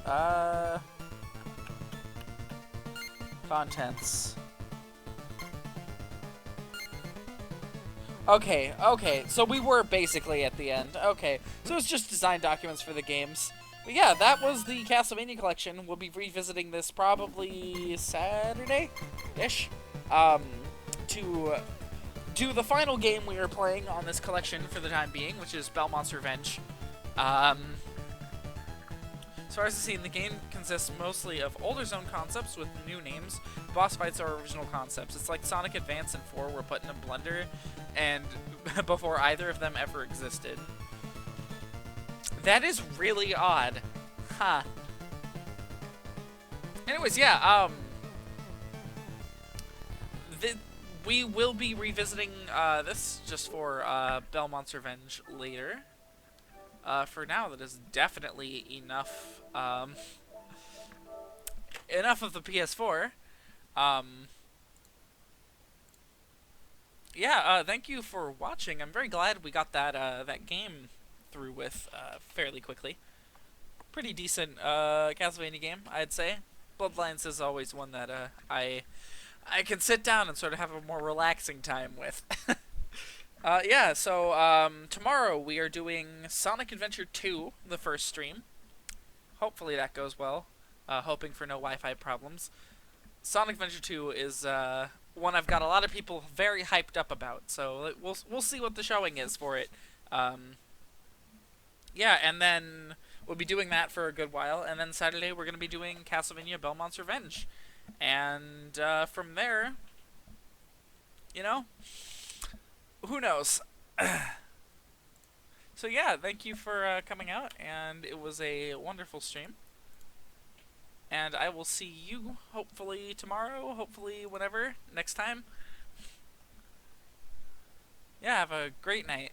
Uh, contents. Okay, okay, so we were basically at the end. Okay, so it's just design documents for the games. But yeah, that was the Castlevania collection. We'll be revisiting this probably Saturday-ish, to do the final game we are playing on this collection for the time being, which is Belmont's Revenge. As far as the scene, the game consists mostly of older zone concepts with new names. Boss fights are original concepts. It's like Sonic Advance and 4 were put in a blender, and before either of them ever existed. That is really odd. Huh. Anyways, yeah, we will be revisiting this just for Belmont's Revenge later. For now, that is definitely enough. Enough of the PS4. Yeah. Thank you for watching. I'm very glad we got that game through with fairly quickly. Pretty decent Castlevania game, I'd say. Bloodlines is always one that I can sit down and sort of have a more relaxing time with. Yeah, so tomorrow we are doing Sonic Adventure 2, the first stream. Hopefully that goes well. Hoping for no Wi-Fi problems. Sonic Adventure 2 is one I've got a lot of people very hyped up about, so we'll see what the showing is for it. Yeah, and then we'll be doing that for a good while, and then Saturday we're going to be doing Castlevania Belmont's Revenge. And from there, you know, who knows? So yeah, thank you for coming out, and it was a wonderful stream. And I will see you, hopefully tomorrow, hopefully whenever, next time. Yeah, have a great night.